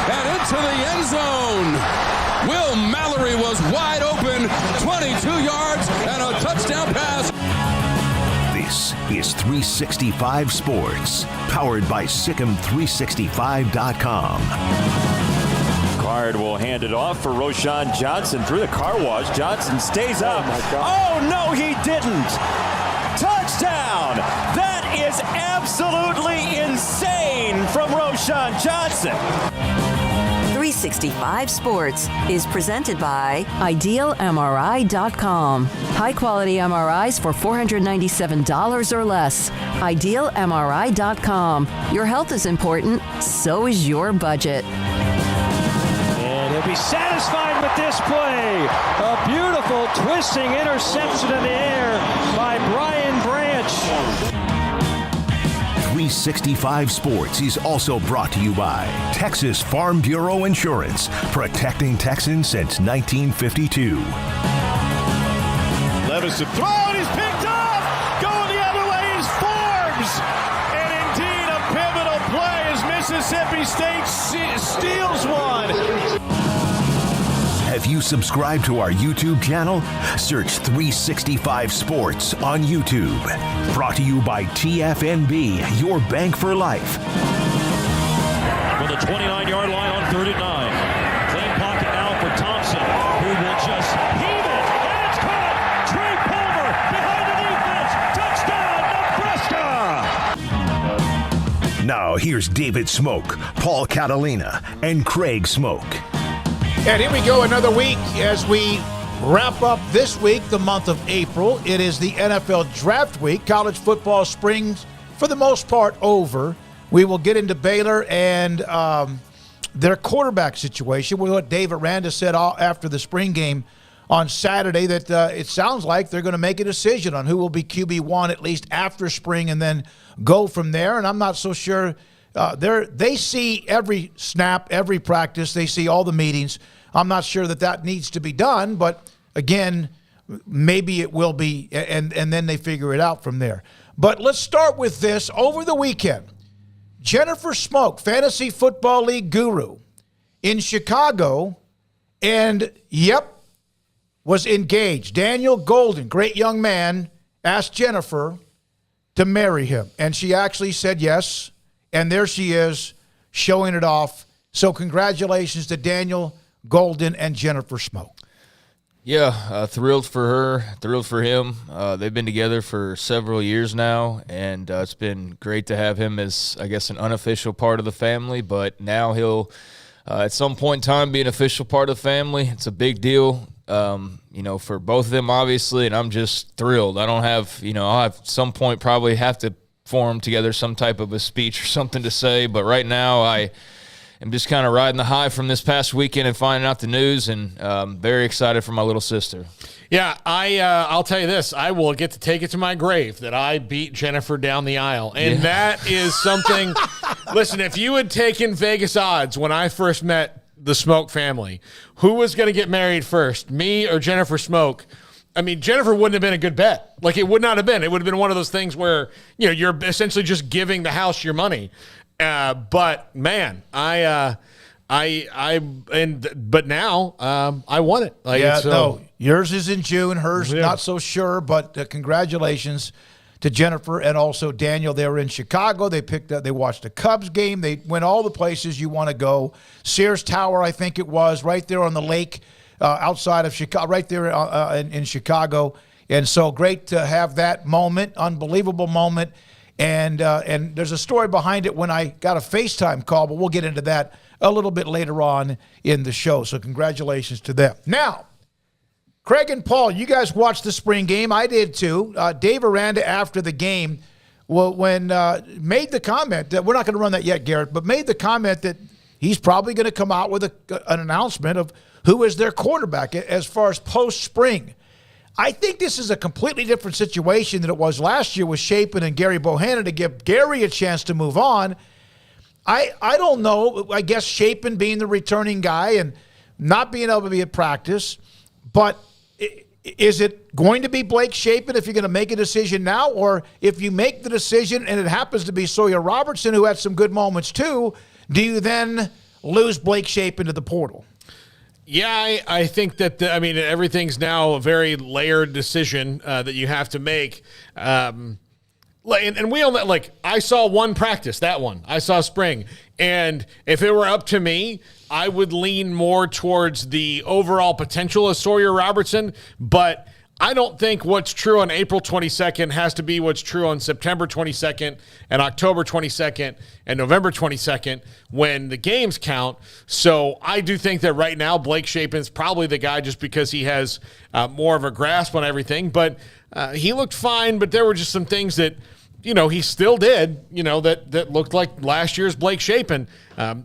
and into the end zone. Will Mallory was wide open, 22 yards, and a touchdown pass. This is 365 Sports, powered by Sikkim365.com. Card will hand it off for Roschon Johnson through the car wash. Johnson stays up. Oh, no, he didn't. Touchdown! That is absolutely insane from Roschon Johnson. 365 Sports is presented by IdealMRI.com. High-quality MRIs for $497 or less. IdealMRI.com. Your health is important, so is your budget. And he'll be satisfied with this play. A beautiful twisting interception in the air by Brian Branch. 365 Sports is also brought to you by Texas Farm Bureau Insurance, protecting Texans since 1952. Levis to throw, and he's picked off! Going the other way is Forbes! And indeed a pivotal play as Mississippi State steals one. Have you subscribed to our YouTube channel? Search 365 Sports on YouTube. Brought to you by TFNB, your bank for life. From the 29-yard line on 3rd and 9. Clean pocket now for Thompson, who will just heave it, and it's caught! Trey Palmer behind the defense. Touchdown, Nebraska! Now here's David Smoak, Paul Catalina, and Craig Smoak. And here we go, another week as we wrap up this week, the month of April. It is the NFL Draft Week. College football spring's, for the most part, over. We will get into Baylor and their quarterback situation. What Dave Aranda said after the spring game on Saturday, that it sounds like they're going to make a decision on who will be QB1 at least after spring and then go from there. And I'm not so sure. They see every snap, every practice. They see all the meetings. I'm not sure that needs to be done, but again, maybe it will be, and then they figure it out from there. But let's start with this. Over the weekend, Jennifer Smoak, Fantasy Football League guru, in Chicago, and was engaged. Daniel Golden, great young man, asked Jennifer to marry him, and she actually said yes. And there she is, showing it off. So congratulations to Daniel Golden and Jennifer Smoak. Yeah, thrilled for her, thrilled for him. They've been together for several years now, and it's been great to have him as, I guess, an unofficial part of the family. But now he'll, at some point in time, be an official part of the family. It's a big deal, for both of them, obviously, and I'm just thrilled. I don't have, I'll have some point probably have to form together some type of a speech or something to say, but right now I am just kind of riding the high from this past weekend and finding out the news, and very excited for my little sister. Yeah, I'll tell you this, I will get to take it to my grave that I beat Jennifer down the aisle, and that is something. Listen, if you had taken Vegas odds when I first met the Smoak family, who was going to get married first, me or Jennifer Smoak? I mean, Jennifer wouldn't have been a good bet. Like, it would not have been. It would have been one of those things where, you're essentially just giving the house your money. But man, but now I won it. No, yours is in June. Hers not so sure. But congratulations to Jennifer and also Daniel. They were in Chicago. They watched a Cubs game. They went all the places you want to go. Sears Tower, I think it was, right there on the lake. Outside of Chicago, right there in Chicago. And so great to have that moment, unbelievable moment. And there's a story behind it when I got a FaceTime call, but we'll get into that a little bit later on in the show. So congratulations to them. Now, Craig and Paul, you guys watched the spring game. I did too. Dave Aranda, after the game, when made the comment that, we're not going to run that yet, Garrett, but made the comment that he's probably going to come out with an announcement of who is their quarterback as far as post-spring. I think this is a completely different situation than it was last year with Shapen and Gary Bohannon to give Gary a chance to move on. I don't know. I guess Shapen being the returning guy and not being able to be at practice. But is it going to be Blake Shapen if you're going to make a decision now? Or if you make the decision and it happens to be Sawyer Robertson, who had some good moments too, do you then lose Blake Shapen to the portal? Yeah, I think that, everything's now a very layered decision that you have to make. And we all know, I saw one practice, that one. I saw spring. And if it were up to me, I would lean more towards the overall potential of Sawyer Robertson, but I don't think what's true on April 22nd has to be what's true on September 22nd and October 22nd and November 22nd when the games count. So I do think that right now Blake Shapen's probably the guy just because he has more of a grasp on everything. But he looked fine, but there were just some things that, he still did, that looked like last year's Blake Shapen.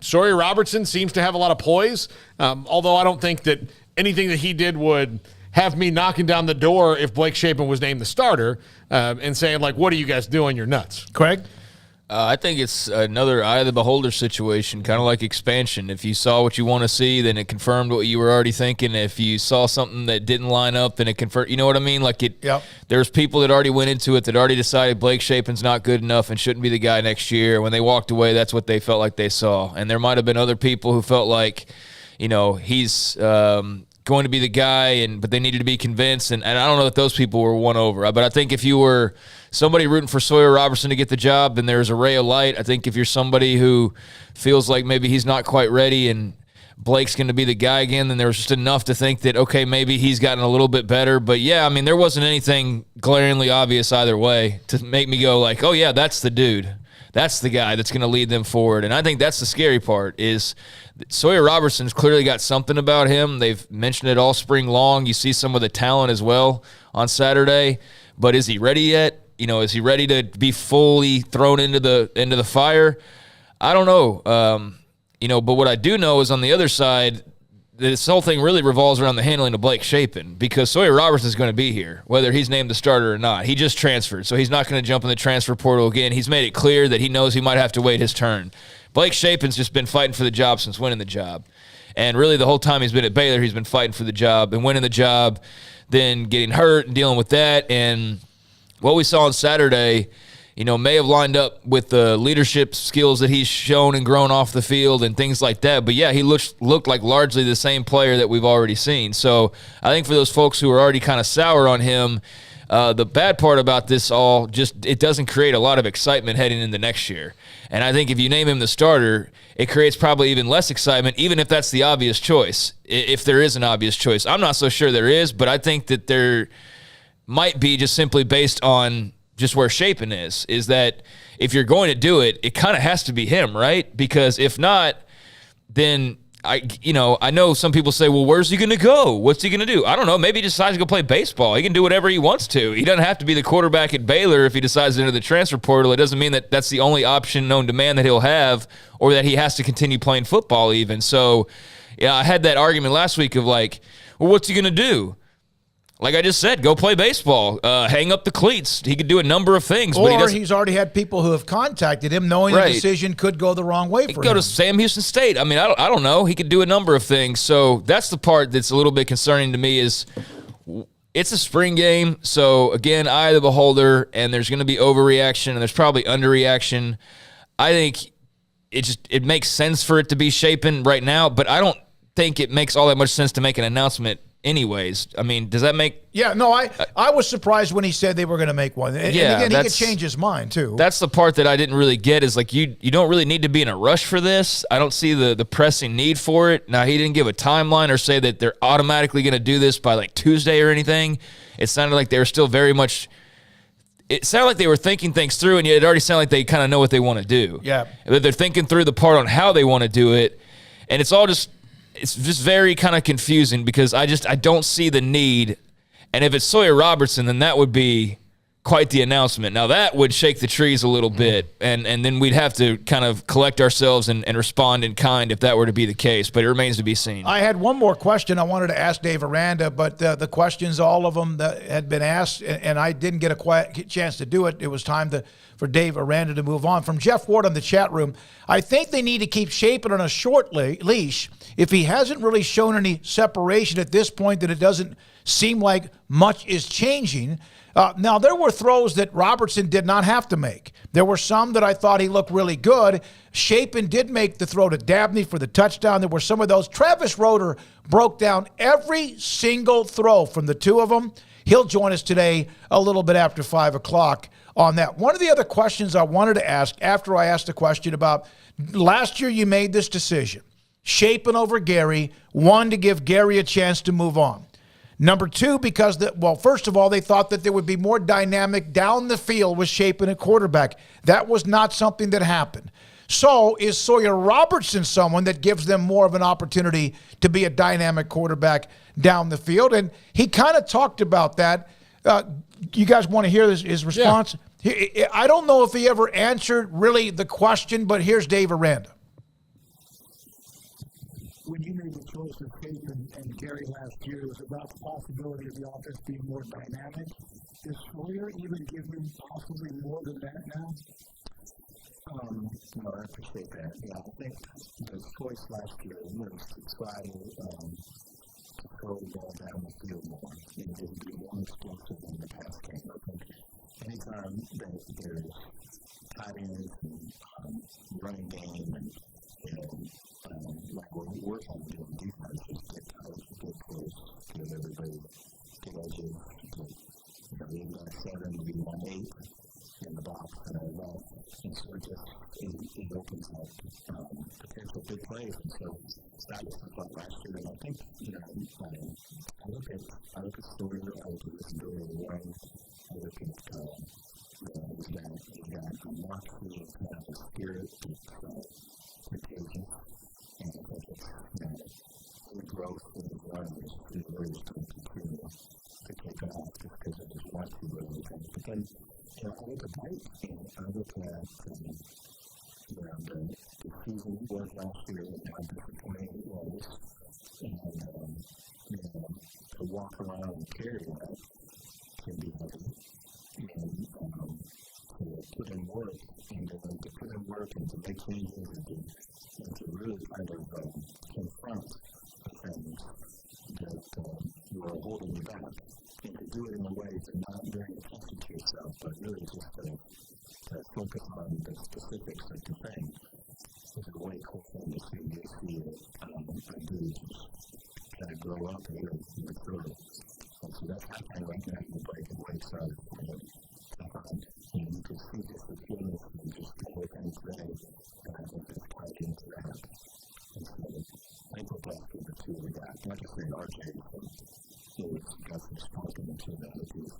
Sawyer Robertson seems to have a lot of poise, although I don't think that anything that he did would have me knocking down the door if Blake Shapen was named the starter and saying, what are you guys doing? You're nuts. Craig? I think it's another eye of the beholder situation, kind of like expansion. If you saw what you want to see, then it confirmed what you were already thinking. If you saw something that didn't line up, then it confirmed. You know what I mean? Yep. There's people that already went into it that already decided Blake Shapen's not good enough and shouldn't be the guy next year. When they walked away, that's what they felt like they saw. And there might have been other people who felt like, he's going to be the guy, but they needed to be convinced. And I don't know that those people were won over. But I think if you were somebody rooting for Sawyer Robertson to get the job, then there's a ray of light. I think if you're somebody who feels like maybe he's not quite ready and Blake's going to be the guy again, then there was just enough to think that, okay, maybe he's gotten a little bit better. But, yeah, there wasn't anything glaringly obvious either way to make me go oh, yeah, that's the dude. That's the guy that's going to lead them forward. And I think that's the scary part is Sawyer Robertson's clearly got something about him. They've mentioned it all spring long. You see some of the talent as well on Saturday. But is he ready yet? Is he ready to be fully thrown into the fire? I don't know. But what I do know is on the other side, this whole thing really revolves around the handling of Blake Shapen because Sawyer Robertson is going to be here, whether he's named the starter or not. He just transferred, so he's not going to jump in the transfer portal again. He's made it clear that he knows he might have to wait his turn. Blake Shapen's just been fighting for the job since winning the job. And really the whole time he's been at Baylor, he's been fighting for the job and winning the job, then getting hurt and dealing with that. And what we saw on Saturday, may have lined up with the leadership skills that he's shown and grown off the field and things like that. But, yeah, he looked like largely the same player that we've already seen. So I think for those folks who are already kind of sour on him, the bad part about this all it doesn't create a lot of excitement heading into next year. And I think if you name him the starter, it creates probably even less excitement, even if that's the obvious choice, if there is an obvious choice. I'm not so sure there is, but I think that there might be just simply based on just where Shapen is that if you're going to do it, it kind of has to be him, right? Because if not, then I know some people say, well, where's he going to go? What's he going to do? I don't know. Maybe he decides to go play baseball. He can do whatever he wants to. He doesn't have to be the quarterback at Baylor if he decides to enter the transfer portal. It doesn't mean that that's the only option known to man that he'll have or that he has to continue playing football even. So, yeah, I had that argument last week of well, what's he going to do? Like I just said, go play baseball, hang up the cleats. He could do a number of things. Or he's already had people who have contacted him knowing the decision could go the wrong way for him. He could go to Sam Houston State. I don't know. He could do a number of things. So that's the part that's a little bit concerning to me is it's a spring game. So, again, eye of the beholder, and there's going to be overreaction, and there's probably underreaction. I think it makes sense for it to be Shapen right now, but I don't think it makes all that much sense to make an announcement anyways. Does that make... Yeah, no, I was surprised when he said they were going to make one. And again, he could change his mind, too. That's the part that I didn't really get is, you don't really need to be in a rush for this. I don't see the pressing need for it. Now, he didn't give a timeline or say that they're automatically going to do this by, Tuesday or anything. It sounded like they were still very much... It sounded like they were thinking things through, and yet it already sounded like they kind of know what they want to do. Yeah. But they're thinking through the part on how they want to do it, and it's all just... It's just very kind of confusing because I don't see the need. And if it's Sawyer Robertson, then that would be quite the announcement. Now, that would shake the trees a little bit, and then we'd have to kind of collect ourselves and respond in kind if that were to be the case. But it remains to be seen. I had one more question I wanted to ask Dave Aranda, but the questions, all of them that had been asked, and I didn't get a chance to do it. It was time for Dave Aranda to move on. From Jeff Ward on the chat room, I think they need to keep Shapen on a short leash. If he hasn't really shown any separation at this point, then it doesn't seem like much is changing. Now, there were throws that Robertson did not have to make. There were some that I thought he looked really good. Shapen did make the throw to Dabney for the touchdown. There were some of those. Travis Roeder broke down every single throw from the two of them. He'll join us today a little bit after 5 o'clock on that. One of the other questions I wanted to ask after I asked the question about last year you made this decision, Shapen over Gary, one, to give Gary a chance to move on. Number two, because, first of all, they thought that there would be more dynamic down the field with Shapen at quarterback. That was not something that happened. So is Sawyer Robertson someone that gives them more of an opportunity to be a dynamic quarterback down the field? And he kind of talked about that. You guys want to hear his response? Yeah. I don't know if he ever answered really the question, but here's Dave Aranda. When you made the choice of Shapen and Gary last year, it was about the possibility of the offense being more dynamic. Does Sawyer even give him possibly more than that now? No, I appreciate that. Yeah, I think the choice last year was to try to throw the ball down the field more and just be more explosive in the pass game. I think anytime there's tight ends and running game and like we're trying to do in defense, just get close, give everybody good edges, leave that 7, leave 1-8 in the box and all that. And so it opens up potential big plays. And so that was the thought last year. And I think, I look at Sawyer, I look at this Dory Young, I look at he's got a mark through kind of a spirit that's contagious. And I think it's the growth of the runners is really just going to continue to take off just because I just want to really think. But then, I look at Mike and I look at the season was last year and how disappointing it was. And, to walk around and carry that can be heavy. And to put in work and to make changes and to really kind of confront the things that were holding you back. And to do it in a way to not bring attention to yourself, but really just to focus on the specifics of the thing. It's a way cool thing to see a dude kind of grow up and really mature. And so that's happening right now in the breakaway side of it. And you can see just the feelings and just the whole thing today. And I think that's tied into that. And so I think we're blessed with the two we got. Like I say, RJ got some spark in the two that he was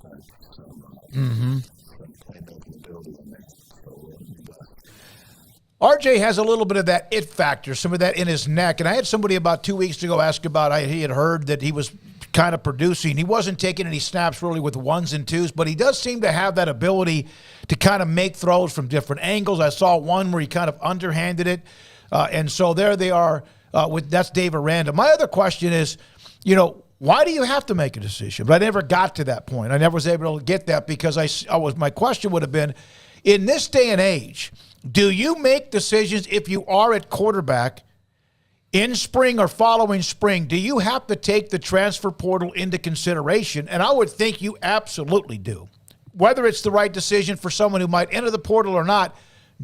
some playmaking ability in there. So we're blessed. RJ has a little bit of that it factor, some of that in his neck. And I had somebody about 2 weeks ago ask about he had heard that he was kind of producing. He wasn't taking any snaps really with ones and twos, but he does seem to have that ability to kind of make throws from different angles. I saw one where he kind of underhanded it. And so there they are. That's Dave Aranda. My other question is, why do you have to make a decision? But I never got to that point. I never was able to get that because my question would have been, in this day and age, do you make decisions if you are at quarterback in spring or following spring? Do you have to take the transfer portal into consideration? And I would think you absolutely do. Whether it's the right decision for someone who might enter the portal or not,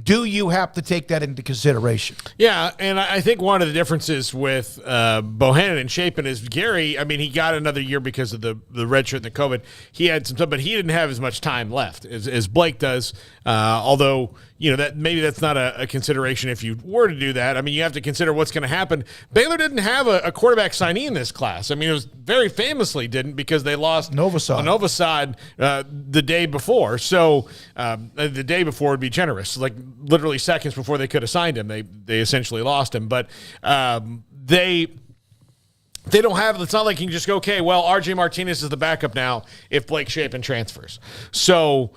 do you have to take that into consideration? Yeah, and I think one of the differences with Bohannon and Shapen is Gary, he got another year because of the red shirt and the COVID. He had some stuff, but he didn't have as much time left as Blake does, although that maybe that's not a consideration if you were to do that. You have to consider what's going to happen. Baylor didn't have a quarterback signee in this class. It was very famously didn't because they lost Novosad the day before. So the day before would be generous, like literally seconds before they could have signed him. They essentially lost him, but they don't have. It's not like you can just go, okay, well, RJ Martinez is the backup now if Blake Shapen transfers. So.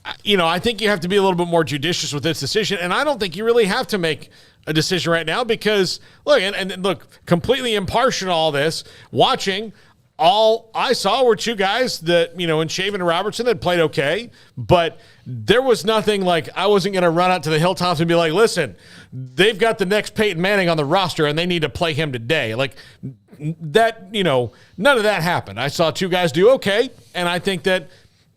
I think you have to be a little bit more judicious with this decision, and I don't think you really have to make a decision right now because, look, completely impartial in all this, watching, all I saw were two guys that, in Shapen and Robertson that played okay, but there was nothing like I wasn't going to run out to the hilltops and be like, listen, they've got the next Peyton Manning on the roster and they need to play him today. Like that, none of that happened. I saw two guys do okay, and I think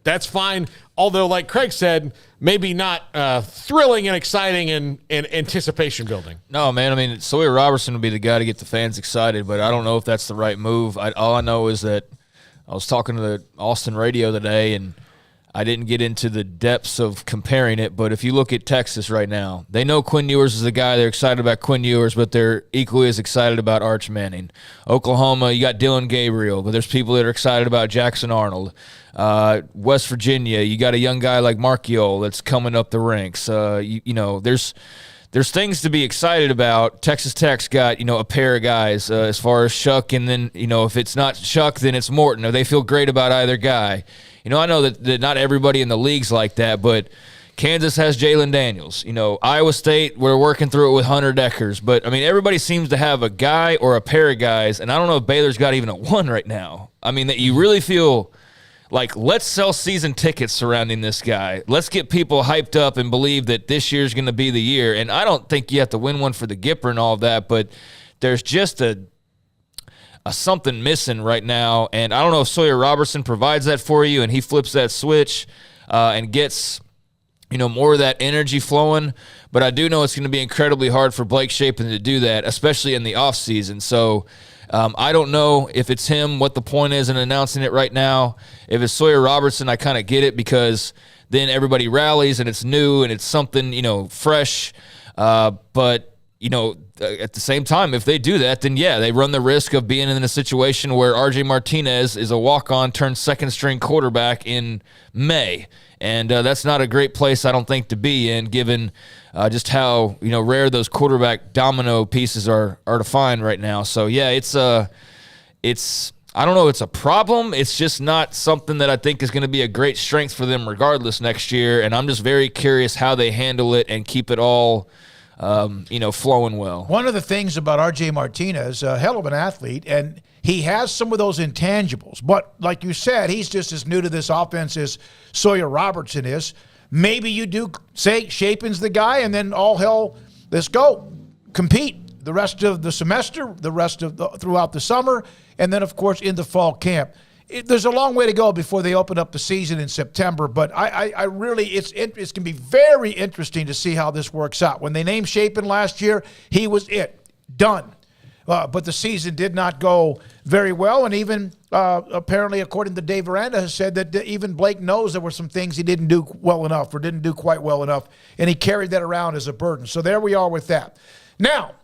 that's fine. Although, like Craig said, maybe not thrilling and exciting and anticipation building. No, man. I mean, Sawyer Robertson would be the guy to get the fans excited, but I don't know if that's the right move. All I know is that I was talking to the Austin radio today, and I didn't get into the depths of comparing it, but if you look at Texas right now, they know Quinn Ewers is the guy. They're excited about Quinn Ewers, but they're equally as excited about Arch Manning. Oklahoma, you got Dylan Gabriel, but there's people that are excited about Jackson Arnold. West Virginia, you got a young guy like Marchiol that's coming up the ranks. There's things to be excited about. Texas Tech's got, a pair of guys as far as Shuck, and then, if it's not Shuck, then it's Morton. Or they feel great about either guy. I know that not everybody in the league's like that, but Kansas has Jalen Daniels. Iowa State, we're working through it with Hunter Deckers. But, everybody seems to have a guy or a pair of guys, and I don't know if Baylor's got even a one right now. That you really feel like, let's sell season tickets surrounding this guy. Let's get people hyped up and believe that this year's going to be the year. And I don't think you have to win one for the Gipper and all of that, but there's just a something missing right now. And I don't know if Sawyer Robertson provides that for you and he flips that switch and gets more of that energy flowing. But I do know it's going to be incredibly hard for Blake Shapen to do that, especially in the offseason. So I don't know if it's him, what the point is in announcing it right now. If it's Sawyer Robertson, I kind of get it because then everybody rallies and it's new and it's something, fresh. But at the same time, if they do that, then yeah, they run the risk of being in a situation where R.J. Martinez is a walk-on turned second-string quarterback in May. And that's not a great place, I don't think, to be in, given just how rare those quarterback domino pieces are to find right now. So yeah, it's I don't know, it's a problem. It's just not something that I think is going to be a great strength for them regardless next year. And I'm just very curious how they handle it and keep it all flowing well. One of the things about R.J. Martinez, a hell of an athlete, and he has some of those intangibles. But like you said, he's just as new to this offense as Sawyer Robertson is. Maybe you do say Shapen's the guy, and then all hell, let's go. Compete the rest of the semester, throughout the summer, and then, of course, in the fall camp. There's a long way to go before they open up the season in September, but I really, it's going to be very interesting to see how this works out. When they named Shapen last year, he was done. But the season did not go very well, and even apparently, according to Dave Aranda, has said that even Blake knows there were some things he didn't do well enough or didn't do quite well enough, and he carried that around as a burden. So there we are with that. Now,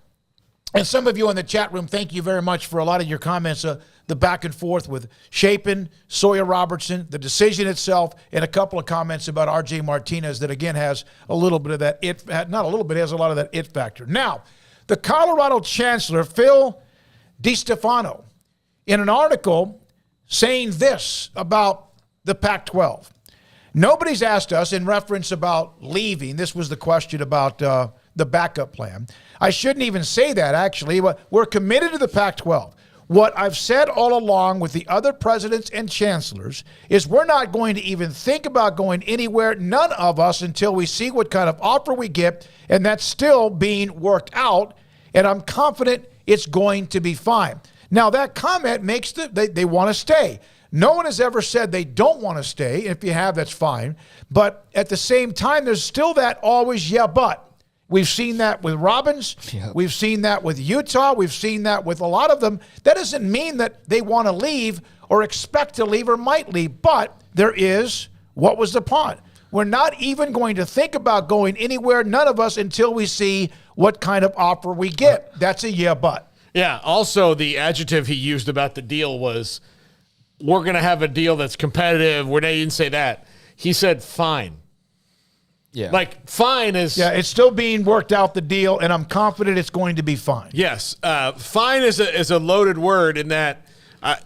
and some of you in the chat room, thank you very much for a lot of your comments, the back and forth with Shapen, Sawyer Robertson, the decision itself, and a couple of comments about R.J. Martinez that, again, has a little bit of that has a lot of that it factor. Now, the Colorado Chancellor, Phil DiStefano, in an article saying this about the Pac-12. Nobody's asked us in reference about leaving. This was the question about the backup plan. I shouldn't even say that, actually. We're committed to the Pac-12. What I've said all along with the other presidents and chancellors is we're not going to even think about going anywhere, none of us, until we see what kind of offer we get, and that's still being worked out, and I'm confident it's going to be fine. Now, that comment makes they want to stay. No one has ever said they don't want to stay. If you have, that's fine. But at the same time, there's still that always, yeah, but. We've seen that with Robbins. Yep. We've seen that with Utah. We've seen that with a lot of them. That doesn't mean that they want to leave or expect to leave or might leave, but there is what was the point. We're not even going to think about going anywhere, none of us, until we see what kind of offer we get. That's a yeah, but. Yeah, also the adjective he used about the deal was, we're going to have a deal that's competitive. He didn't say that. He said fine. Yeah. Like, fine is... Yeah, it's still being worked out, the deal, and I'm confident it's going to be fine. Yes. Fine is a loaded word in that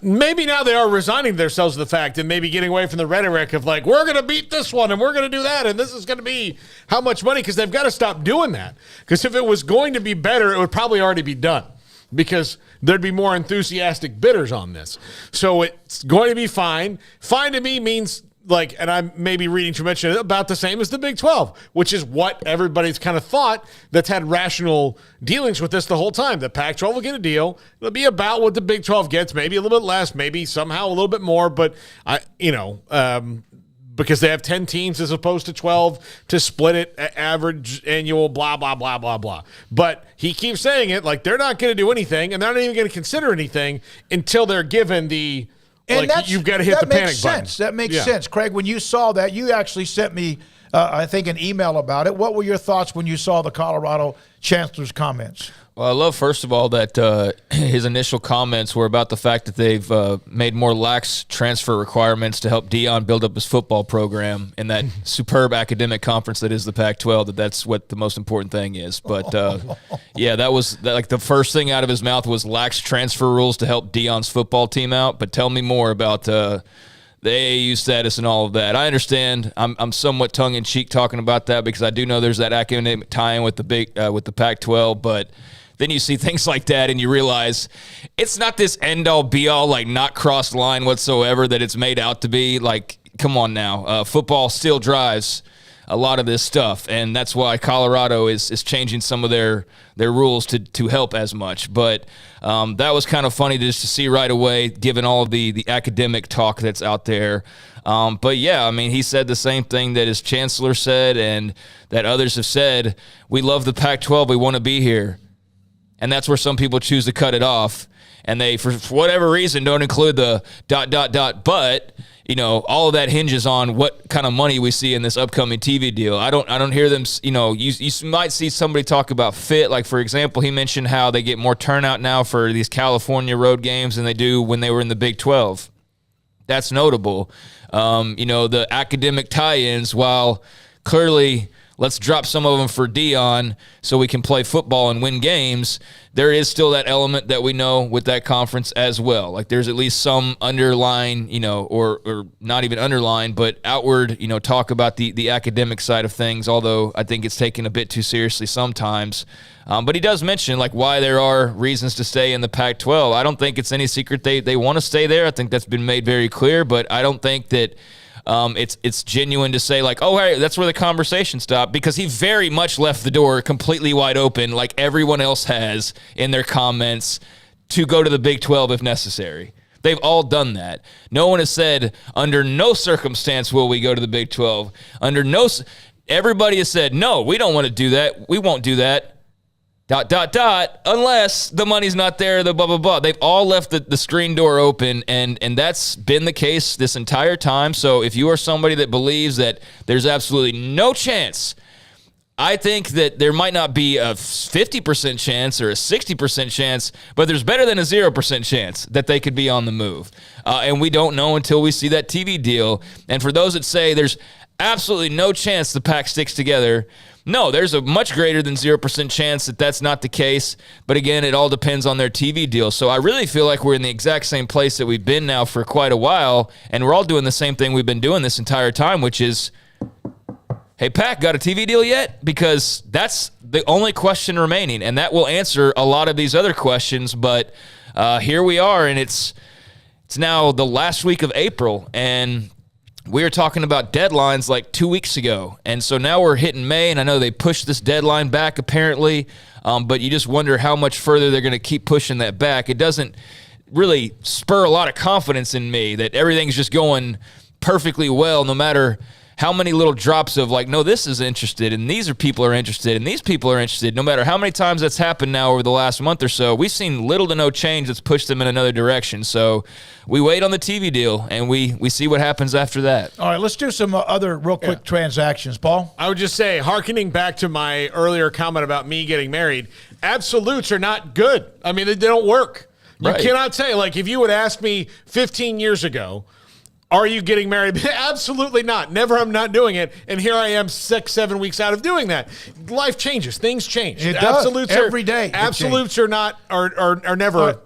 maybe now they are resigning themselves to the fact and maybe getting away from the rhetoric of, like, we're going to beat this one and we're going to do that and this is going to be how much money, because they've got to stop doing that. Because if it was going to be better, it would probably already be done because there'd be more enthusiastic bidders on this. So it's going to be fine. Fine to me means and I'm maybe reading too much, about the same as the Big 12, which is what everybody's kind of thought that's had rational dealings with this the whole time. The Pac-12 will get a deal. It'll be about what the Big 12 gets, maybe a little bit less, maybe somehow a little bit more, but because they have 10 teams as opposed to 12 to split it, average annual, blah, blah, blah, blah, blah. But he keeps saying it like they're not going to do anything, and they're not even going to consider anything until they're given the – and you've got to hit the panic button. That makes sense. Craig, when you saw that, you actually sent me, I think, an email about it. What were your thoughts when you saw the Colorado Chancellor's comments? Well, I love, first of all, that his initial comments were about the fact that they've made more lax transfer requirements to help Deion build up his football program in that superb academic conference that is the Pac-12, that's what the most important thing is. But, that was like the first thing out of his mouth was lax transfer rules to help Deion's football team out. But tell me more about the AAU status and all of that. I understand. I'm somewhat tongue-in-cheek talking about that because I do know there's that academic tie-in with the Pac-12, but then you see things like that and you realize it's not this end-all, be-all, like not crossed line whatsoever that it's made out to be. Like, come on now. Football still drives a lot of this stuff, and that's why Colorado is changing some of their rules to help as much. But that was kind of funny just to see right away, given all of the academic talk that's out there. But, yeah, I mean, he said the same thing that his chancellor said and that others have said. We love the Pac-12. We want to be here. And that's where some people choose to cut it off. And they, for whatever reason, don't include the ... But, all of that hinges on what kind of money we see in this upcoming TV deal. I don't hear them, you might see somebody talk about fit. Like, for example, he mentioned how they get more turnout now for these California road games than they do when they were in the Big 12. That's notable. The academic tie-ins, while clearly let's drop some of them for Deion so we can play football and win games, there is still that element that we know with that conference as well. Like there's at least some underlying, or not even underlying, but outward, talk about the academic side of things, although I think it's taken a bit too seriously sometimes. But he does mention like why there are reasons to stay in the Pac-12. I don't think it's any secret they want to stay there. I think that's been made very clear, but I don't think that it's genuine to say like, oh, hey, that's where the conversation stopped, because he very much left the door completely wide open like everyone else has in their comments to go to the Big 12 if necessary. They've all done that. No one has said under no circumstance will we go to the Big 12. Everybody has said, no, we don't want to do that. We won't do that. ... unless the money's not there, the blah, blah, blah. They've all left the screen door open, and that's been the case this entire time. So if you are somebody that believes that there's absolutely no chance, I think that there might not be a 50% chance or a 60% chance, but there's better than a 0% chance that they could be on the move. And we don't know until we see that TV deal. And for those that say there's absolutely no chance the Pac sticks together, no, there's a much greater than 0% chance that that's not the case. But again, it all depends on their TV deal. So I really feel like we're in the exact same place that we've been now for quite a while, and we're all doing the same thing we've been doing this entire time, which is, hey, Pac, got a TV deal yet? Because that's the only question remaining, and that will answer a lot of these other questions. But here we are, and it's now the last week of April, and we were talking about deadlines like 2 weeks ago, and so now we're hitting May, and I know they pushed this deadline back apparently, but you just wonder how much further they're going to keep pushing that back. It doesn't really spur a lot of confidence in me that everything's just going perfectly well, no matter how many little drops of like, no, this is interested, and these people are interested, and these people are interested. No matter how many times that's happened now over the last month or so, we've seen little to no change that's pushed them in another direction. So we wait on the TV deal, and we see what happens after that. All right, let's do some other real quick transactions, Paul. I would just say, hearkening back to my earlier comment about me getting married, absolutes are not good. I mean, they don't work. You cannot say, like, if you would ask me 15 years ago, are you getting married? Absolutely not. Never. I'm not doing it. And here I am 6-7 weeks out of doing that. Life changes. Things change. It does. Every day. Absolutes are never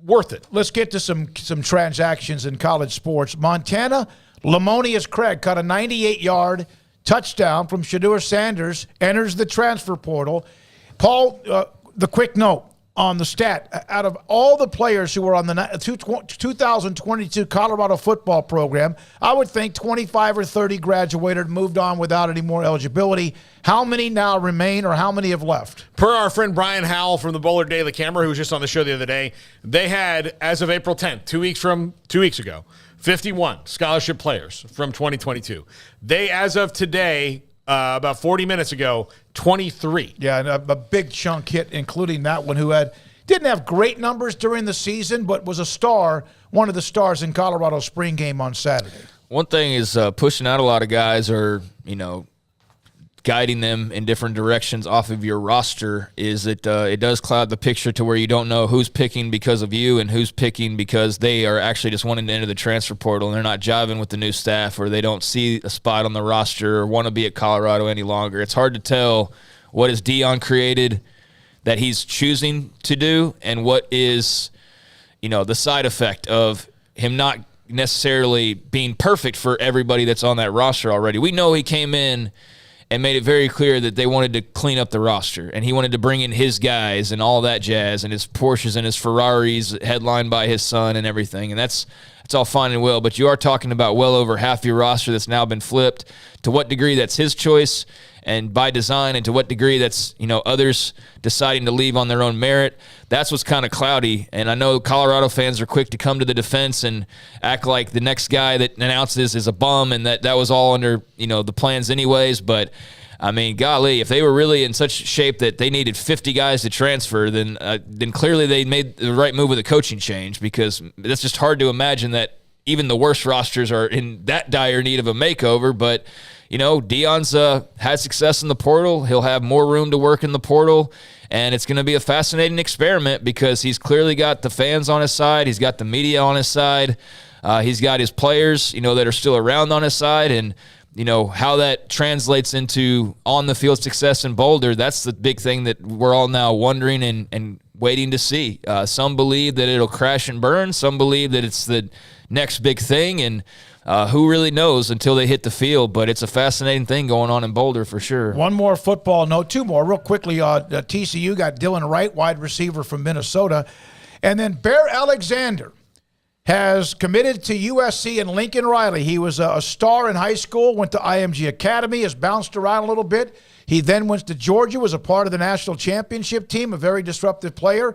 worth it. Let's get to some transactions in college sports. Montana, Lamonius Craig caught a 98-yard touchdown from Shedeur Sanders, enters the transfer portal. Paul, the quick note. on the stat. Out of all the players who were on the 2022 Colorado football program, I would think 25 or 30 graduated, moved on without any more eligibility. How many now remain, or how many have left? Per our friend Brian Howell from the Bowler Daily Camera, who was just on the show the other day, they had, as of April 10th, 2 weeks ago, 51 scholarship players from 2022. They, as of today, about 40 minutes ago, 23. Yeah, and a big chunk hit, including that one who didn't have great numbers during the season, but was a star, one of the stars in Colorado's spring game on Saturday. One thing is pushing out a lot of guys, or guiding them in different directions off of your roster, is it does cloud the picture to where you don't know who's picking because of you and who's picking because they are actually just wanting to enter the transfer portal and they're not jiving with the new staff, or they don't see a spot on the roster or want to be at Colorado any longer. It's hard to tell what is Deion created that he's choosing to do and what is, the side effect of him not necessarily being perfect for everybody that's on that roster already. We know he came in and made it very clear that they wanted to clean up the roster, and he wanted to bring in his guys and all that jazz, and his Porsches and his Ferraris headlined by his son and everything, and that's all fine and well, but you are talking about well over half your roster that's now been flipped. To what degree that's his choice and by design, and to what degree that's others deciding to leave on their own merit, that's what's kind of cloudy. And I know Colorado fans are quick to come to the defense and act like the next guy that announces is a bum, and that was all under the plans anyways. But I mean, golly, if they were really in such shape that they needed 50 guys to transfer, then clearly they made the right move with a coaching change, because that's just hard to imagine that even the worst rosters are in that dire need of a makeover. But Deion's had success in the portal. He'll have more room to work in the portal, and it's going to be a fascinating experiment because he's clearly got the fans on his side. He's got the media on his side. He's got his players, that are still around on his side, and how that translates into on-the-field success in Boulder, that's the big thing that we're all now wondering and waiting to see. Some believe that it'll crash and burn. Some believe that it's the next big thing, and who really knows until they hit the field. But it's a fascinating thing going on in Boulder for sure. One more football note, two more real quickly. TCU got Dylan Wright, wide receiver from Minnesota, and then Bear Alexander has committed to USC and Lincoln Riley. He was a star in high school, went to IMG Academy, has bounced around a little bit. He then went to Georgia, was a part of the national championship team, a very disruptive player.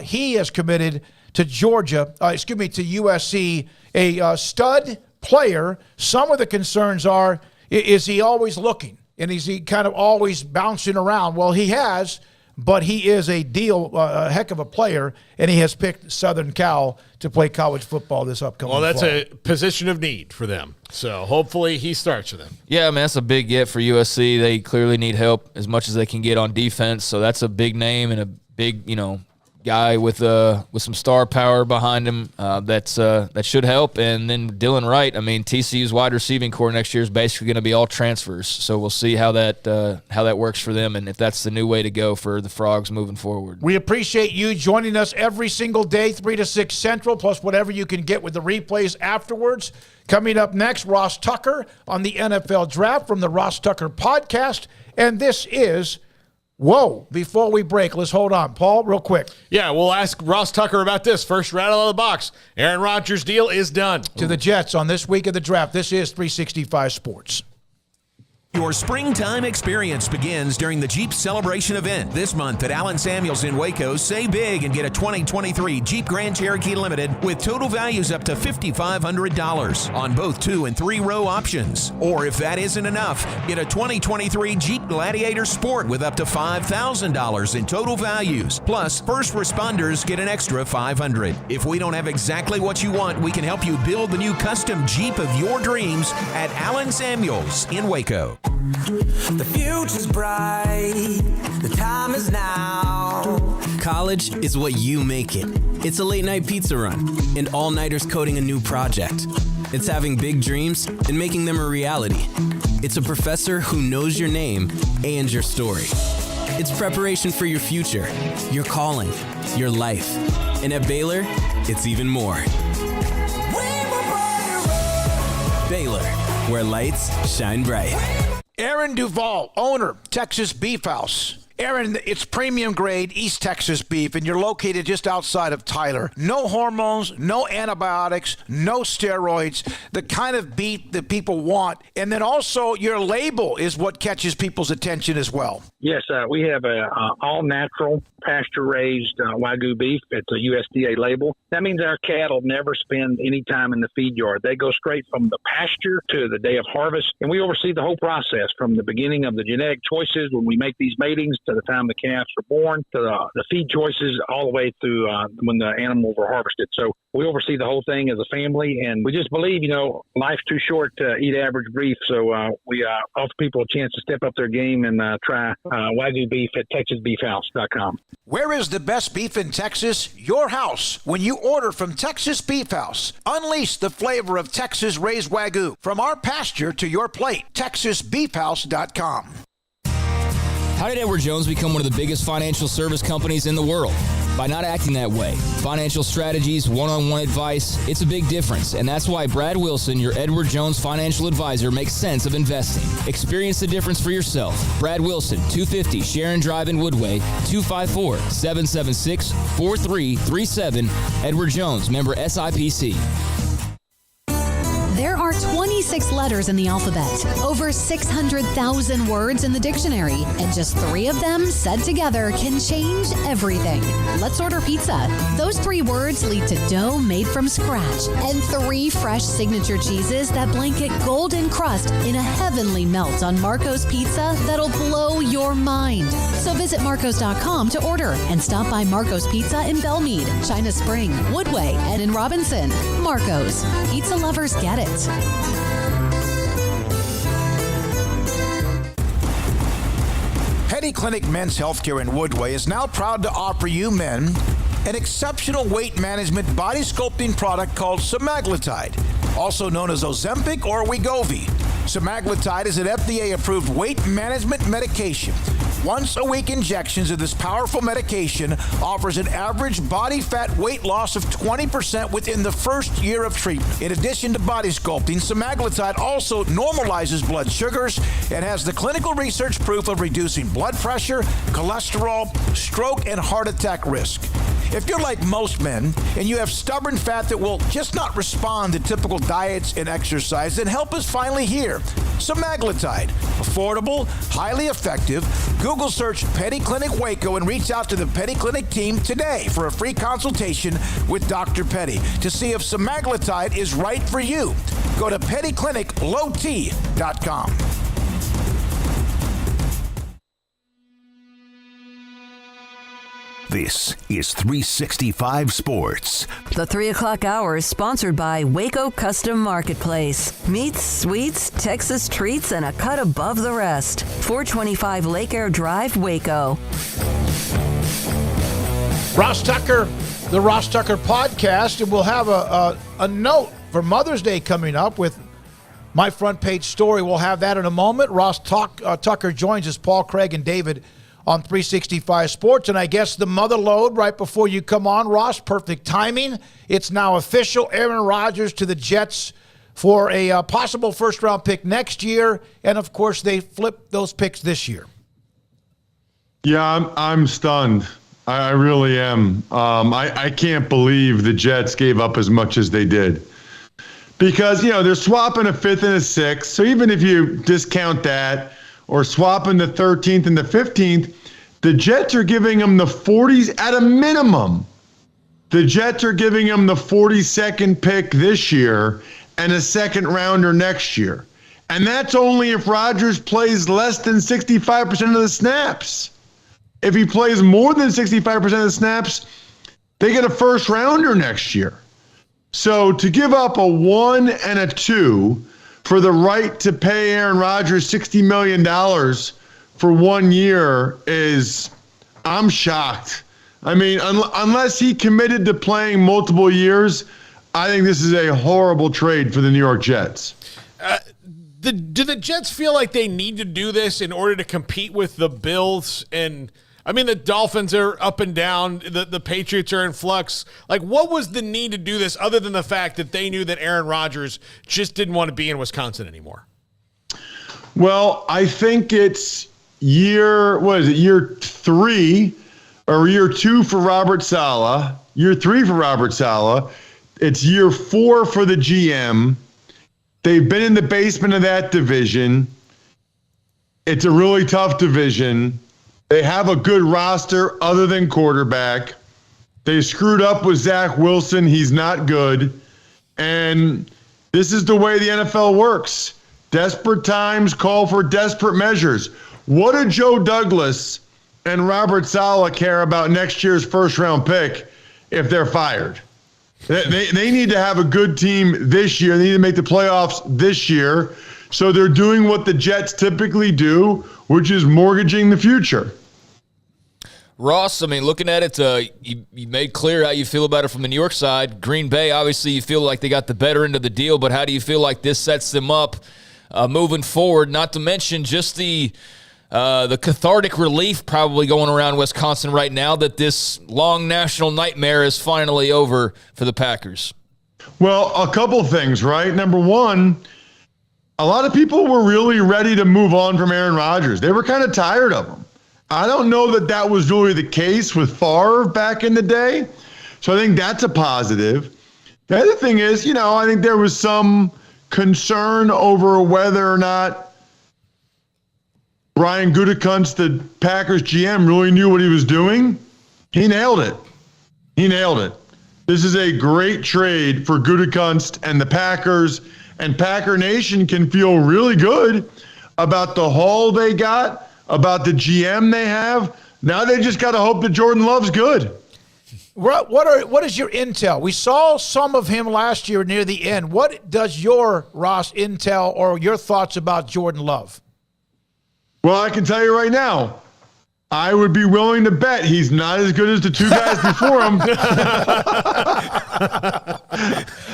He has committed to USC, a stud player. Some of the concerns are, is he always looking? And is he kind of always bouncing around? Well, he has, but he is a heck of a player, and he has picked Southern Cal to play college football this upcoming fall. Well, that's a position of need for them. So hopefully he starts for them. Yeah, man, that's a big get for USC. They clearly need help as much as they can get on defense. So that's a big name and a big, guy with some star power behind him that should help. And then Dylan Wright, TCU's wide receiving core next year is basically going to be all transfers. So we'll see how that works for them, and if that's the new way to go for the Frogs moving forward. We appreciate you joining us every single day, 3 to 6 Central, plus whatever you can get with the replays afterwards. Coming up next, Ross Tucker on the NFL Draft from the Ross Tucker Podcast. And this is before we break, let's hold on. Paul, real quick. Yeah, we'll ask Ross Tucker about this. First rattle of the box. Aaron Rodgers' deal is done. To the Jets on this week of the draft. This is 365 Sports. Your springtime experience begins during the Jeep Celebration event this month at Allen Samuels in Waco. Save big and get a 2023 Jeep Grand Cherokee Limited with total values up to $5,500 on both 2- and 3-row options. Or if that isn't enough, get a 2023 Jeep Gladiator Sport with up to $5,000 in total values. Plus, first responders get an extra $500. If we don't have exactly what you want, we can help you build the new custom Jeep of your dreams at Allen Samuels in Waco. The future's bright, the time is now. College is what you make it. It's a late night pizza run and all-nighters coding a new project. It's having big dreams and making them a reality. It's a professor who knows your name and your story. It's preparation for your future, your calling, your life. And at Baylor, it's even more. Baylor, where lights shine bright. Aaron Duvall, owner, Texas Beef House. Aaron, it's premium grade East Texas beef, and you're located just outside of Tyler. No hormones, no antibiotics, no steroids, the kind of beef that people want. And then also your label is what catches people's attention as well. Yes, we have a all-natural, pasture-raised Wagyu beef. It's a USDA label. That means our cattle never spend any time in the feed yard. They go straight from the pasture to the day of harvest, and we oversee the whole process from the beginning of the genetic choices when we make these matings to the time the calves are born, to the feed choices, all the way through when the animals are harvested. So we oversee the whole thing as a family, and we just believe, life's too short to eat average beef. So we offer people a chance to step up their game and try Wagyu beef at TexasBeefHouse.com. Where is the best beef in Texas? Your house. When you order from Texas Beef House, unleash the flavor of Texas-raised Wagyu. From our pasture to your plate, TexasBeefHouse.com. How did Edward Jones become one of the biggest financial service companies in the world? By not acting that way. Financial strategies, one-on-one advice, it's a big difference. And that's why Brad Wilson, your Edward Jones financial advisor, makes sense of investing. Experience the difference for yourself. Brad Wilson, 250 Sharon Drive in Woodway, 254-776-4337. Edward Jones, member SIPC. There are 26 letters in the alphabet, over 600,000 words in the dictionary, and just 3 of them said together can change everything. Let's order pizza. Those 3 words lead to dough made from scratch and 3 fresh signature cheeses that blanket golden crust in a heavenly melt on Marco's Pizza that'll blow your mind. So visit Marcos.com to order and stop by Marco's Pizza in Belmead, China Spring, Woodway, and in Robinson. Marco's. Pizza lovers get it. Petty Clinic Men's Healthcare in Woodway is now proud to offer you men an exceptional weight management body sculpting product called semaglutide, also known as Ozempic or Wegovy. Semaglutide is an FDA-approved weight management medication. Once-a-week injections of this powerful medication offers an average body fat weight loss of 20% within the first year of treatment. In addition to body sculpting, semaglutide also normalizes blood sugars and has the clinical research proof of reducing blood pressure, cholesterol, stroke, and heart attack risk. If you're like most men and you have stubborn fat that will just not respond to typical diets and exercise, then help is finally here. Semaglutide, affordable, highly effective. Google search Petty Clinic Waco and reach out to the Petty Clinic team today for a free consultation with Dr. Petty to see if semaglutide is right for you. Go to pettycliniclowt.com. This is 365 Sports. The 3 o'clock hour is sponsored by Waco Custom Marketplace. Meats, sweets, Texas treats, and a cut above the rest. 425 Lake Air Drive, Waco. Ross Tucker, the Ross Tucker podcast, and we'll have a note for Mother's Day coming up with my front page story. We'll have that in a moment. Ross Tucker joins us, Paul, Craig, and David on 365 Sports, and I guess the mother load right before you come on, Ross, perfect timing. It's now official, Aaron Rodgers to the Jets for a possible first-round pick next year, and of course they flipped those picks this year. Yeah, I'm stunned. I really am. I can't believe the Jets gave up as much as they did. Because, they're swapping a 5th and a 6th, so even if you discount that, or swapping the 13th and the 15th, the Jets are giving them the 40s at a minimum. The Jets are giving them the 42nd pick this year and a second rounder next year. And that's only if Rodgers plays less than 65% of the snaps. If he plays more than 65% of the snaps, they get a first rounder next year. So to give up a 1 and a 2 for the right to pay Aaron Rodgers $60 million for 1 year I'm shocked. I mean, unless he committed to playing multiple years, I think this is a horrible trade for the New York Jets. Do the Jets feel like they need to do this in order to compete with the Bills? And I mean, the Dolphins are up and down. The Patriots are in flux. Like, what was the need to do this other than the fact that they knew that Aaron Rodgers just didn't want to be in Wisconsin anymore? Well, I think it's year 3 or year 2 for Robert Saleh, year 3 for Robert Saleh. It's year 4 for the GM. They've been in the basement of that division. It's a really tough division. They have a good roster other than quarterback. They screwed up with Zach Wilson. He's not good. And this is the way the NFL works. Desperate times call for desperate measures. What do Joe Douglas and Robert Saleh care about next year's first-round pick if they're fired? They need to have a good team this year. They need to make the playoffs this year. So they're doing what the Jets typically do, which is mortgaging the future. Ross, I mean, looking at it, you made clear how you feel about it from the New York side. Green Bay, obviously, you feel like they got the better end of the deal, but how do you feel like this sets them up moving forward? Not to mention just the cathartic relief probably going around Wisconsin right now that this long national nightmare is finally over for the Packers. Well, a couple things, right? Number one, a lot of people were really ready to move on from Aaron Rodgers. They were kind of tired of him. I don't know that was really the case with Favre back in the day. So I think that's a positive. The other thing is, I think there was some concern over whether or not Brian Gutekunst, the Packers GM, really knew what he was doing. He nailed it. This is a great trade for Gutekunst and the Packers, and Packer Nation can feel really good about the haul they got, about the GM they have. Now they just got to hope that Jordan Love's good. What is your intel? We saw some of him last year near the end. What does your, Ross, intel or your thoughts about Jordan Love? Well, I can tell you right now, I would be willing to bet he's not as good as the two guys before him.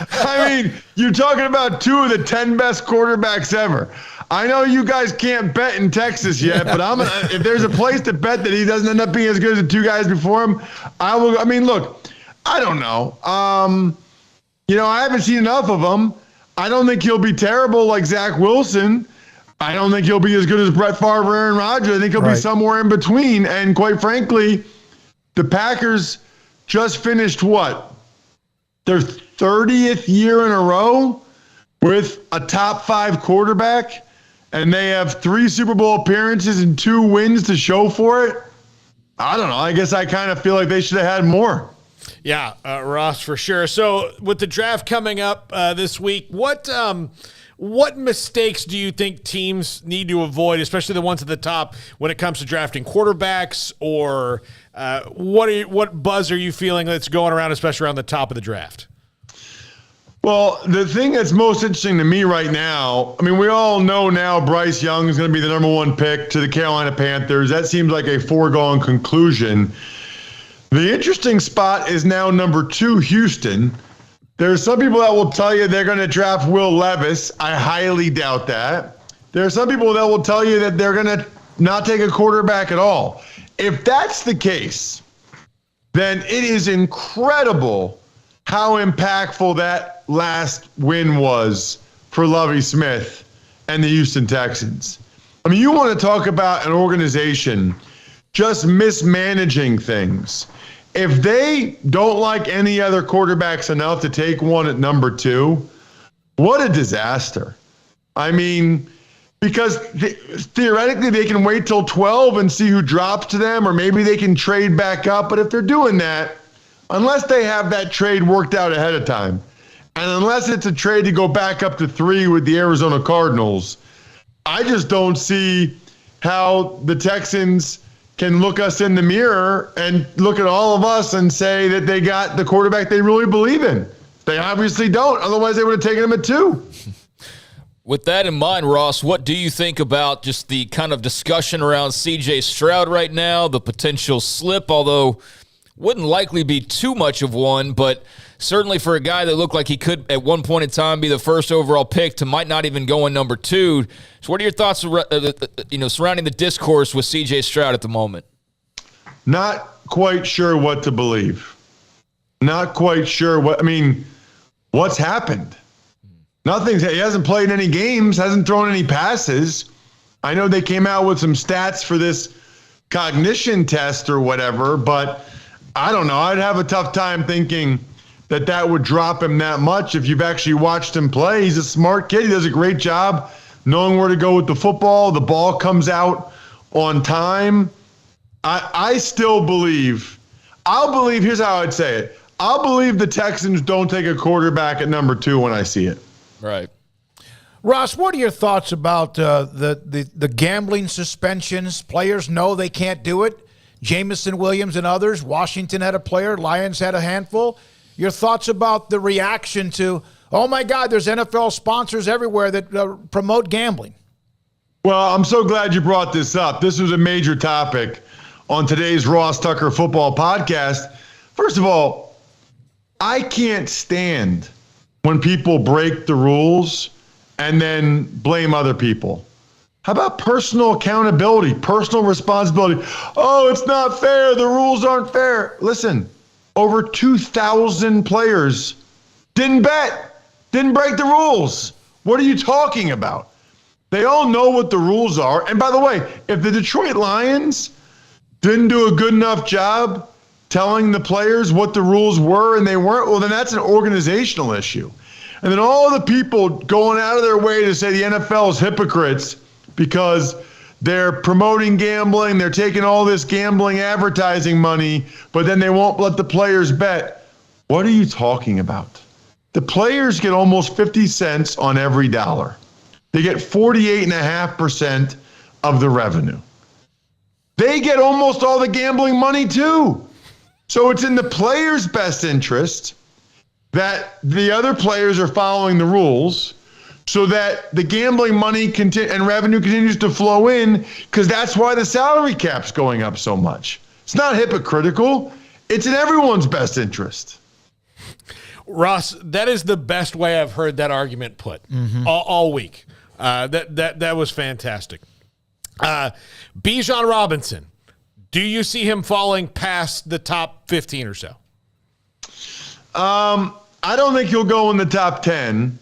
I mean, you're talking about 2 of the 10 best quarterbacks ever. I know you guys can't bet in Texas yet, but if there's a place to bet that he doesn't end up being as good as the 2 guys before him, I will. I mean, look, I don't know. I haven't seen enough of him. I don't think he'll be terrible like Zach Wilson. I don't think he'll be as good as Brett Favre or Aaron Rodgers. I think he'll be somewhere in between. And quite frankly, the Packers just finished their 30th year in a row with a top 5 quarterback, and they have 3 Super Bowl appearances and 2 wins to show for it. I don't know. I guess I kind of feel like they should have had more. Yeah, Ross, for sure. So with the draft coming up this week, what mistakes do you think teams need to avoid, especially the ones at the top, when it comes to drafting quarterbacks? Or what buzz are you feeling that's going around, especially around the top of the draft? Well, the thing that's most interesting to me right now, I mean, we all know now Bryce Young is going to be the number 1 pick to the Carolina Panthers. That seems like a foregone conclusion. The interesting spot is now number 2, Houston. There are some people that will tell you they're going to draft Will Levis. I highly doubt that. There are some people that will tell you that they're going to not take a quarterback at all. If that's the case, then it is incredible how impactful that last win was for Lovie Smith and the Houston Texans. I mean, you want to talk about an organization just mismanaging things. If they don't like any other quarterbacks enough to take one at number 2, what a disaster. I mean, because theoretically they can wait till 12 and see who drops to them, or maybe they can trade back up. But if they're doing that, unless they have that trade worked out ahead of time, and unless it's a trade to go back up to 3 with the Arizona Cardinals, I just don't see how the Texans can look us in the mirror and look at all of us and say that they got the quarterback they really believe in. They obviously don't. Otherwise, they would have taken him at 2. With that in mind, Ross, what do you think about just the kind of discussion around C.J. Stroud right now, the potential slip, although wouldn't likely be too much of one, but certainly for a guy that looked like he could at one point in time be the first overall pick to might not even go in number 2. So what are your thoughts surrounding the discourse with C.J. Stroud at the moment? Not quite sure what to believe. Not quite sure what's happened? Nothing. He hasn't played any games, hasn't thrown any passes. I know they came out with some stats for this cognition test or whatever, but I don't know. I'd have a tough time thinking that would drop him that much if you've actually watched him play. He's a smart kid. He does a great job knowing where to go with the football. The ball comes out on time. I still believe, here's how I'd say it. I'll believe the Texans don't take a quarterback at number 2 when I see it. Right. Ross, what are your thoughts about the gambling suspensions? Players know they can't do it. Jameson Williams and others. Washington had a player. Lions had a handful. Your thoughts about the reaction to, oh, my God, there's NFL sponsors everywhere that promote gambling? Well, I'm so glad you brought this up. This was a major topic on today's Ross Tucker Football Podcast. First of all, I can't stand when people break the rules and then blame other people. How about personal accountability, personal responsibility? Oh, it's not fair. The rules aren't fair. Listen, over 2,000 players didn't bet, didn't break the rules. What are you talking about? They all know what the rules are. And by the way, if the Detroit Lions didn't do a good enough job telling the players what the rules were and they weren't, well, then that's an organizational issue. And then all the people going out of their way to say the NFL is hypocrites because they're promoting gambling, they're taking all this gambling advertising money, but then they won't let the players bet. What are you talking about? The players get almost 50 cents on every dollar. They get 48.5% of the revenue. They get almost all the gambling money too. So it's in the players' best interest that the other players are following the rules so that the gambling money and revenue continues to flow in, because that's why the salary cap's going up so much. It's not hypocritical. It's in everyone's best interest. Ross, that is the best way I've heard that argument put all week. That was fantastic. Bijan Robinson, do you see him falling past the top 15 or so? I don't think he'll go in the top 10.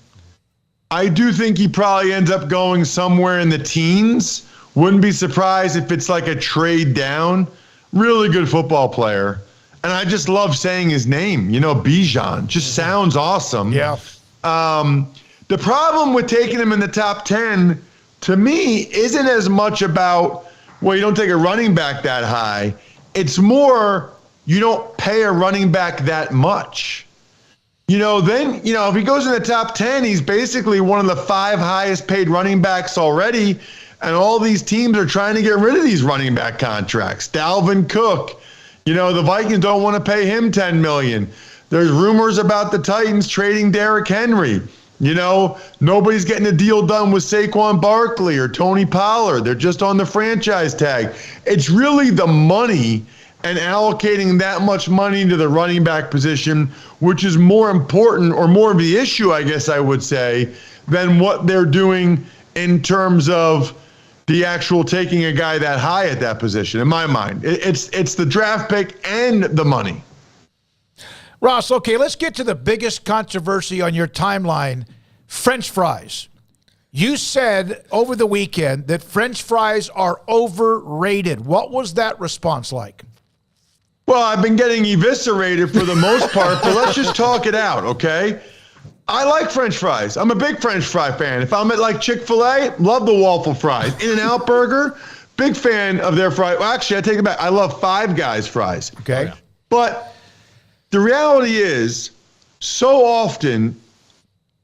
I do think he probably ends up going somewhere in the teens. Wouldn't be surprised if it's like a trade down. Really good football player. And I just love saying his name. Bijan. Just sounds awesome. Yeah. The problem with taking him in the top 10, to me, isn't as much about, well, you don't take a running back that high. It's more, you don't pay a running back that much. If he goes in the top 10, he's basically one of the 5 highest paid running backs already. And all these teams are trying to get rid of these running back contracts. Dalvin Cook, the Vikings don't want to pay him $10 million. There's rumors about the Titans trading Derrick Henry. Nobody's getting a deal done with Saquon Barkley or Tony Pollard. They're just on the franchise tag. It's really the money and allocating that much money to the running back position, which is more important or more of the issue, I guess I would say, than what they're doing in terms of the actual taking a guy that high at that position, in my mind. It's the draft pick and the money. Ross, okay, let's get to the biggest controversy on your timeline, French fries. You said over the weekend that French fries are overrated. What was that response like? Well, I've been getting eviscerated for the most part, but let's just talk it out, okay? I like French fries. I'm a big French fry fan. If I'm at like Chick-fil-A, love the waffle fries. In-N-Out Burger, big fan of their fries. Well, actually, I take it back. I love Five Guys fries. Okay. Oh, yeah. But the reality is, so often,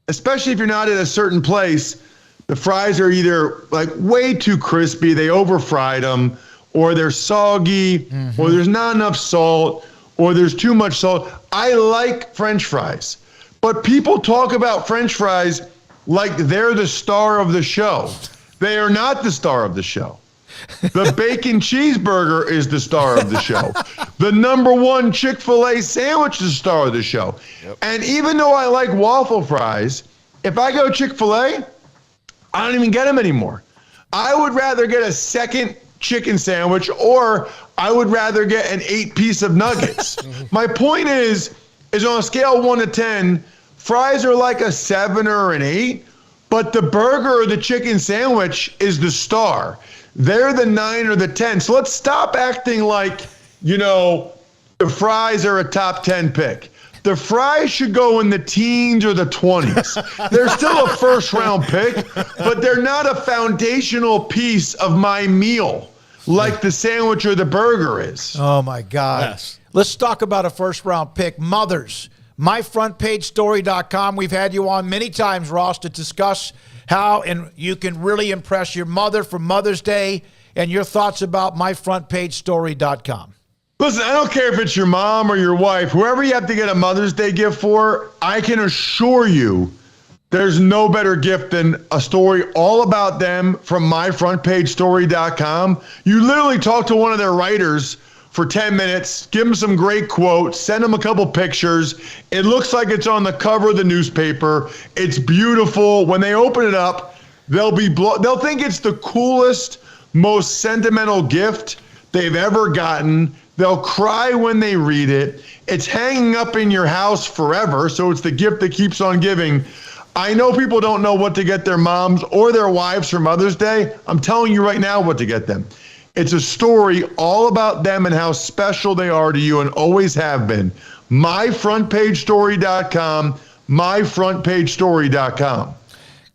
especially if you're not at a certain place, the fries are either like way too crispy, they over-fried them, or they're soggy, or there's not enough salt, or there's too much salt. I like French fries, but people talk about French fries like they're the star of the show. They are not the star of the show. The bacon cheeseburger is the star of the show. The number 1 Chick-fil-A sandwich is the star of the show. Yep. And even though I like waffle fries, if I go Chick-fil-A, I don't even get them anymore. I would rather get a second chicken sandwich, or I would rather get an 8-piece of nuggets. My point is on a scale of 1 to 10, fries are like a 7 or an 8, but the burger or the chicken sandwich is the star. They're the 9 or the 10. So let's stop acting like, the fries are a top 10 pick. The fries should go in the teens or the 20s. They're still a first-round pick, but they're not a foundational piece of my meal like the sandwich or the burger is. Oh, my God. Yes. Let's talk about a first-round pick. Mothers, myfrontpagestory.com. We've had you on many times, Ross, to discuss how and you can really impress your mother for Mother's Day and your thoughts about myfrontpagestory.com. Listen, I don't care if it's your mom or your wife, whoever you have to get a Mother's Day gift for, I can assure you there's no better gift than a story all about them from myfrontpagestory.com. You literally talk to one of their writers for 10 minutes, give them some great quotes, send them a couple pictures. It looks like it's on the cover of the newspaper. It's beautiful. When they open it up, they'll think it's the coolest, most sentimental gift they've ever gotten. They'll cry when they read it. It's hanging up in your house forever, so it's the gift that keeps on giving. I know people don't know what to get their moms or their wives for Mother's Day. I'm telling you right now what to get them. It's a story all about them and how special they are to you and always have been. myfrontpagestory.com, myfrontpagestory.com.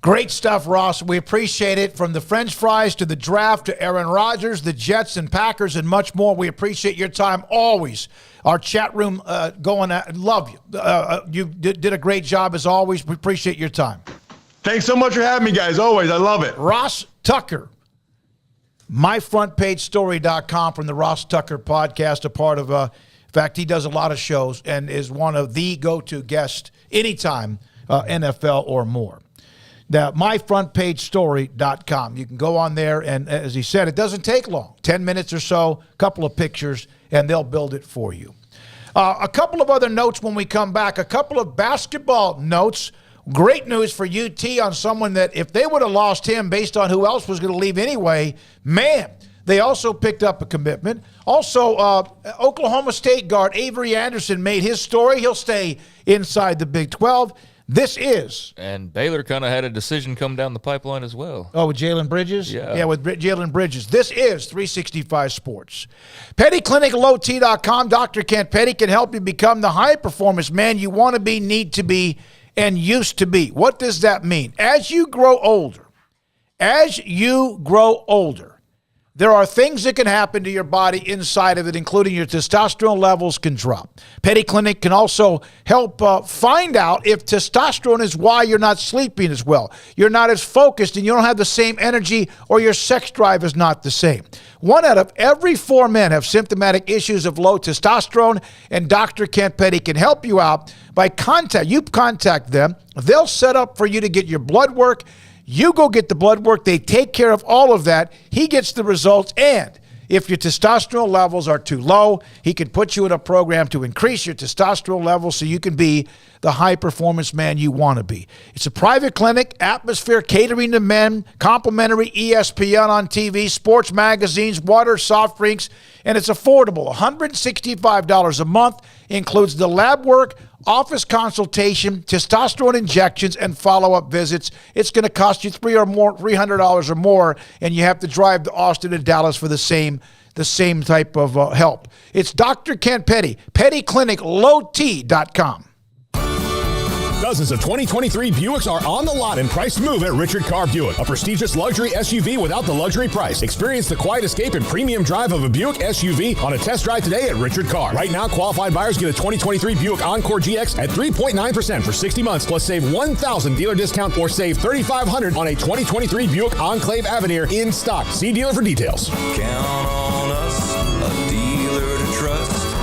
Great stuff, Ross. We appreciate it. From the French fries to the draft to Aaron Rodgers, the Jets and Packers, and much more. We appreciate your time always. Our chat room love you. You did a great job as always. We appreciate your time. Thanks so much for having me, guys. Always. I love it. Ross Tucker, myfrontpagestory.com from the Ross Tucker podcast, a part of, in fact, he does a lot of shows and is one of the go-to guests anytime, NFL or more. Now, myfrontpagestory.com. You can go on there, and as he said, it doesn't take long, 10 minutes or so, a couple of pictures, and they'll build it for you. A couple of other notes when we come back, a couple of basketball notes. Great news for UT on someone that if they would have lost him based on who else was going to leave anyway, man, they also picked up a commitment. Also, Oklahoma State guard Avery Anderson made his story. He'll stay inside the Big 12. This is. And Baylor kind of had a decision come down the pipeline as well. Oh, with Jalen Bridges? Yeah. Yeah, with Jalen Bridges. This is 365 Sports. PettyClinicLowT.com. Dr. Kent Petty can help you become the high-performance man you want to be, need to be, and used to be. What does that mean? As you grow older, there are things that can happen to your body inside of it, including your testosterone levels can drop. Petty Clinic can also help find out if testosterone is why you're not sleeping as well. You're not as focused and you don't have the same energy, or your sex drive is not the same. 1 out of every 4 men have symptomatic issues of low testosterone, and Dr. Kent Petty can help you out by contact them. They'll set up for you to get your blood work. You go get the blood work. They take care of all of that. He gets the results. And if your testosterone levels are too low, he can put you in a program to increase your testosterone levels so you can be the high-performance man you want to be. It's a private clinic, atmosphere, catering to men, complimentary ESPN on TV, sports magazines, water, soft drinks, and it's affordable. $165 a month, includes the lab work, office consultation, testosterone injections, and follow-up visits. It's going to cost you $300 or more, and you have to drive to Austin and Dallas for the same type of help. It's Dr. Kent Petty, PettyClinicLowT.com. Dozens of 2023 Buicks are on the lot and priced to move at Richard Carr Buick. A prestigious luxury SUV without the luxury price. Experience the quiet escape and premium drive of a Buick SUV on a test drive today at Richard Carr. Right now, qualified buyers get a 2023 Buick Encore GX at 3.9% for 60 months, plus save $1,000 dealer discount or save $3,500 on a 2023 Buick Enclave Avenir in stock. See dealer for details. Count on us, a dealer to trust.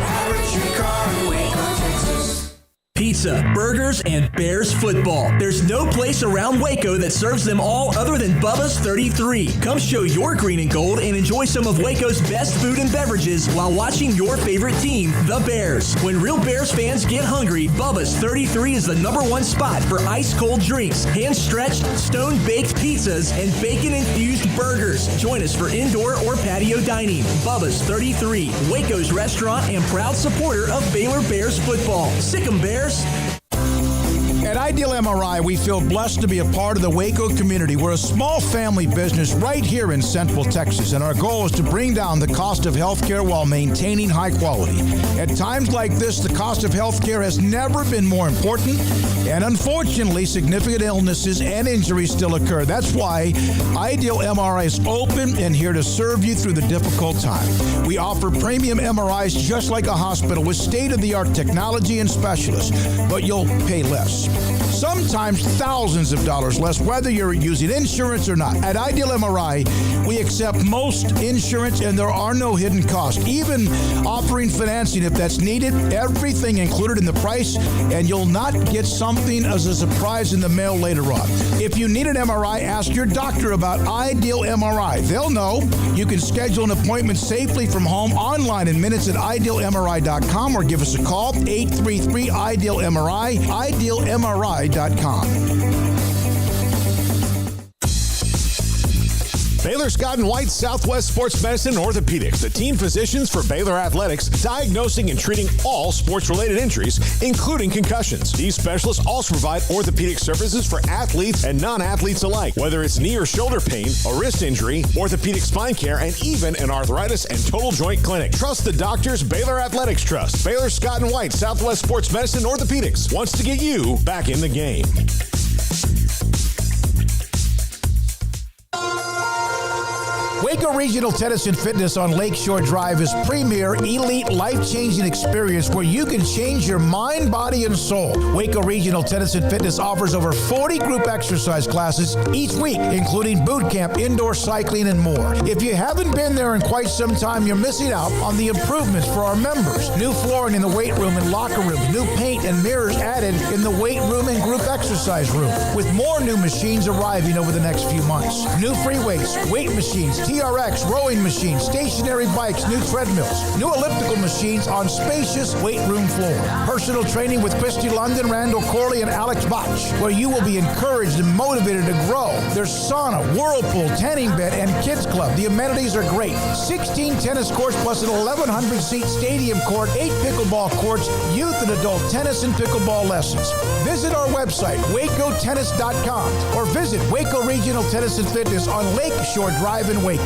At Richard Carr in Waco, Texas. Pizza, burgers, and Bears football. There's no place around Waco that serves them all other than Bubba's 33. Come show your green and gold and enjoy some of Waco's best food and beverages while watching your favorite team, the Bears. When real Bears fans get hungry, Bubba's 33 is the #1 spot for ice-cold drinks, hand-stretched, stone-baked pizzas, and bacon-infused burgers. Join us for indoor or patio dining. Bubba's 33, Waco's restaurant and proud supporter of Baylor Bears football. Sick 'em, Bears. At Ideal MRI, we feel blessed to be a part of the Waco community. We're a small family business right here in Central Texas, and our goal is to bring down the cost of healthcare while maintaining high quality. At times like this, the cost of healthcare has never been more important, and unfortunately, significant illnesses and injuries still occur. That's why Ideal MRI is open and here to serve you through the difficult time. We offer premium MRIs just like a hospital with state-of-the-art technology and specialists, but you'll pay less. Sometimes thousands of dollars less, whether you're using insurance or not. At Ideal MRI, we accept most insurance and there are no hidden costs, even offering financing if that's needed. Everything included in the price, and you'll not get something as a surprise in the mail later on. If you need an MRI, ask your doctor about Ideal MRI. They'll know. You can schedule an appointment safely from home online in minutes at idealmri.com or give us a call, 833-IDEAL-MRI, idealmri.com. Baylor Scott & White Southwest Sports Medicine and Orthopedics, the team physicians for Baylor Athletics, diagnosing and treating all sports-related injuries, including concussions. These specialists also provide orthopedic services for athletes and non-athletes alike, whether it's knee or shoulder pain, a wrist injury, orthopedic spine care, and even an arthritis and total joint clinic. Trust the doctors Baylor Athletics trust. Baylor Scott & White Southwest Sports Medicine and Orthopedics wants to get you back in the game. Waco Regional Tennis and Fitness on Lakeshore Drive is premier, elite, life-changing experience where you can change your mind, body, and soul. Waco Regional Tennis and Fitness offers over 40 group exercise classes each week, including boot camp, indoor cycling, and more. If you haven't been there in quite some time, you're missing out on the improvements for our members. New flooring in the weight room and locker rooms, new paint and mirrors added in the weight room and group exercise room, with more new machines arriving over the next few months. New free weights, weight machines, TRX, rowing machines, stationary bikes, new treadmills, new elliptical machines on spacious weight room floor. Personal training with Christy London, Randall Corley, and Alex Botch, where you will be encouraged and motivated to grow. There's sauna, whirlpool, tanning bed, and kids club. The amenities are great. 16 tennis courts plus an 1,100-seat stadium court, 8 pickleball courts, youth and adult tennis and pickleball lessons. Visit our website, wacotennis.com, or visit Waco Regional Tennis and Fitness on Lakeshore Drive in Waco.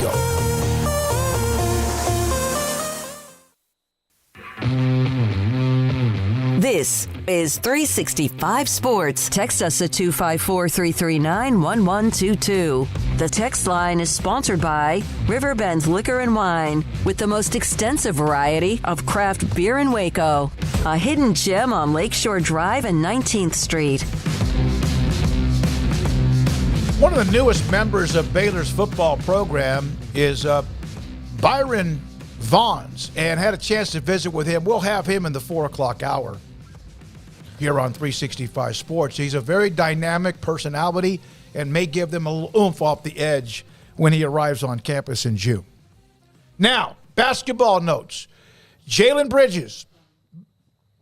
This is 365 Sports. Text us at 254-339-1122. The text line is sponsored by Riverbend Liquor and Wine, with the most extensive variety of craft beer in Waco. A hidden gem on Lakeshore Drive and 19th Street. One of the newest members of Baylor's football program is Byron Vaughns, and had a chance to visit with him. We'll have him in the 4 o'clock hour here on 365 Sports. He's a very dynamic personality and may give them a little oomph off the edge when he arrives on campus in June. Now, basketball notes. Jalen Bridges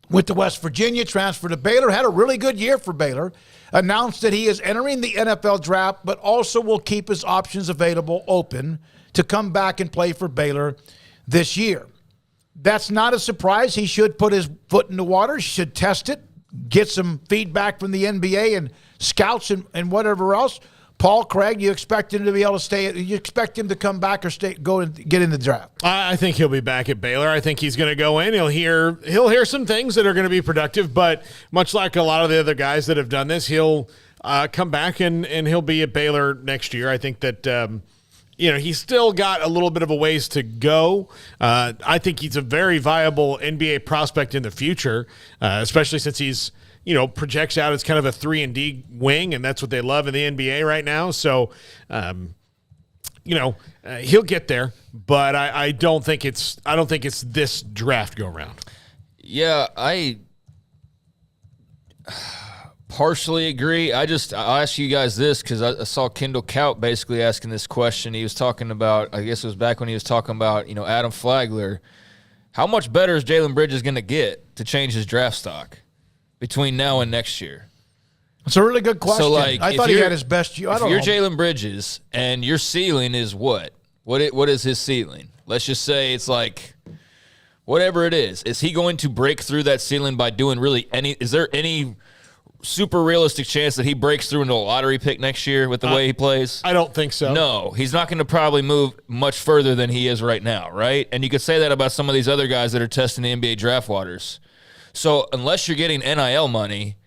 went to West Virginia, transferred to Baylor, had a really good year for Baylor, announced that he is entering the NFL draft, but also will keep his options available open to come back and play for Baylor this year. That's not a surprise. He should put his foot in the water, should test it, get some feedback from the NBA and scouts and whatever else. Paul Craig, you expect him to be able to stay? You expect him to come back or go and get in the draft? I think he'll be back at Baylor. I think he's going to go in. He'll hear some things that are going to be productive, but much like a lot of the other guys that have done this, he'll come back and he'll be at Baylor next year. I think that he's still got a little bit of a ways to go. I think he's a very viable NBA prospect in the future, especially since he's projects out as kind of a 3-and-D wing, and that's what they love in the NBA right now. So, he'll get there, but I don't think it's this draft go round. Yeah, I partially agree. I'll ask you guys this because I saw Kendall Kaut basically asking this question. He was talking about, I guess it was back when he was talking about, Adam Flagler. How much better is Jalen Bridges going to get to change his draft stock between now and next year? It's a really good question. So, I thought he had his best year. If you're Jalen Bridges and your ceiling is what? What is his ceiling? Let's just say it's like whatever it is. Is he going to break through that ceiling by doing really is there any super realistic chance that he breaks through into a lottery pick next year with the way he plays? I don't think so. No, he's not going to probably move much further than he is right now, right? And you could say that about some of these other guys that are testing the NBA draft waters. So unless you're getting NIL money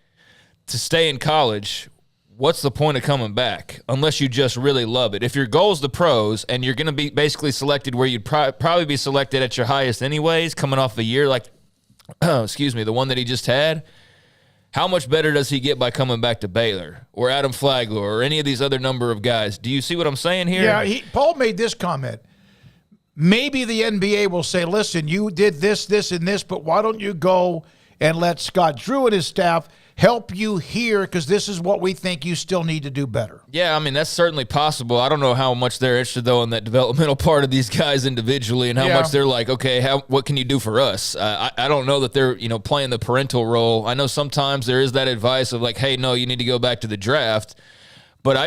to stay in college, what's the point of coming back unless you just really love it? If your goal is the pros and you're going to be basically selected where you'd probably be selected at your highest anyways, coming off a year like, the one that he just had, how much better does he get by coming back to Baylor or Adam Flagler or any of these other number of guys? Do you see what I'm saying here? Yeah, Paul made this comment. Maybe the NBA will say, listen, you did this, this, and this, but why don't you go and let Scott Drew and his staff help you here because this is what we think you still need to do better. Yeah, I mean, that's certainly possible. I don't know how much they're interested, though, in that developmental part of these guys individually and how much they're like, okay, what can you do for us? I don't know that they're, playing the parental role. I know sometimes there is that advice of like, hey, no, you need to go back to the draft. But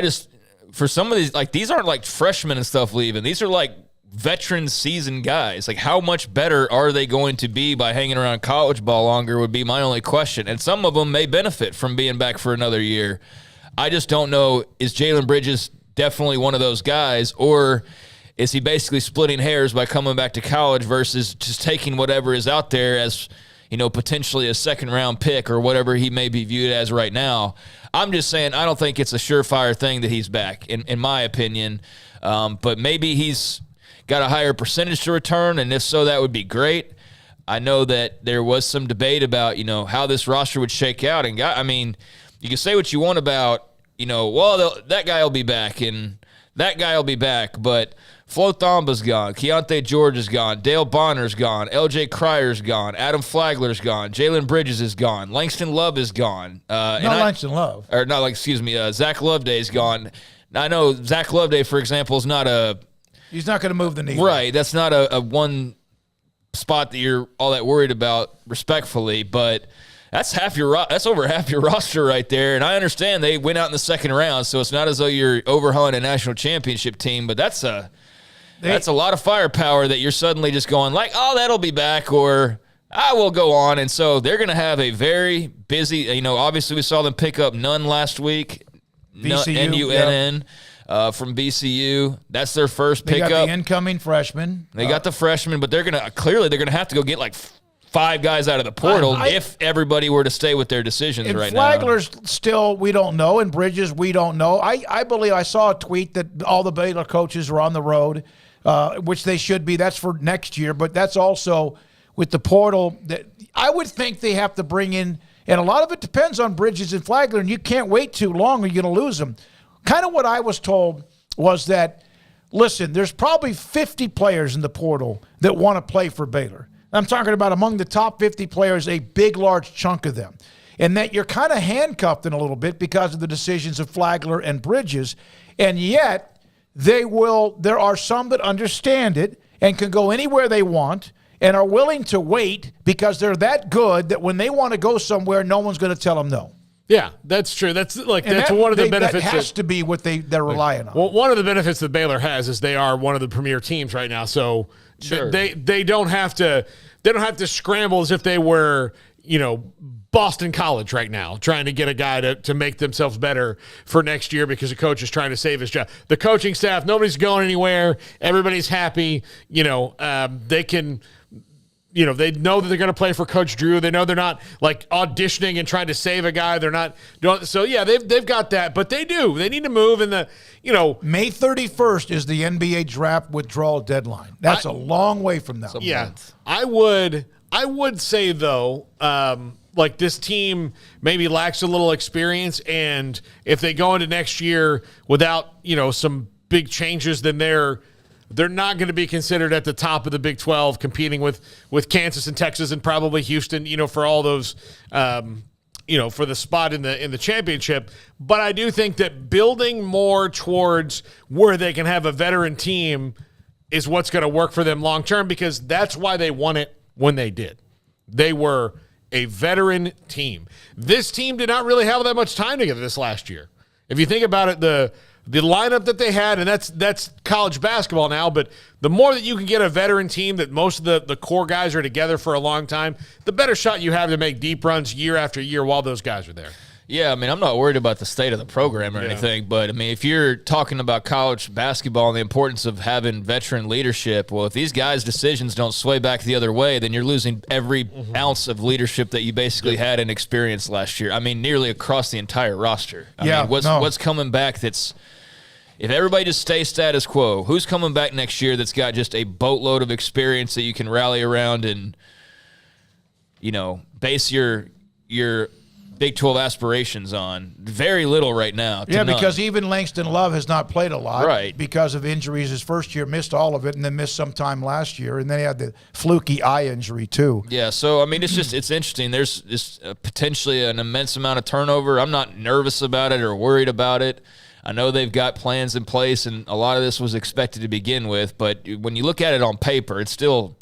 for some of these, like, these aren't like freshmen and stuff leaving. These are like veteran seasoned guys. Like, how much better are they going to be by hanging around college ball longer would be my only question. And some of them may benefit from being back for another year. I just don't know, is Jalen Bridges definitely one of those guys, or is he basically splitting hairs by coming back to college versus just taking whatever is out there as, potentially a second-round pick or whatever he may be viewed as right now? I'm just saying I don't think it's a surefire thing that he's back, in my opinion. But maybe he's got a higher percentage to return, and if so, that would be great. I know that there was some debate about, how this roster would shake out. And, you can say what you want about, that guy will be back and that guy will be back, but Flo Thomba's gone, Keontae George is gone, Dale Bonner's gone, LJ Cryer's gone, Adam Flagler's gone, Jalen Bridges is gone, Langston Love is gone. Langston Love. Or not, Zach Loveday's gone. I know Zach Loveday, for example, is not a – he's not going to move the needle. Right. That's not a one spot that you're all that worried about, respectfully, but that's over half your roster right there. And I understand they went out in the second round, so it's not as though you're overhauling a national championship team, but that's a lot of firepower that you're suddenly just going like, oh, that'll be back, or I will go on. And so they're going to have a very busy, obviously we saw them pick up Nunn last week, VCU, N-U-N-N. From BCU. That's their first pickup. They got the incoming freshman. They got the freshman, but they're going to have to go get like 5 guys out of the portal if everybody were to stay with their decisions right now. Flagler's still, we don't know, and Bridges, we don't know. I believe I saw a tweet that all the Baylor coaches are on the road, which they should be. That's for next year, but that's also with the portal. That I would think they have to bring in, and a lot of it depends on Bridges and Flagler, and you can't wait too long or you're going to lose them. Kind of what I was told was that, listen, there's probably 50 players in the portal that want to play for Baylor. I'm talking about among the top 50 players, a big, large chunk of them. And that you're kind of handcuffed in a little bit because of the decisions of Flagler and Bridges. And yet, there are some that understand it and can go anywhere they want and are willing to wait because they're that good that when they want to go somewhere, no one's going to tell them no. Yeah, that's true. That's one of the benefits. That has to be what they're relying on. Well, one of the benefits that Baylor has is they are one of the premier teams right now. So sure. they don't have to scramble as if they were, Boston College right now, trying to get a guy to make themselves better for next year because the coach is trying to save his job. The coaching staff, nobody's going anywhere. Everybody's happy. They can. They know that they're going to play for Coach Drew. They know they're not like auditioning and trying to save a guy. They're not. So yeah, they've got that, but they do. They need to move in the. May 31st is the NBA draft withdrawal deadline. That's a long way from now. Yeah, I would say though, like this team maybe lacks a little experience, and if they go into next year without some big changes, then they're not going to be considered at the top of the Big 12, competing with Kansas and Texas and probably Houston, for all those, for the spot in the championship. But I do think that building more towards where they can have a veteran team is what's going to work for them long term, because that's why they won it when they did. They were a veteran team. This team did not really have that much time together this last year. If you think about it, the lineup that they had, and that's college basketball now, but the more that you can get a veteran team that most of the core guys are together for a long time, the better shot you have to make deep runs year after year while those guys are there. Yeah, I mean, I'm not worried about the state of the program or anything, but, I mean, if you're talking about college basketball and the importance of having veteran leadership, well, if these guys' decisions don't sway back the other way, then you're losing every ounce of leadership that you basically had and experienced last year. I mean, nearly across the entire roster. I mean, what's coming back that's – if everybody just stays status quo, who's coming back next year that's got just a boatload of experience that you can rally around and, you know, base your Big 12 aspirations on? Very little right now. Yeah, because even Langston Love has not played a lot, right, because of injuries. His first year missed all of it, and then missed some time last year, and then he had the fluky eye injury too. Yeah, so I mean, it's interesting. There's just potentially an immense amount of turnover. I'm not nervous about it or worried about it. I know they've got plans in place, and a lot of this was expected to begin with. But when you look at it on paper, it's still.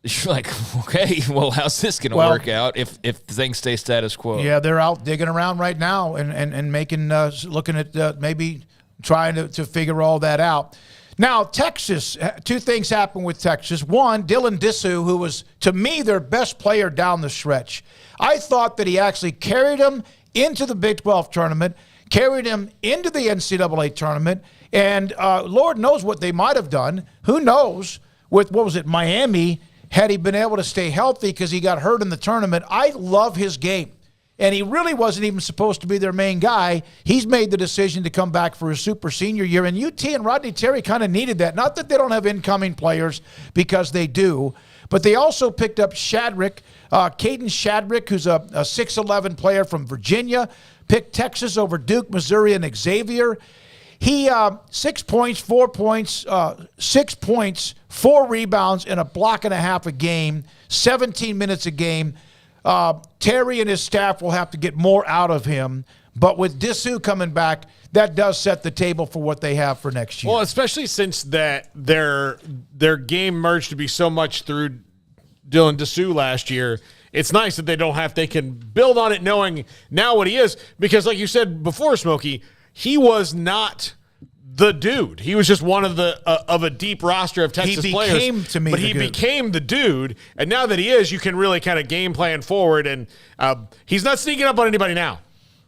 You're like, okay, well, how's this going to work out if things stay status quo? Yeah, they're out digging around right now and making looking at maybe trying to figure all that out. Now, Texas, two things happened with Texas. One, Dylan Disu, who was, to me, their best player down the stretch. I thought that he actually carried them into the Big 12 tournament, carried him into the NCAA tournament, and Lord knows what they might have done. Who knows with, Miami, had he been able to stay healthy because he got hurt in the tournament. I love his game, and he really wasn't even supposed to be their main guy. He's made the decision to come back for his super senior year, and UT and Rodney Terry kind of needed that. Not that they don't have incoming players, because they do, but they also picked up Caden Shadrick, who's a 6'11 player from Virginia, picked Texas over Duke, Missouri, and Xavier. He 6 points, 4 points, 6 points, 4 rebounds, and a block and a half a game, 17 minutes a game. Terry and his staff will have to get more out of him. But with Disu coming back, that does set the table for what they have for next year. Well, especially since that their game merged to be so much through Dylan Disu last year. It's nice that they can build on it knowing now what he is. Because like you said before, Smokey, he was not the dude. He was just one of a deep roster of Texas players. He became the dude, and now that he is, you can really kind of game plan forward. And he's not sneaking up on anybody now.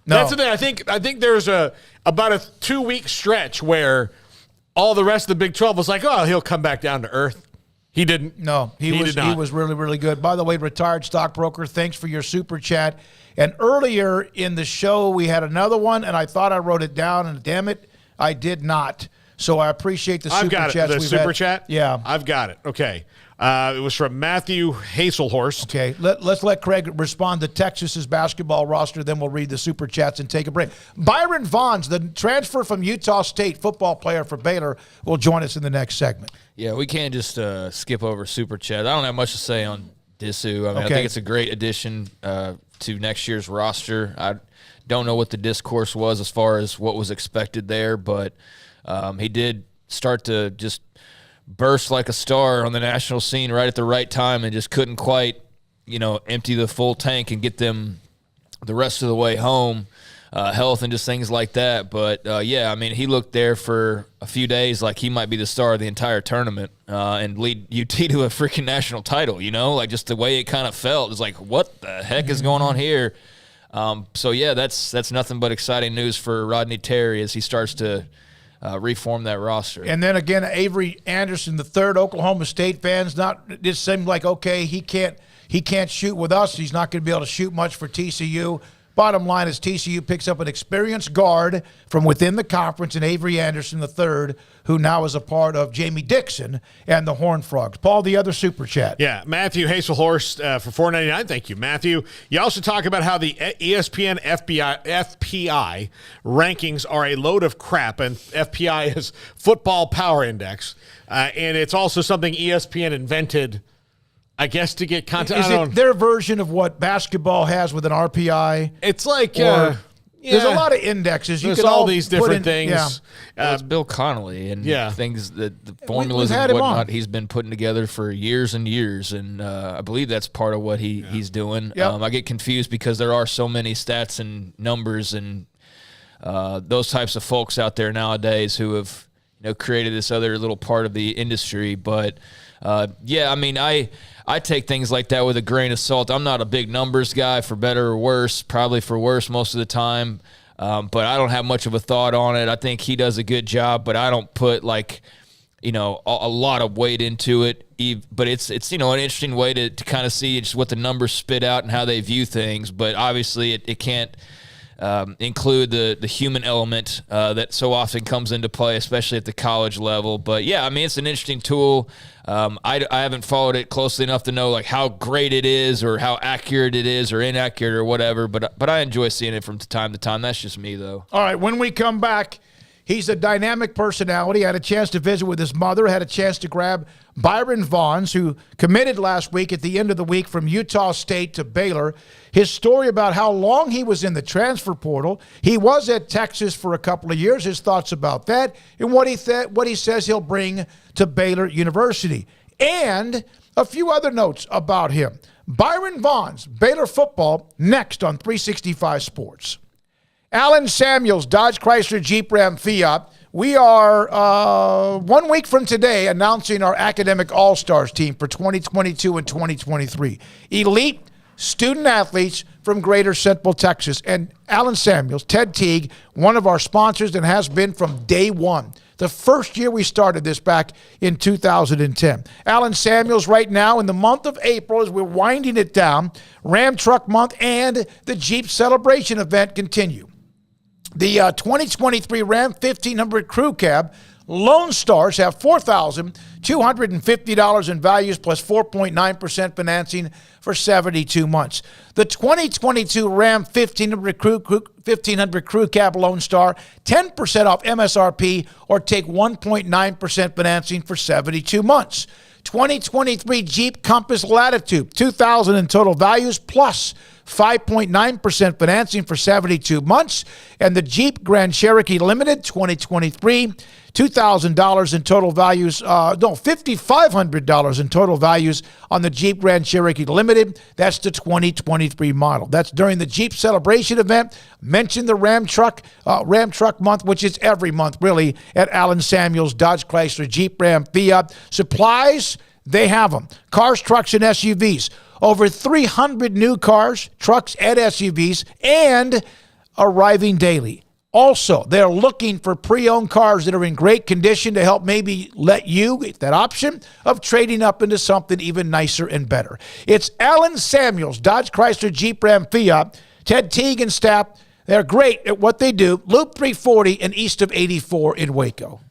No. That's the thing. I think there's about a 2-week stretch where all the rest of the Big 12 was like, oh, he'll come back down to earth. He didn't. No, he was really, really good. By the way, retired stockbroker, thanks for your super chat. And earlier in the show, we had another one, and I thought I wrote it down, and damn it, I did not. So I appreciate the super chat. The super chat? Yeah. I've got it. Okay. It was from Matthew Hazelhorst. Okay. Let's let Craig respond to Texas's basketball roster, then we'll read the super chats and take a break. Byron Vaughns, the transfer from Utah State football player for Baylor, will join us in the next segment. Yeah, we can't just skip over super chat. I don't have much to say on Disu. I think it's a great addition to next year's roster. I don't know what the discourse was as far as what was expected there, but he did start to just burst like a star on the national scene right at the right time and just couldn't quite, empty the full tank and get them the rest of the way home, health and just things like that. But, he looked there for a few days like he might be the star of the entire tournament and lead UT to a freaking national title, like just the way it kind of felt. It's like, what the heck is going on here? That's nothing but exciting news for Rodney Terry as he starts to reform that roster. And then again, Avery Anderson, the third Oklahoma State fans, it seemed like, okay, he can't shoot with us. He's not going to be able to shoot much for TCU. Bottom line is TCU picks up an experienced guard from within the conference in Avery Anderson III, who now is a part of Jamie Dixon and the Horned Frogs. Paul, the other super chat. Yeah, Matthew Hazelhorst for $4.99. Thank you, Matthew. You also talk about how the ESPN FPI rankings are a load of crap, and FPI is Football Power Index, and it's also something ESPN invented, I guess, to get content. Is it their version of what basketball has with an RPI? It's like there's a lot of indexes. There's all these different things. Yeah. It's Bill Connolly and things that the formulas and whatnot he's been putting together for years and years, and I believe that's part of what he's doing. Yep. I get confused because there are so many stats and numbers and those types of folks out there nowadays who have created this other little part of the industry. But I take things like that with a grain of salt. I'm not a big numbers guy, for better or worse, probably for worse most of the time. But I don't have much of a thought on it. I think he does a good job, but I don't put a lot of weight into it. But it's an interesting way to kind of see just what the numbers spit out and how they view things. But obviously it can't include the human element that so often comes into play, especially at the college level. But yeah, I mean, it's an interesting tool. I haven't followed it closely enough to know how great it is or how accurate it is or inaccurate or whatever. But I enjoy seeing it from time to time. That's just me, though. All right, when we come back, he's a dynamic personality. Had a chance to visit with his mother, had a chance to grab Byron Vaughns, who committed last week at the end of the week from Utah State to Baylor. His story about how long he was in the transfer portal. He was at Texas for a couple of years. His thoughts about that and what he says he'll bring to Baylor University. And a few other notes about him. Byron Vaughns, Baylor football, next on 365 Sports. Alan Samuels, Dodge Chrysler Jeep Ram Fiat. We are 1 week from today announcing our academic all-stars team for 2022 and 2023. Elite student athletes from Greater Central Texas. And Alan Samuels, Ted Teague, one of our sponsors and has been from day one. The first year we started this back in 2010. Alan Samuels right now in the month of April, as we're winding it down, Ram Truck Month and the Jeep Celebration event continue. The 2023 Ram 1500 Crew Cab Lone Stars have $4,250 in values plus 4.9% financing for 72 months. The 2022 Ram 1500 Crew Cab Lone Star, 10% off MSRP or take 1.9% financing for 72 months. 2023 Jeep Compass Latitude, $2,000 in total values plus 5.9% financing for 72 months. And the Jeep Grand Cherokee Limited 2023, $2,000 in total values, $5,500 in total values on the Jeep Grand Cherokee Limited. That's the 2023 model. That's during the Jeep Celebration event. Mention the Ram Truck Month, which is every month really, at Alan Samuels, Dodge Chrysler, Jeep Ram Fiat. Supplies, they have them. Cars, trucks, and SUVs. Over 300 new cars, trucks, and SUVs, and arriving daily. Also, they're looking for pre-owned cars that are in great condition to help maybe let you get that option of trading up into something even nicer and better. It's Alan Samuels, Dodge Chrysler Jeep Ram Fiat, Ted Teague and staff. They're great at what they do. Loop 340 and east of 84 in Waco.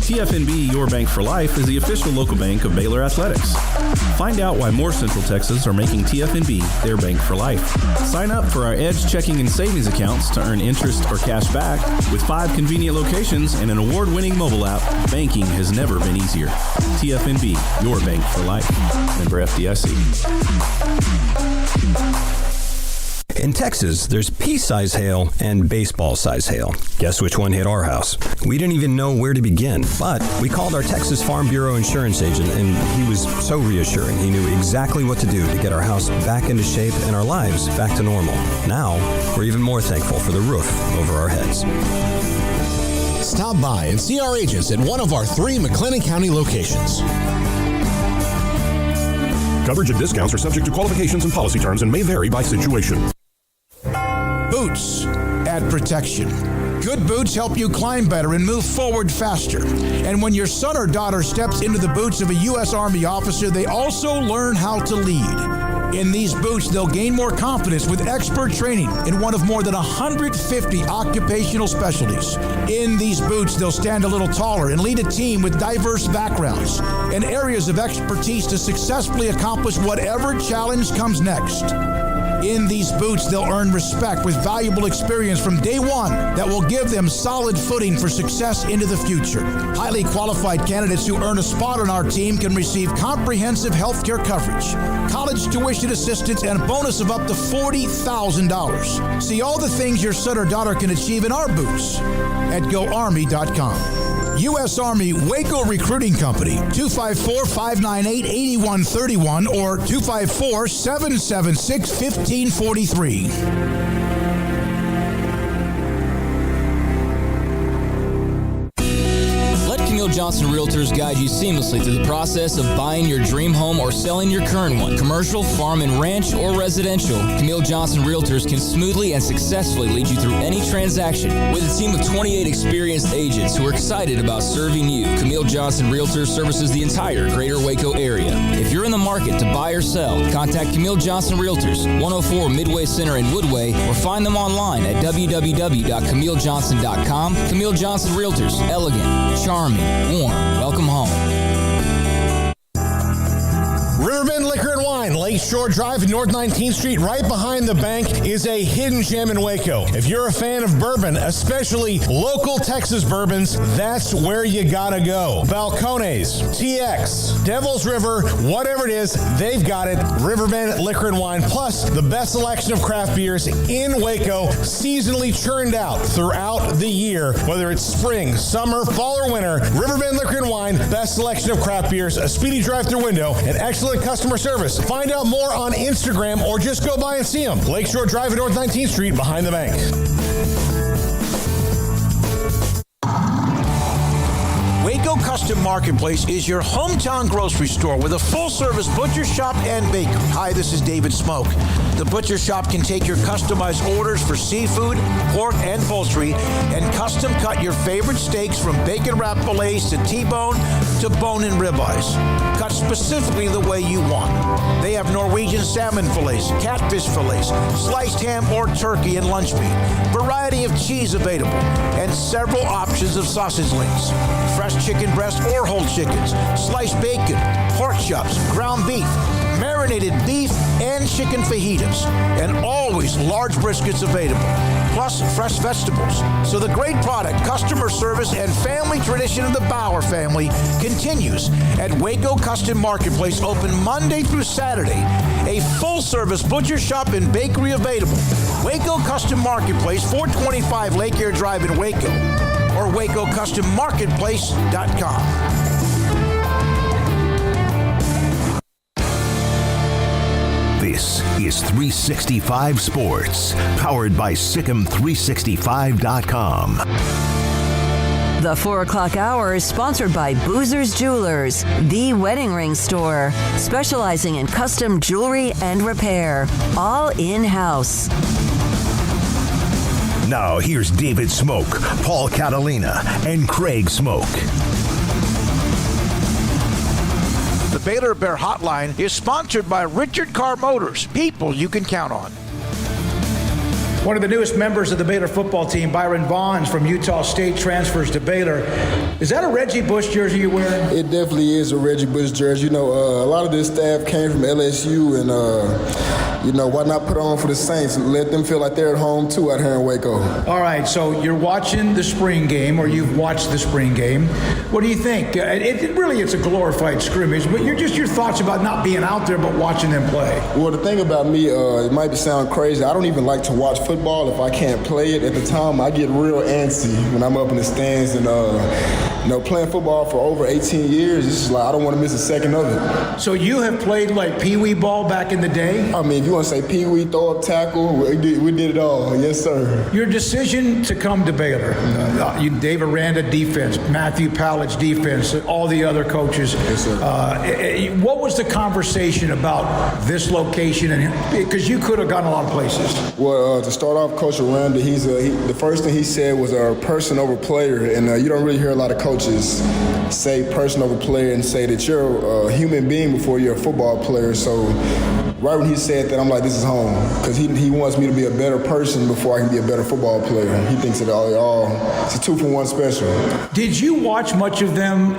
TFNB, your bank for life, is the official local bank of Baylor Athletics. Find out why more Central Texas are making TFNB their bank for life. Sign up for our Edge checking and savings accounts to earn interest or cash back. With 5 convenient locations and an award-winning mobile app, banking has never been easier. TFNB, your bank for life. Member FDIC. In Texas, there's pea-size hail and baseball-size hail. Guess which one hit our house? We didn't even know where to begin, but we called our Texas Farm Bureau insurance agent, and he was so reassuring. He knew exactly what to do to get our house back into shape and our lives back to normal. Now, we're even more thankful for the roof over our heads. Stop by and see our agents at one of our 3 McLennan County locations. Coverage and discounts are subject to qualifications and policy terms and may vary by situation. Boots add protection. Good boots help you climb better and move forward faster. And when your son or daughter steps into the boots of a U.S. Army officer, they also learn how to lead. In these boots, they'll gain more confidence with expert training in one of more than 150 occupational specialties. In these boots, they'll stand a little taller and lead a team with diverse backgrounds and areas of expertise to successfully accomplish whatever challenge comes next. In these boots, they'll earn respect with valuable experience from day one that will give them solid footing for success into the future. Highly qualified candidates who earn a spot on our team can receive comprehensive health care coverage, college tuition assistance, and a bonus of up to $40,000. See all the things your son or daughter can achieve in our boots at GoArmy.com. U.S. Army Waco Recruiting Company, 254-598-8131 or 254-776-1543. Johnson Realtors guide you seamlessly through the process of buying your dream home or selling your current one. Commercial, farm and ranch, or residential, Camille Johnson Realtors can smoothly and successfully lead you through any transaction. With a team of 28 experienced agents who are excited about serving you, Camille Johnson Realtors services the entire greater Waco area. If you're in the market to buy or sell, contact Camille Johnson Realtors, 104 Midway Center in Woodway, or find them online at www.camillejohnson.com. Camille Johnson Realtors, elegant, charming, warm. Welcome home. Riverbend Liquor and Wine, Lakeshore Drive, North 19th Street, right behind the bank, is a hidden gem in Waco. If you're a fan of bourbon, especially local Texas bourbons, that's where you gotta go. Balcones, TX, Devil's River, whatever it is, they've got it. Riverbend Liquor and Wine, plus the best selection of craft beers in Waco, seasonally churned out throughout the year, whether it's spring, summer, fall, or winter. Riverbend Liquor and Wine, best selection of craft beers, a speedy drive-through window, and excellent customer service. Find out more on Instagram or just go by and see them. Lakeshore Drive at North 19th Street behind the bank. Waco Custom Marketplace is your hometown grocery store with a full-service butcher shop and bakery. Hi, this is David Smoak. The butcher shop can take your customized orders for seafood, pork, and poultry and custom cut your favorite steaks from bacon wrap fillets to T-bone to bone-in ribeyes. Cut specifically the way you want. They have Norwegian salmon fillets, catfish fillets, sliced ham or turkey and lunch meat, variety of cheese available, and several options of sausage links. Fresh chicken breast or whole chickens, sliced bacon, pork chops, ground beef, marinated beef, and chicken fajitas, and always large briskets available, plus fresh vegetables. So the great product, customer service, and family tradition of the Bauer family continues at Waco Custom Marketplace, open Monday through Saturday. A full-service butcher shop and bakery available. Waco Custom Marketplace, 425 Lake Air Drive in Waco, or WacoCustomMarketplace.com. This is 365 Sports, powered by Sikkim365.com. The 4 o'clock hour is sponsored by Boozer's Jewelers, the wedding ring store, specializing in custom jewelry and repair, all in-house. Now here's David Smoak, Paul Catalina, and Craig Smoak. The Baylor Bear Hotline is sponsored by Richard Carr Motors, people you can count on. One of the newest members of the Baylor football team, Byron Vaughns from Utah State, transfers to Baylor. Is that a Reggie Bush jersey you're wearing? It definitely is a Reggie Bush jersey. You know, a lot of this staff came from LSU, and, you know, why not put on for the Saints and let them feel like they're at home, too, out here in Waco. All right, so you're watching the spring game, or you've watched the spring game. What do you think? It's a glorified scrimmage, but your thoughts about not being out there but watching them play. Well, the thing about me, it might sound crazy. I don't even like to watch football if I can't play it. At the time, I get real antsy when I'm up in the stands, and you know, playing football for over 18 years, it's just like I don't want to miss a second of it. So you have played like pee-wee ball back in the day? I mean, if you want to say pee-wee, throw up, tackle, we did it all. Yes, sir. Your decision to come to Baylor, Dave Aranda defense, Matthew Palage defense, all the other coaches. Yes, sir. What was the conversation about this location? Because you could have gone a lot of places. Well, to start off, Coach Aranda, the first thing he said was person over player, and you don't really hear a lot of coaches say person over player and say that you're a human being before you're a football player. So right when he said that, I'm like, this is home, because he wants me to be a better person before I can be a better football player. He thinks that it's a 2-for-1 special. Did you watch much of them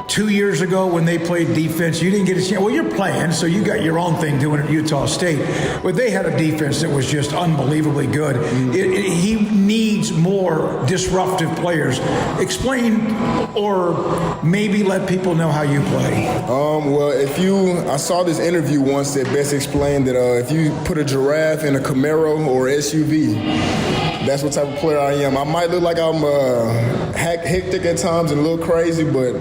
2 years ago when they played defense? You didn't get a chance. Well, you're playing, so you got your own thing doing at Utah State. But they had a defense that was just unbelievably good. He needs more disruptive players. Explain, or maybe let people know how you play. Well, I saw this interview once that best explained that if you put a giraffe in a Camaro or SUV, that's what type of player I am. I might look like I'm hectic at times and a little crazy, but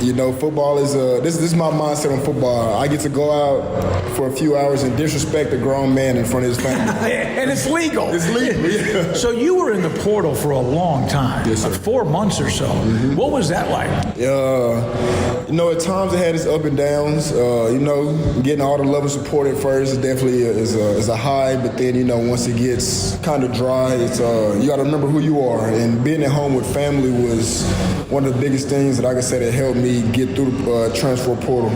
You know, football is this is my mindset on football. I get to go out for a few hours and disrespect a grown man in front of his family. And it's legal. It's legal, yeah. So you were in the portal for a long time. Yes, sir. 4 months or so. Mm-hmm. What was that like? You know, at times it had its up and downs. You know, getting all the love and support at first definitely is a high, but then, you know, once it gets kind of dry, it's you got to remember who you are. And being at home with family was one of the biggest things that I can say that helped me get through the transfer portal.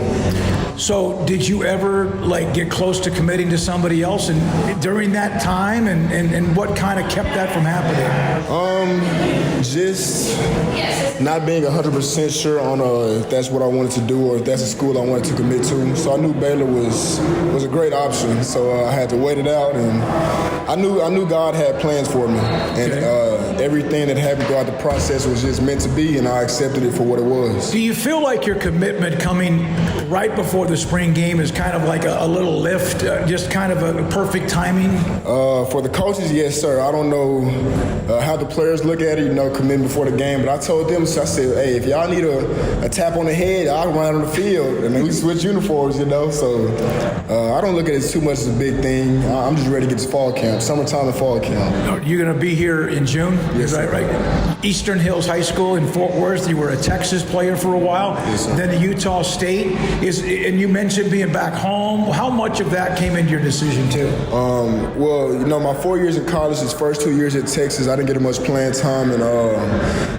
So did you ever get close to committing to somebody else and during that time, and what kind of kept that from happening? Just not being 100% sure on if that's what I wanted to do or if that's a school I wanted to commit to. So I knew Baylor was a great option. So I had to wait it out, and I knew God had plans for me, and everything that happened throughout the process was just meant to be, and I accepted it for what it was. Do you feel like your commitment coming right before the spring game is kind of like a little lift, just kind of a perfect timing? For the coaches, yes, sir. I don't know how the players look at it, you know, committing before the game, but I told them, so I said, hey, if y'all need a tap on the head, I'll run out on the field. I mean, we switch uniforms, you know, so I don't look at it too much as a big thing. I'm just ready to get to fall camp, summertime and fall camp. You're going to be here in June? Yes, right. Eastern Hills High School in Fort Worth. You were a Texas player for a while. Yes, sir. Then to Utah State. And you mentioned being back home. How much of that came into your decision too? Well, you know, my 4 years in college, his first 2 years at Texas, I didn't get much playing time, and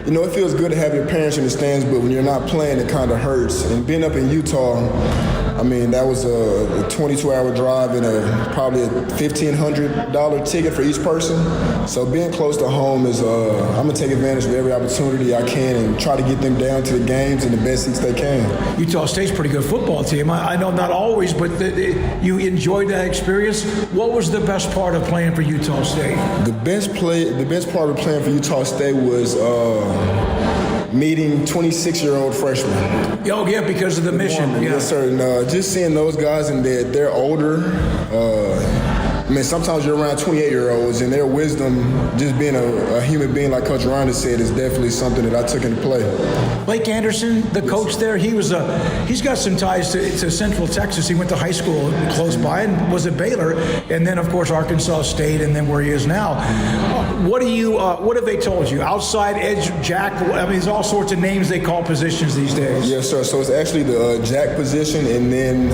you know, it feels good to have your parents in the stands, but when you're not playing, it kind of hurts. And being up in Utah, I mean, that was a 22-hour drive and probably a $1,500 ticket for each person. So being close to home is, I'm going to take advantage of every opportunity I can and try to get them down to the games in the best seats they can. Utah State's a pretty good football team. I know not always, but you enjoyed that experience. What was the best part of playing for Utah State? The best part of playing for Utah State was meeting 26-year-old freshmen. Oh, yeah, because of the mission. Yeah. Yes, sir. And just seeing those guys and they're older. I mean, sometimes you're around 28-year-olds, and their wisdom, just being a human being, like Coach Rodgers said, is definitely something that I took into play. Blake Anderson, the coach there, he's got some ties to Central Texas. He went to high school close by and was at Baylor, and then, of course, Arkansas State, and then where he is now. What have they told you? Outside edge, jack? I mean, there's all sorts of names they call positions these days. Yes, sir. So it's actually the jack position, and then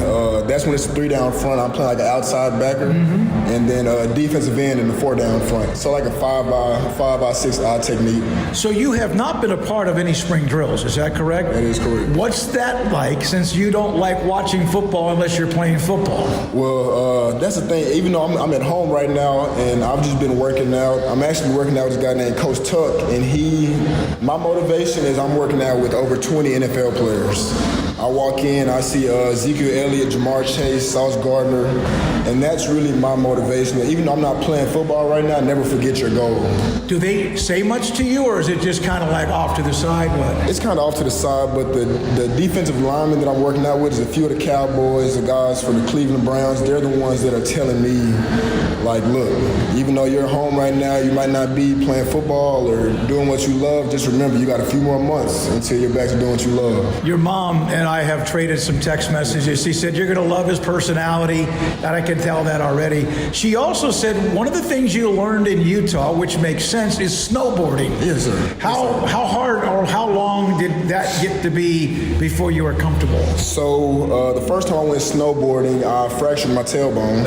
that's when it's 3 down front. I'm playing like an outside backer. Mm-hmm. And then defensive end in the 4 down front. So like a 5x6 odd technique. So you have not been a part of any spring drills, is that correct? That is correct. What's that like, since you don't like watching football unless you're playing football? Well, that's the thing. Even though I'm at home right now and I've just been working out, I'm actually working out with this guy named Coach Tuck, and my motivation is I'm working out with over 20 NFL players. I walk in, I see Ezekiel Elliott, Jamar Chase, Sauce Gardner, and that's really my motivation. Even though I'm not playing football right now, never forget your goal. Do they say much to you, or is it just kind of like off to the side? It's kind of off to the side, but the defensive linemen that I'm working out with is a few of the Cowboys, the guys from the Cleveland Browns. They're the ones that are telling me, like, look, even though you're home right now, you might not be playing football or doing what you love, just remember you got a few more months until you're back to doing what you love. Your mom and I have traded some text messages. She said, you're going to love his personality, and I can tell that already. She also said one of the things you learned in Utah, which makes sense, is snowboarding. Yes, sir. How hard or how long did that get to be before you were comfortable? So the first time I went snowboarding, I fractured my tailbone.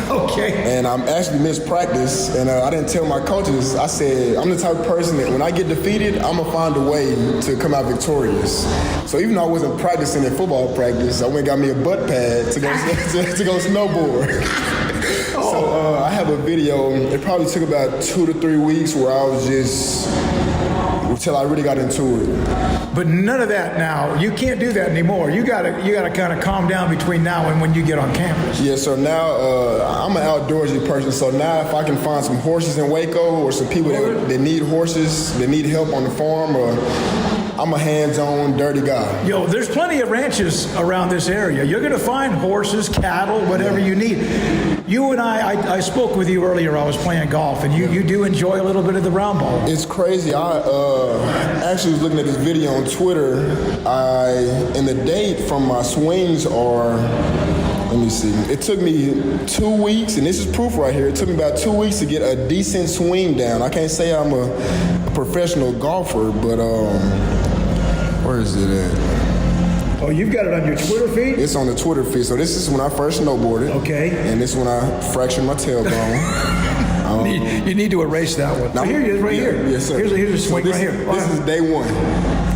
Okay. And I'm actually missed practice, and I didn't tell my coaches. I said, I'm the type of person that when I get defeated, I'm going to find a way to come out victorious. So even though I wasn't practicing at football practice, I went and got me a butt pad to go snowboard. So I have a video. It probably took about 2 to 3 weeks where I was just until I really got into it. But none of that now. You can't do that anymore. You gotta kind of calm down between now and when you get on campus. Yeah. So now I'm an outdoorsy person. So now if I can find some horses in Waco or some people that need horses, that need help on the farm, or I'm a hands-on, dirty guy. Yo, there's plenty of ranches around this area. You're going to find horses, cattle, whatever you need. You and I I spoke with you earlier. I was playing golf, and you do enjoy a little bit of the round ball. It's crazy. I actually was looking at this video on Twitter. And the date from my swings are, let me see. It took me 2 weeks, and this is proof right here. It took me about 2 weeks to get a decent swing down. I can't say I'm a professional golfer, but where is it at? Oh, you've got it on your Twitter feed? It's on the Twitter feed. So this is when I first snowboarded. Okay. And this is when I fractured my tailbone. You need to erase that one. Now, here it is, right here. Yes, sir. Here's a swing right here. This is day one.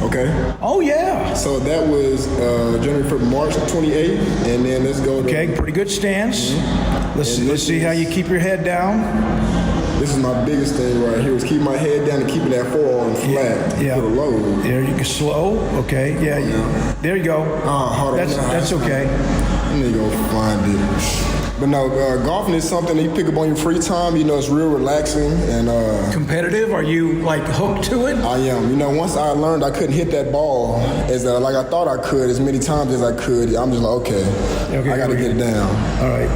Okay. Oh yeah. So that was January, February, March 28th, and then let's go. Okay, pretty good stance. Mm-hmm. Let's see how you keep your head down. This is my biggest thing right here, is keeping my head down and keeping that forearm flat. Yeah. Put a load. There you go. Slow. Okay. Yeah. There you go. Hold on. That's okay. Let me go find it. But no, golfing is something that you pick up on your free time. You know, it's real relaxing and competitive. Are you like hooked to it? I am. You know, once I learned I couldn't hit that ball as like I thought I could as many times as I could, I'm just like, okay I got to get it down. All right.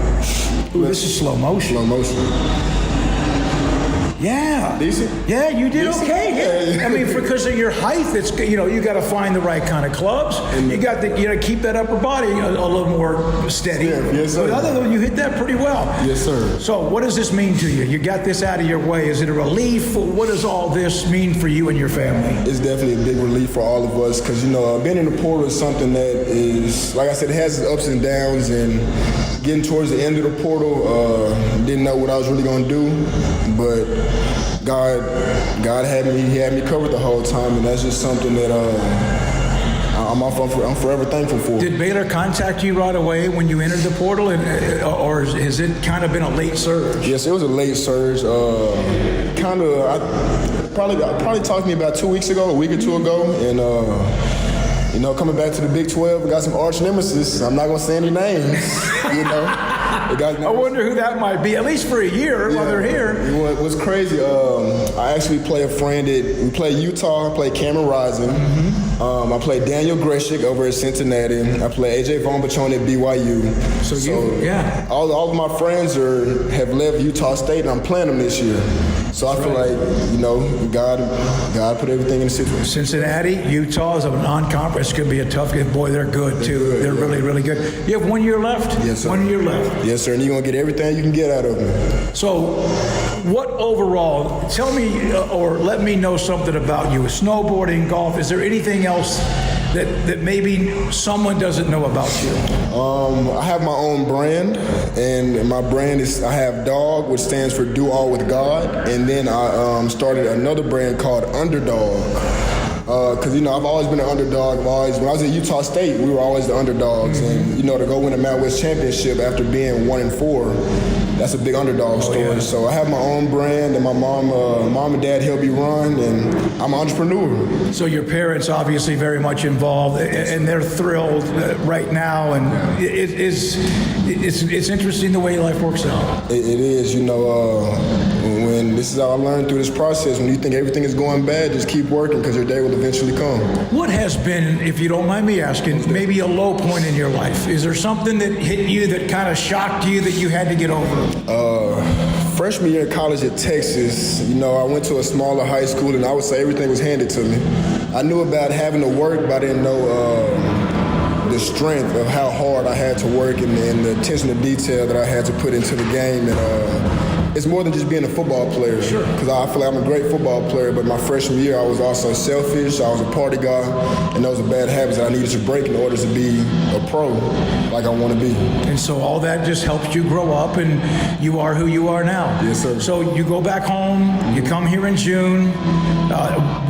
Ooh, this is slow motion. Slow motion. Yeah. Decent? Yeah, you did Decent? okay. Yeah. I mean, because of your height, it's, you got to find the right kind of clubs. And you got to keep that upper body a little more steady. Yes, sir. But other than you hit that pretty well. Yes, sir. So what does this mean to you? You got this out of your way. Is it a relief? What does all this mean for you and your family? It's definitely a big relief for all of us because, being in the portal is something that is, like I said, it has its ups and downs, and getting towards the end of the portal, didn't know what I was really going to do, but God had me covered the whole time, and that's just something that I'm forever thankful for. Did Baylor contact you right away when you entered the portal, or has it kind of been a late surge? Yes, it was a late surge. Probably talked to me about 2 weeks ago, a week or two ago, and coming back to the Big 12, we got some arch nemesis. I'm not gonna say any names, I wonder who that might be, at least for a year while they're here. What's crazy, I actually play a friend we play Utah, I play Cameron Rising. Mm-hmm. I play Daniel Greshik over at Cincinnati. I play AJ Von Bachon at BYU. All of my friends have left Utah State, and I'm playing them this year. So I feel like, God put everything in the situation. Cincinnati, Utah is a non-conference. It's going to be a tough game. Boy, they're good, too. They're really, really good. You have 1 year left? Yes, sir. 1 year left. Yes, sir. And you're going to get everything you can get out of them. So what overall, tell me or let me know something about you. Snowboarding, golf, is there anything else that maybe someone doesn't know about you? I have my own brand, and my brand is, I have DOG, which stands for Do All With God, and then I started another brand called Underdog. Because, I've always been an underdog. When I was at Utah State, we were always the underdogs. And, to go win a Mountain West Championship after being 1-4, that's a big underdog story. Yeah. So I have my own brand, and my mom and dad help me run, and I'm an entrepreneur. So your parents obviously very much involved, and they're thrilled right now. And it's interesting the way life works out. It is, when this is how I learned through this process. When you think everything is going bad, just keep working because your day will eventually come. What has been, if you don't mind me asking, maybe a low point in your life? Is there something that hit you that kind of shocked you that you had to get over? Freshman year in college at Texas, I went to a smaller high school, and I would say everything was handed to me. I knew about having to work, but I didn't know the strength of how hard I had to work and the attention to detail that I had to put into the game. And it's more than just being a football player. Sure. Because I feel like I'm a great football player, but my freshman year I was also selfish, I was a party guy, and those are bad habits that I needed to break in order to be a pro like I want to be. And so all that just helped you grow up, and you are who you are now. Yes, sir. So you go back home, you come here in June.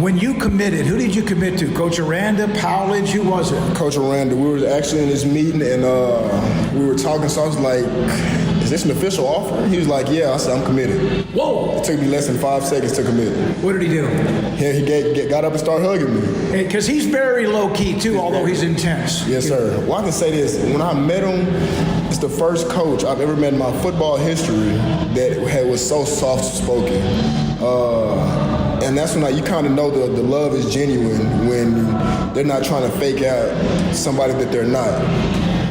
When you committed, who did you commit to? Coach Aranda, Powledge, who was it? Coach Aranda. We were actually in this meeting, and we were talking, so I was like, is this an official offer? He was like, yeah. I said, I'm committed. Whoa. It took me less than 5 seconds to commit. What did he do? He got up and started hugging me. Because he's very low-key, too, although he's intense. Yes, sir. Well, I can say this. When I met him, it's the first coach I've ever met in my football history that was so soft-spoken. And that's when you kind of know the love is genuine when they're not trying to fake out somebody that they're not.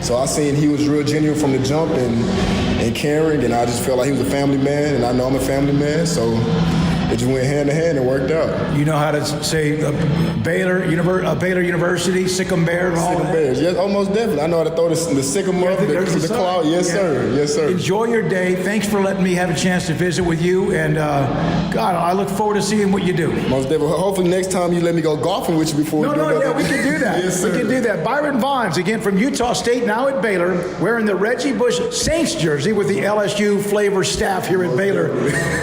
So I seen he was real genuine from the jump and caring, and I just felt like he was a family man, and I know I'm a family man, so it just went hand in hand and worked out. You know how to say Baylor University, Sick'em Bear, and all Sick'em that? Bears, yes, almost definitely. I know how to throw the sycamore, the cloud. Yes, sir. Yes, sir. Enjoy your day. Thanks for letting me have a chance to visit with you, and God, I look forward to seeing what you do. Most definitely. Hopefully next time you let me go golfing with you before we do that. We can do that. Yes, sir. We can do that. Byron Vaughns, again from Utah State, now at Baylor, wearing the Reggie Bush Saints jersey with the LSU flavor staff here at Baylor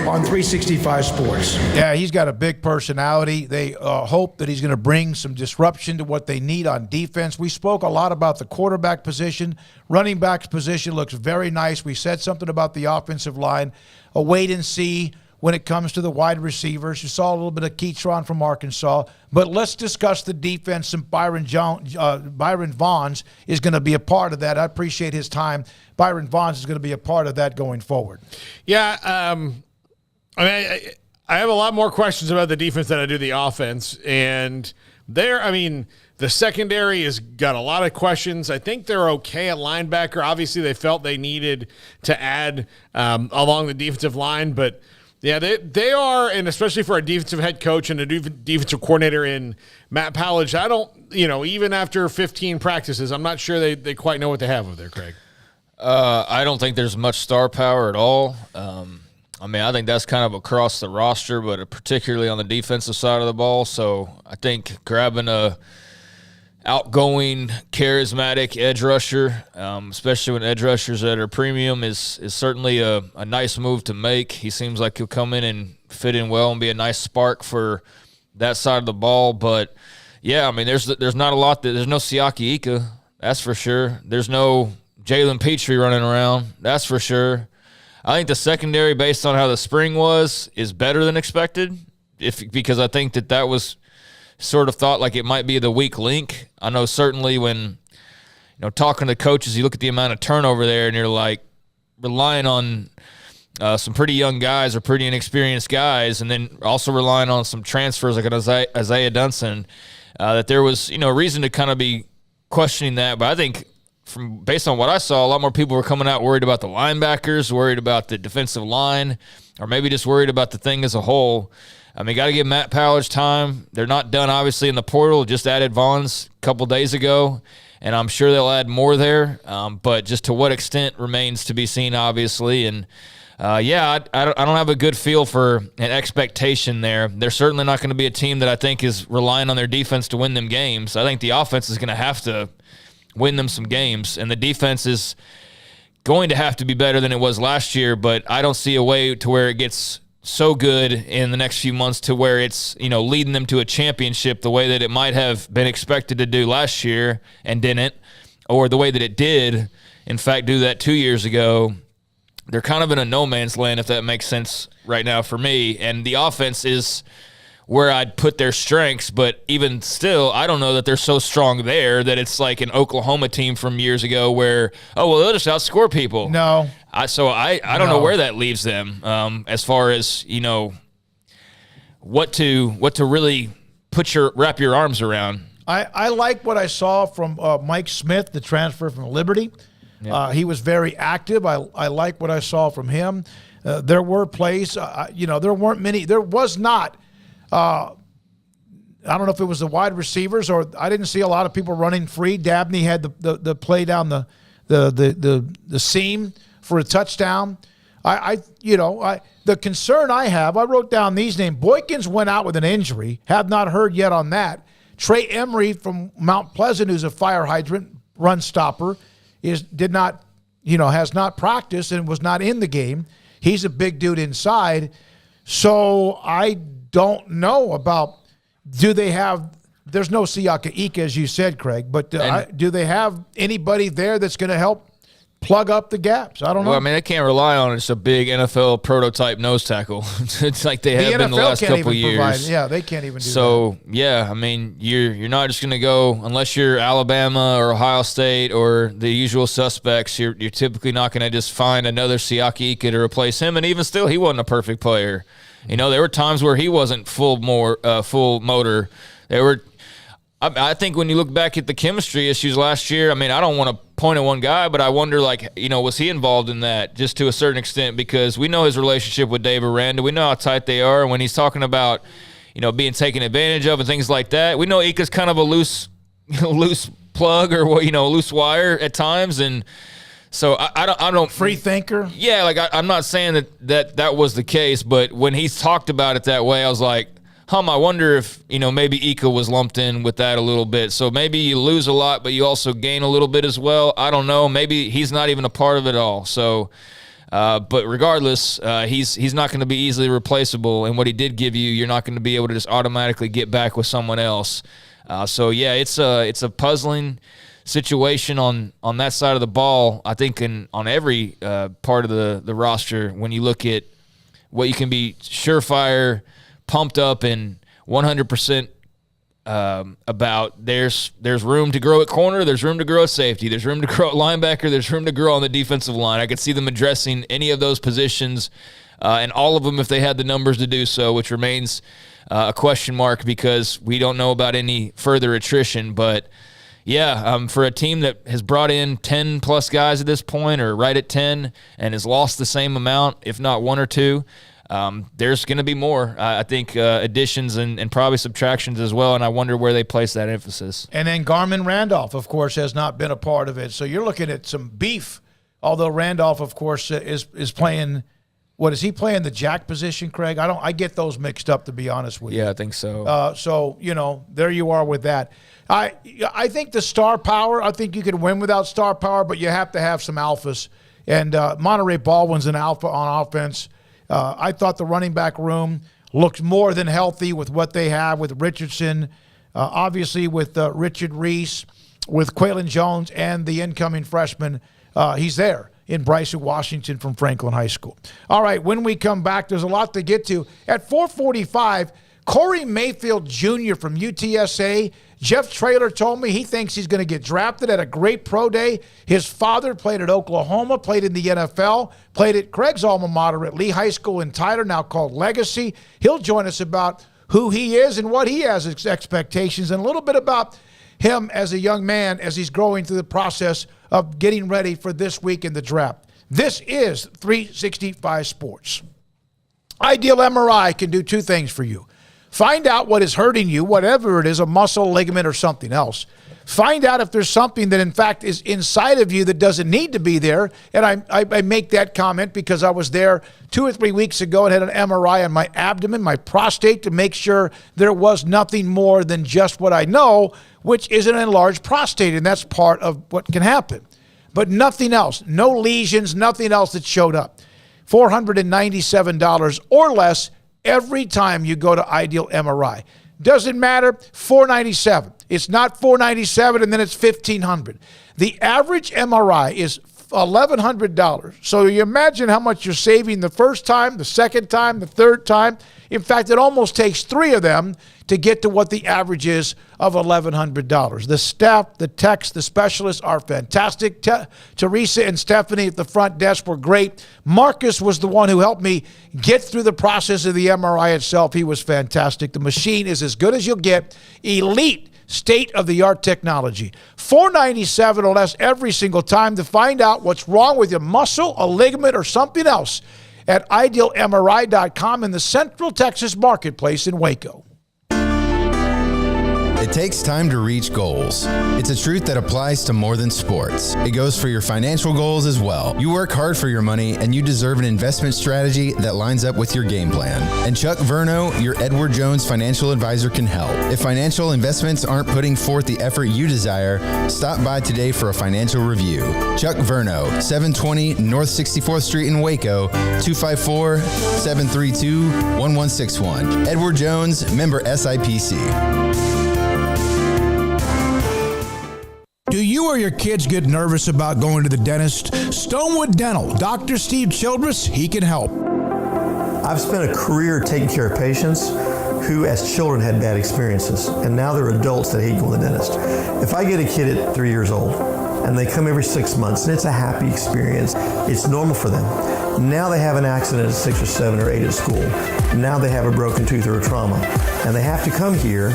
on 365 Sports. Yeah, he's got a big personality. They hope that he's going to bring some disruption to what they need on defense. We spoke a lot about the quarterback position. Running back's position looks very nice. We said something about the offensive line. A wait and see when it comes to the wide receivers. You saw a little bit of Keytron from Arkansas. But let's discuss the defense, and Byron Vaughns is going to be a part of that. I appreciate his time. Byron Vaughns is going to be a part of that going forward. Yeah, I have a lot more questions about the defense than I do the offense. And the secondary has got a lot of questions. I think they're okay at linebacker. Obviously, they felt they needed to add along the defensive line. But, yeah, they are, and especially for a defensive head coach and a defensive coordinator in Matt Powledge, I don't, even after 15 practices, I'm not sure they quite know what they have over there, Craig. I don't think there's much star power at all. I think that's kind of across the roster, but particularly on the defensive side of the ball. So I think grabbing a outgoing, charismatic edge rusher, especially when edge rushers at a premium, is certainly a nice move to make. He seems like he'll come in and fit in well and be a nice spark for that side of the ball. But, yeah, there's not a lot. There's no Siaki Ika, that's for sure. There's no Jalen Petrie running around, that's for sure. I think the secondary, based on how the spring was, is better than expected. Because I think that was sort of thought like it might be the weak link. I know certainly when talking to coaches, you look at the amount of turnover there, and you're like relying on some pretty young guys or pretty inexperienced guys, and then also relying on some transfers like an Isaiah Dunson. That there was reason to kind of be questioning that, but I think, based on what I saw, a lot more people were coming out worried about the linebackers, worried about the defensive line, or maybe just worried about the thing as a whole. Got to give Matt Powledge time. They're not done, obviously, in the portal. Just added Vaughns a couple days ago, and I'm sure they'll add more there. But just to what extent remains to be seen, obviously. And, I don't have a good feel for an expectation there. They're certainly not going to be a team that I think is relying on their defense to win them games. I think the offense is going to have to win them some games, and the defense is going to have to be better than it was last year, but I don't see a way to where it gets so good in the next few months to where it's, leading them to a championship the way that it might have been expected to do last year and didn't, or the way that it did, in fact, do that 2 years ago. They're kind of in a no man's land, if that makes sense right now for me, and the offense is where I'd put their strengths, but even still, I don't know that they're so strong there that it's like an Oklahoma team from years ago where, they'll just outscore people. No. I don't know where that leaves them as far as, what to really wrap your arms around. I like what I saw from Mike Smith, the transfer from Liberty. Yeah. He was very active. I like what I saw from him. There were plays, there weren't many. There was not. I don't know if it was the wide receivers or I didn't see a lot of people running free. Dabney had the play down the seam for a touchdown. The concern I have, I wrote down these names. Boykins went out with an injury. Have not heard yet on that. Trey Emery from Mount Pleasant, who's a fire hydrant run stopper, has not practiced and was not in the game. He's a big dude inside. So I don't know about, there's no Siaka Ika, as you said, Craig, but do they have anybody there that's going to help plug up the gaps? I don't know. Well, they can't rely on just a big NFL prototype nose tackle. It's like they have been the last couple years. Yeah, they can't even do that. So, you're not just going to go, unless you're Alabama or Ohio State or the usual suspects, you're typically not going to just find another Siaka Ika to replace him, and even still, he wasn't a perfect player. There were times where he wasn't full motor. I think when you look back at the chemistry issues last year, I mean, I don't want to point at one guy, but I wonder, like, was he involved in that just to a certain extent? Because we know his relationship with Dave Aranda. We know how tight they are. And when he's talking about, being taken advantage of and things like that, we know Ika's kind of a loose plug or, loose wire at times. And so I don't free thinker. Yeah, like I'm not saying that was the case, but when he's talked about it that way, I was like, I wonder if, maybe Ika was lumped in with that a little bit. So maybe you lose a lot, but you also gain a little bit as well. I don't know. Maybe he's not even a part of it all. So, but regardless, he's not going to be easily replaceable. And what he did give you, you're not going to be able to just automatically get back with someone else. So yeah, it's a puzzling situation on that side of the ball. I think on every part of the roster, when you look at what you can be surefire, pumped up, and 100% about there's room to grow at corner, there's room to grow at safety, there's room to grow at linebacker, there's room to grow on the defensive line. I could see them addressing any of those positions and all of them if they had the numbers to do so, which remains a question mark because we don't know about any further attrition. But yeah, for a team that has brought in 10-plus guys at this point or right at 10 and has lost the same amount, if not one or two, there's going to be more, I think, additions and probably subtractions as well, and I wonder where they place that emphasis. And then Garmin Randolph, of course, has not been a part of it. So you're looking at some beef, although Randolph, of course, is playing – what, is he playing the jack position, Craig? I get those mixed up, to be honest with you. Yeah, I think so. So, there you are with that. I think the star power, I think you could win without star power, but you have to have some alphas. And Monterey Baldwin's an alpha on offense. I thought the running back room looked more than healthy with what they have with Richardson, obviously with Richard Reese, with Quaylon Jones, and the incoming freshman. He's there in Bryson Washington from Franklin High School. All right, when we come back, there's a lot to get to. At 4:45, Corey Mayfield Jr. from UTSA. Jeff Traylor told me he thinks he's going to get drafted at a great pro day. His father played at Oklahoma, played in the NFL, played at Craig's alma mater at Lee High School in Tyler, now called Legacy. He'll join us about who he is and what he has as expectations and a little bit about him as a young man as he's growing through the process of getting ready for this week in the draft. This is 365 Sports. Ideal MRI can do two things for you. Find out what is hurting you, whatever it is, a muscle, ligament, or something else. Find out if there's something that, in fact, is inside of you that doesn't need to be there. And I make that comment because I was there 2 or 3 weeks ago and had an MRI on my abdomen, my prostate, to make sure there was nothing more than just what I know, which is an enlarged prostate, and that's part of what can happen. But nothing else, no lesions, nothing else that showed up. $497 or less every time you go to Ideal MRI. Doesn't matter, $497. It's not $497 and then it's $1,500. The average MRI is $1,100. So you imagine how much you're saving the first time, the second time, the third time. In fact, it almost takes 3 of them to get to what the average is of $1,100. The staff, the techs, the specialists are fantastic. Teresa and Stephanie at the front desk were great. Marcus was the one who helped me get through the process of the MRI itself. He was fantastic. The machine is as good as you'll get. Elite state-of-the-art technology. $497 or less every single time to find out what's wrong with your muscle, a ligament, or something else at idealmri.com in the Central Texas Marketplace in Waco. It takes time to reach goals. It's a truth that applies to more than sports. It goes for your financial goals as well. You work hard for your money, and you deserve an investment strategy that lines up with your game plan. And Chuck Verno, your Edward Jones financial advisor, can help. If financial investments aren't putting forth the effort you desire, stop by today for a financial review. Chuck Verno, 720 North 64th Street in Waco, 254-732-1161. Edward Jones, member SIPC. Do you or your kids get nervous about going to the dentist? Stonewood Dental, Dr. Steve Childress, he can help. I've spent a career taking care of patients who as children had bad experiences, and now they're adults that hate going to the dentist. If I get a kid at 3 years old and they come every 6 months and it's a happy experience, it's normal for them. Now they have an accident at 6 or 7 or 8 at school. Now they have a broken tooth or a trauma, and they have to come here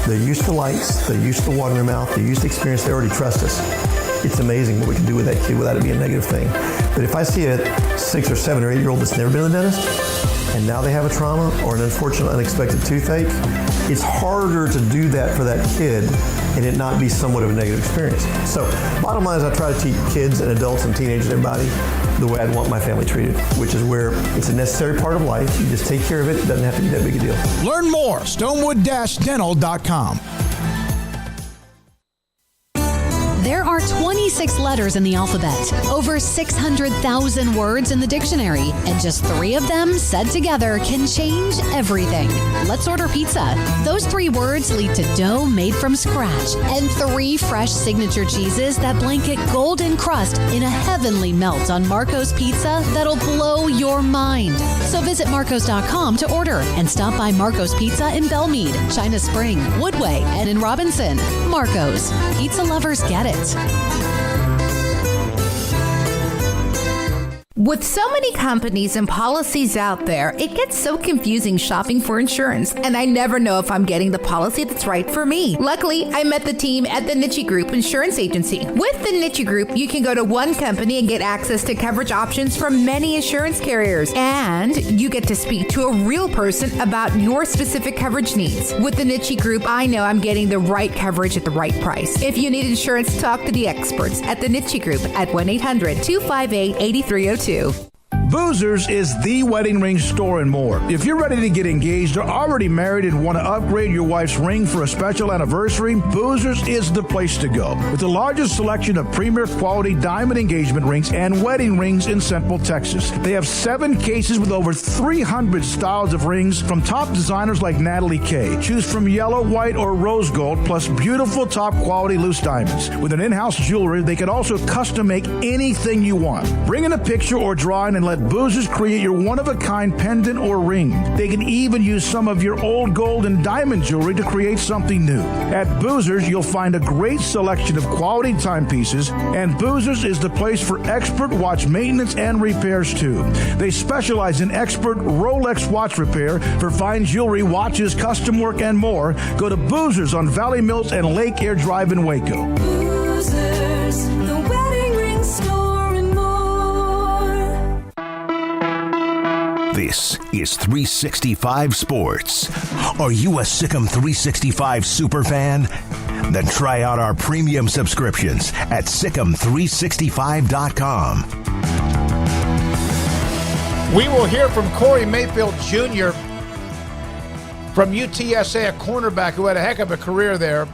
They're used to lights. They're used to water in their mouth. They're used to experience. They already trust us. It's amazing what we can do with that kid without it being a negative thing. But if I see a 6 or 7 or 8 year old that's never been to the dentist, and now they have a trauma or an unfortunate unexpected toothache, it's harder to do that for that kid and it not be somewhat of a negative experience. So bottom line is I try to teach kids and adults and teenagers and everybody the way I'd want my family treated, which is where it's a necessary part of life. You just take care of it. It doesn't have to be that big a deal. Learn more, stonewood-dental.com. There are 26 letters in the alphabet, over 600,000 words in the dictionary, and just 3 of them said together can change everything. Let's order pizza. Those 3 words lead to dough made from scratch and 3 fresh signature cheeses that blanket golden crust in a heavenly melt on Marco's Pizza that'll blow your mind. So visit marcos.com to order and stop by Marco's Pizza in Belmead, China Spring, Woodway, and in Robinson. Marco's. Pizza lovers get it. With so many companies and policies out there, it gets so confusing shopping for insurance, and I never know if I'm getting the policy that's right for me. Luckily, I met the team at the Niche Group Insurance Agency. With the Niche Group, you can go to one company and get access to coverage options from many insurance carriers, and you get to speak to a real person about your specific coverage needs. With the Niche Group, I know I'm getting the right coverage at the right price. If you need insurance, talk to the experts at the Niche Group at 1-800-258-8302. Boozers is the wedding ring store and more. If you're ready to get engaged or already married and want to upgrade your wife's ring for a special anniversary, Boozers is the place to go. With the largest selection of premier quality diamond engagement rings and wedding rings in Central Texas. They have 7 cases with over 300 styles of rings from top designers like Natalie Kay. Choose from yellow, white, or rose gold, plus beautiful top quality loose diamonds. With an in-house jewelry, they can also custom make anything you want. Bring in a picture or drawing and let Boozers create your one-of-a-kind pendant or ring. They can even use some of your old gold and diamond jewelry to create something new. At Boozers, you'll find a great selection of quality timepieces, and Boozers is the place for expert watch maintenance and repairs too. They specialize in expert Rolex watch repair for fine jewelry, watches, custom work, and more. Go to Boozers on Valley Mills and Lake Air Drive in Waco. Boozers, the wedding ring store. This is 365 Sports. Are you a Sikkim 365 super fan? Then try out our premium subscriptions at Sikkim365.com. We will hear from Corey Mayfield Jr. from UTSA, a cornerback who had a heck of a career there.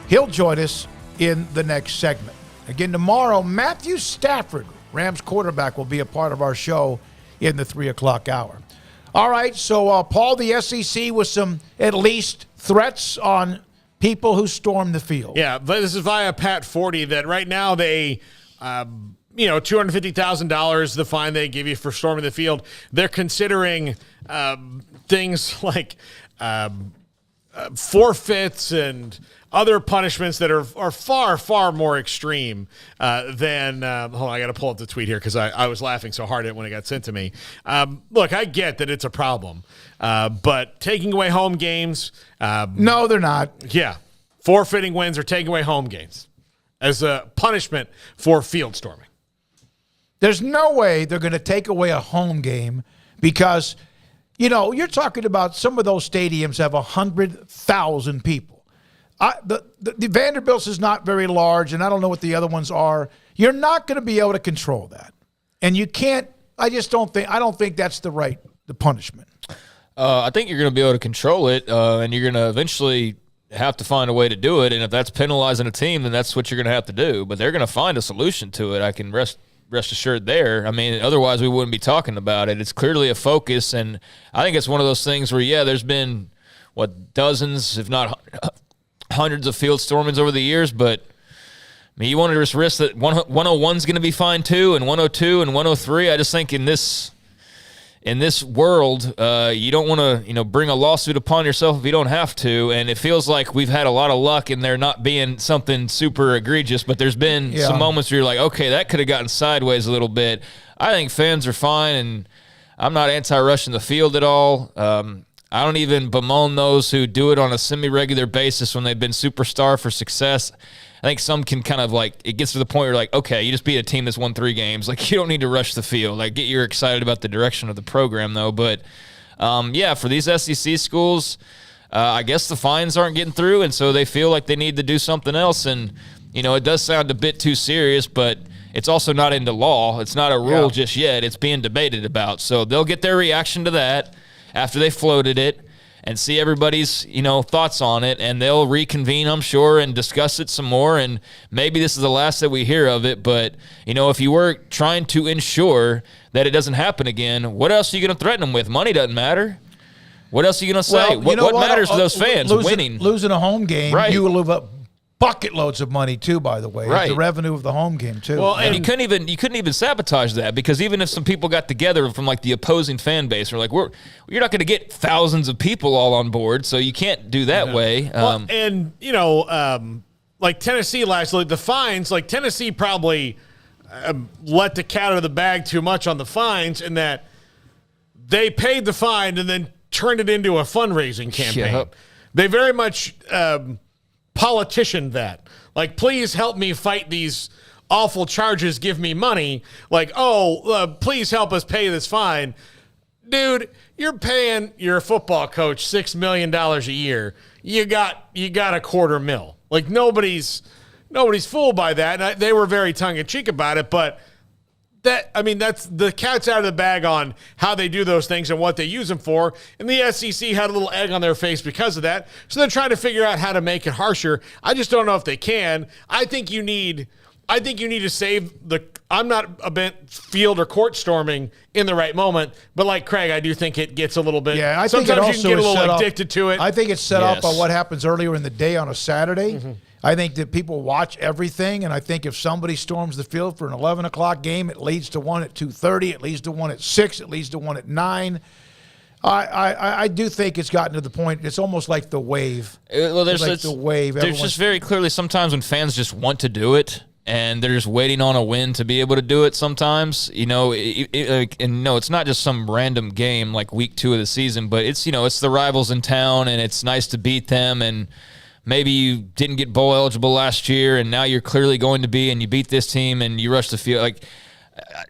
He'll join us in the next segment. Again, tomorrow, Matthew Stafford, Rams quarterback, will be a part of our show in the 3 o'clock hour. All right, so Paul, the SEC with some at least threats on people who storm the field. Yeah, but this is via Pat 40 that right now they, $250,000, the fine they give you for storming the field. They're considering things like forfeits and other punishments that are far, far more extreme than hold on, I got to pull up the tweet here because I was laughing so hard at it when it got sent to me. Look, I get that it's a problem, but taking away home games. No, they're not. Yeah. Forfeiting wins or taking away home games as a punishment for field storming. There's no way they're going to take away a home game because, you're talking about some of those stadiums have 100,000 people. The Vanderbilt's is not very large, and I don't know what the other ones are. You're not going to be able to control that, and you can't. I don't think that's the punishment. I think you're going to be able to control it, and you're going to eventually have to find a way to do it. And if that's penalizing a team, then that's what you're going to have to do. But they're going to find a solution to it. I can rest assured there. I mean, otherwise we wouldn't be talking about it. It's clearly a focus, and I think it's one of those things where, there's been dozens, if not hundreds of field stormings over the years, but I mean, you want to just risk that 101 is going to be fine too, and 102 and 103. I just think in this world, you don't want to bring a lawsuit upon yourself if you don't have to. And it feels like we've had a lot of luck in there not being something super egregious, but there's been some moments where you're like, okay, that could have gotten sideways a little bit. I think fans are fine, and I'm not anti-rushing the field at all. I don't even bemoan those who do it on a semi-regular basis when they've been superstar for success. I think some can kind of it gets to the point where you're like, okay, you just beat a team that's won 3 games. Like, you don't need to rush the field. Like, you're excited about the direction of the program, though. But, for these SEC schools, I guess the fines aren't getting through, and so they feel like they need to do something else. And, it does sound a bit too serious, but it's also not into law. It's not a rule just yet. It's being debated about. So they'll get their reaction to that after they floated it and see everybody's, thoughts on it, and they'll reconvene, I'm sure, and discuss it some more, and maybe this is the last that we hear of it, but, if you were trying to ensure that it doesn't happen again, what else are you going to threaten them with? Money doesn't matter. What else are you going to say? Well, what matters to those fans? Winning. Losing a home game, right. You will lose up bucket loads of money too, by the way. Right. It's the revenue of the home game too. Well, and you couldn't even sabotage that, because even if some people got together from the opposing fan base, or you're not going to get thousands of people all on board, so you can't do that way. Like Tennessee last week, the fines, Tennessee probably let the cat out of the bag too much on the fines, in that they paid the fine and then turned it into a fundraising campaign. Yep. They very much politicianed that. Please help me fight these awful charges, give me money. Please help us pay this fine. Dude, you're paying your football coach $6 million a year. You got $250,000. Nobody's fooled by that. And they were very tongue-in-cheek about it, but that's the cat's out of the bag on how they do those things and what they use them for. And the SEC had a little egg on their face because of that. So they're trying to figure out how to make it harsher. I just don't know if they can. I think you need to save I'm not about field or court storming in the right moment, but like Craig, I do think it gets a little bit. Yeah, I think sometimes it also you can get a little is addicted to it. I think it's set up by what happens earlier in the day on a Saturday. Mm-hmm. I think that people watch everything, and I think if somebody storms the field for an 11 o'clock game, it leads to one at 2:30, it leads to one at 6, it leads to one at 9. I do think it's gotten to the point, it's almost like the wave. There's the wave. There's just very clearly sometimes when fans just want to do it, and they're just waiting on a win to be able to do it sometimes, it's not just some random game like week 2 of the season, but it's the rivals in town, and it's nice to beat them, and maybe you didn't get bowl eligible last year, and now you're clearly going to be, and you beat this team, and you rush the field.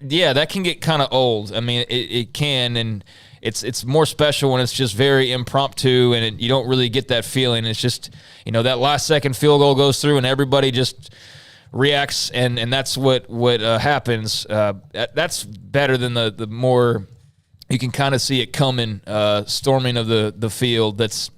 That can get kind of old. I mean, it can, and it's more special when it's just very impromptu, and you don't really get that feeling. It's just, that last second field goal goes through, and everybody just reacts, and that's what happens. That's better than the more you can kind of see it coming, storming of the field. That's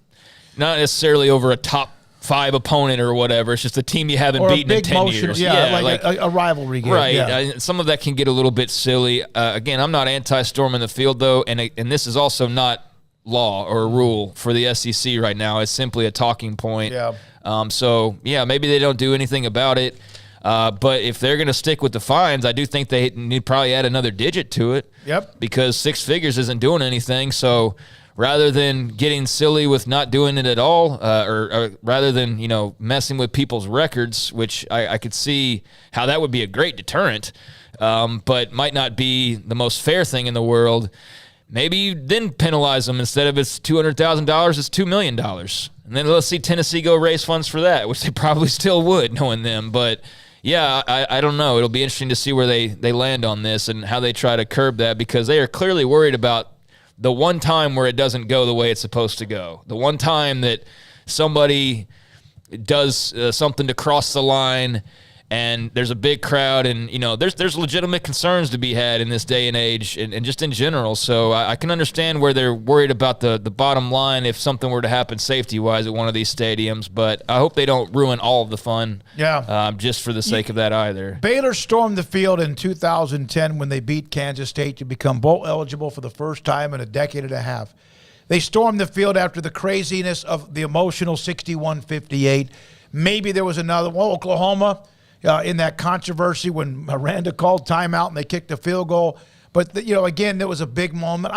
not necessarily over a top 5 opponent or whatever. It's just a team you haven't beaten in 10 years. Yeah, like a rivalry game. Right. Yeah. Some of that can get a little bit silly. Again, I'm not anti-storming the field, though, and this is also not law or a rule for the SEC right now. It's simply a talking point. Yeah. Maybe they don't do anything about it. But if they're going to stick with the fines, I do think they need probably add another digit to it. Yep. Because 6 figures isn't doing anything, so rather than getting silly with not doing it at all, or rather than, messing with people's records, which I could see how that would be a great deterrent, but might not be the most fair thing in the world, maybe you then penalize them. Instead of it's $200,000, it's $2 million. And then let's see Tennessee go raise funds for that, which they probably still would, knowing them. But, yeah, I don't know. It'll be interesting to see where they land on this and how they try to curb that, because they are clearly worried about the one time where it doesn't go the way it's supposed to go. The one time that somebody does something to cross the line and there's a big crowd, and there's legitimate concerns to be had in this day and age, and just in general. So I can understand where they're worried about the bottom line if something were to happen safety-wise at one of these stadiums, but I hope they don't ruin all of the fun just for the sake of that either. Baylor stormed the field in 2010 when they beat Kansas State to become bowl eligible for the first time in a decade and a half. They stormed the field after the craziness of the emotional 61-58. Maybe there was another one. Oklahoma, in that controversy when Miranda called timeout and they kicked a field goal. But, again, there was a big moment.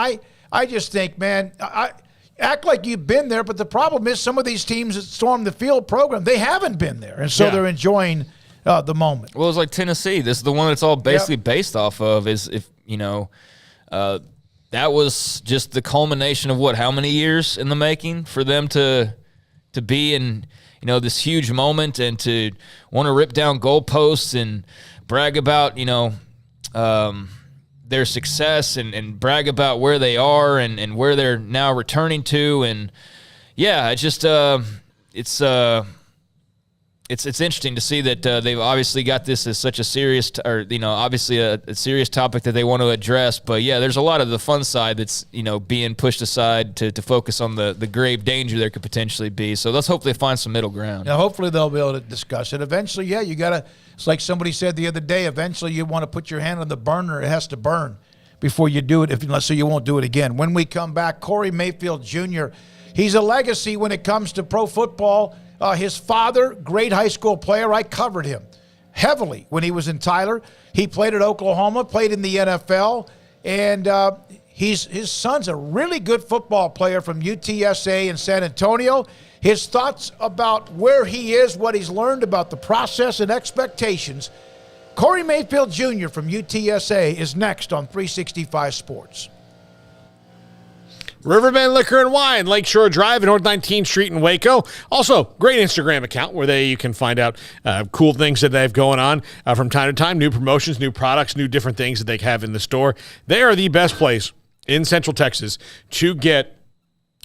I just think, man, act like you've been there, but the problem is some of these teams that storm the field program, they haven't been there, and so they're enjoying the moment. Well, it's like Tennessee. This is the one that's all basically based off of is if, that was just the culmination of how many years in the making for them to be in, this huge moment and to want to rip down goalposts and brag about, their success and brag about where they are and where they're now returning to. And yeah, it's just, it's interesting to see that they've obviously got this as such a serious, obviously a serious topic that they want to address. But yeah, there's a lot of the fun side that's being pushed aside to focus on the grave danger there could potentially be. So let's hopefully find some middle ground. Now, hopefully they'll be able to discuss it. Eventually, yeah, you got to. It's like somebody said the other day. Eventually, you want to put your hand on the burner. It has to burn before you do it. So you won't do it again. When we come back, Corey Mayfield Jr. He's a legacy when it comes to pro football. His father, great high school player. I covered him heavily when he was in Tyler. He played at Oklahoma, played in the NFL, and his son's a really good football player from UTSA in San Antonio. His thoughts about where he is, what he's learned about the process and expectations. Corey Mayfield Jr. from UTSA is next on 365 Sports. Riverbend Liquor and Wine, Lakeshore Drive, North 19th Street in Waco. Also, great Instagram account where you can find out cool things that they have going on from time to time, new promotions, new products, new different things that they have in the store. They are the best place in Central Texas to get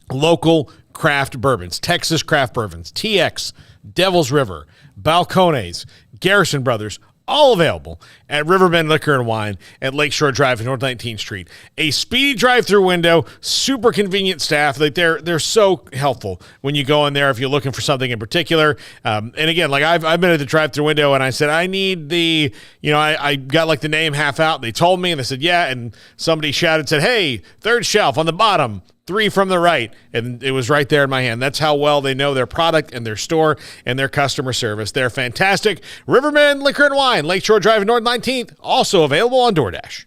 local craft bourbons, Texas craft bourbons, TX, Devil's River, Balcones, Garrison Brothers, all available at Riverbend Liquor and Wine at Lakeshore Drive and North 19th Street. A speedy drive-through window, super convenient staff. They're so helpful when you go in there if you're looking for something in particular. And again, I've been at the drive-through window and I said, I need the, I got the name half out. They told me and they said, yeah. And somebody shouted, said, hey, third shelf on the bottom. 3 from the right, and it was right there in my hand. That's how well they know their product and their store and their customer service. They're fantastic. Riverbend Liquor and Wine, Lakeshore Drive and North 19th, also available on DoorDash.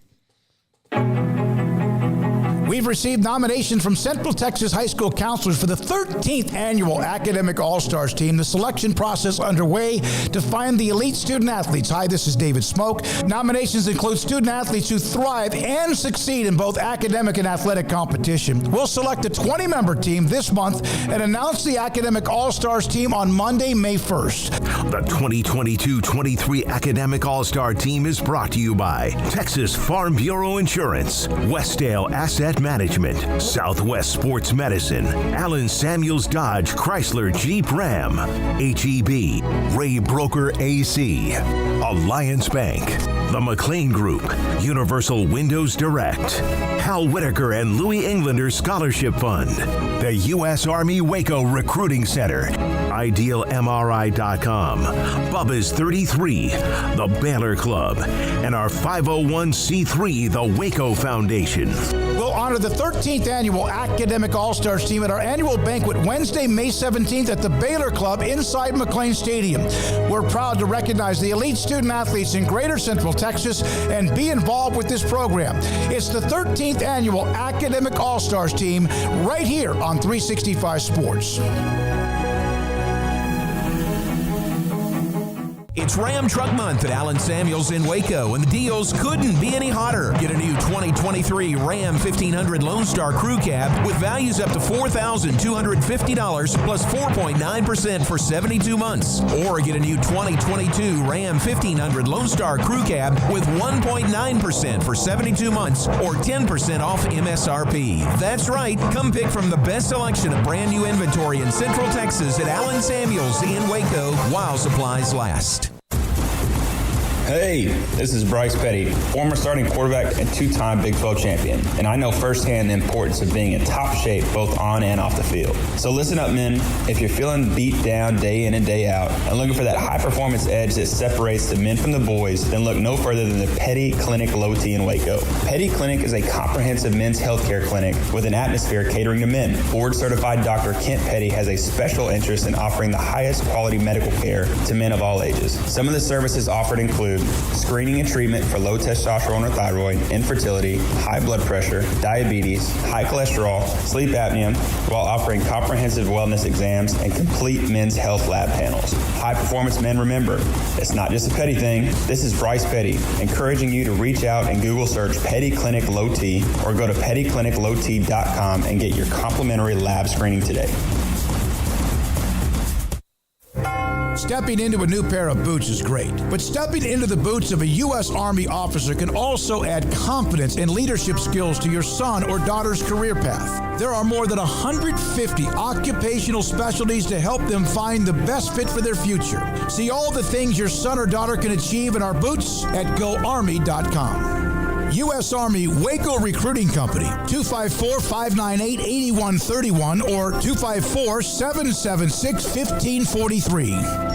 We've received nominations from Central Texas high school counselors for the 13th annual Academic All-Stars team. The selection process underway to find the elite student athletes. Hi, this is David Smoak. Nominations include student athletes who thrive and succeed in both academic and athletic competition. We'll select a 20-member team this month and announce the Academic All-Stars team on Monday, May 1st. The 2022-23 Academic All-Star team is brought to you by Texas Farm Bureau Insurance, Westdale Asset Management, Southwest Sports Medicine, Allen Samuels Dodge Chrysler Jeep Ram, HEB, Ray Broker AC, Alliance Bank, The McLean Group, Universal Windows Direct, Hal Whitaker and Louis Englander Scholarship Fund, the U.S. Army Waco Recruiting Center, IdealMRI.com, Bubba's 33, the Baylor Club, and our 501c3, the Waco Foundation. We'll honor the 13th annual Academic All-Stars team at our annual banquet Wednesday, May 17th at the Baylor Club inside McLean Stadium. We're proud to recognize the elite student athletes in Greater Central Texas and be involved with this program. It's the 13th annual Academic All-Stars team right here on 365 Sports. It's Ram Truck Month at Allen Samuels in Waco, and the deals couldn't be any hotter. Get a new 2023 Ram 1500 Lone Star Crew Cab with values up to $4,250 plus 4.9% for 72 months. Or get a new 2022 Ram 1500 Lone Star Crew Cab with 1.9% for 72 months or 10% off MSRP. That's right. Come pick from the best selection of brand new inventory in Central Texas at Allen Samuels in Waco while supplies last. Hey, this is Bryce Petty, former starting quarterback and two-time Big 12 champion, and I know firsthand the importance of being in top shape both on and off the field. So listen up, men. If you're feeling beat down day in and day out and looking for that high-performance edge that separates the men from the boys, then look no further than the Petty Clinic Low T in Waco. Petty Clinic is a comprehensive men's healthcare clinic with an atmosphere catering to men. Board-certified Dr. Kent Petty has a special interest in offering the highest quality medical care to men of all ages. Some of the services offered include include screening and treatment for low testosterone or thyroid, infertility, high blood pressure, diabetes, high cholesterol, sleep apnea, while offering comprehensive wellness exams and complete men's health lab panels. High performance men, remember, it's not just a petty thing. This is Bryce Petty, encouraging you to reach out and Google search Petty Clinic Low T or go to pettycliniclowt.com and get your complimentary lab screening today. Stepping into a new pair of boots is great, but stepping into the boots of a U.S. Army officer can also add confidence and leadership skills to your son or daughter's career path. There are more than 150 occupational specialties to help them find the best fit for their future. See all the things your son or daughter can achieve in our boots at GoArmy.com. U.S. Army Waco Recruiting Company, 254-598-8131 or 254-776-1543.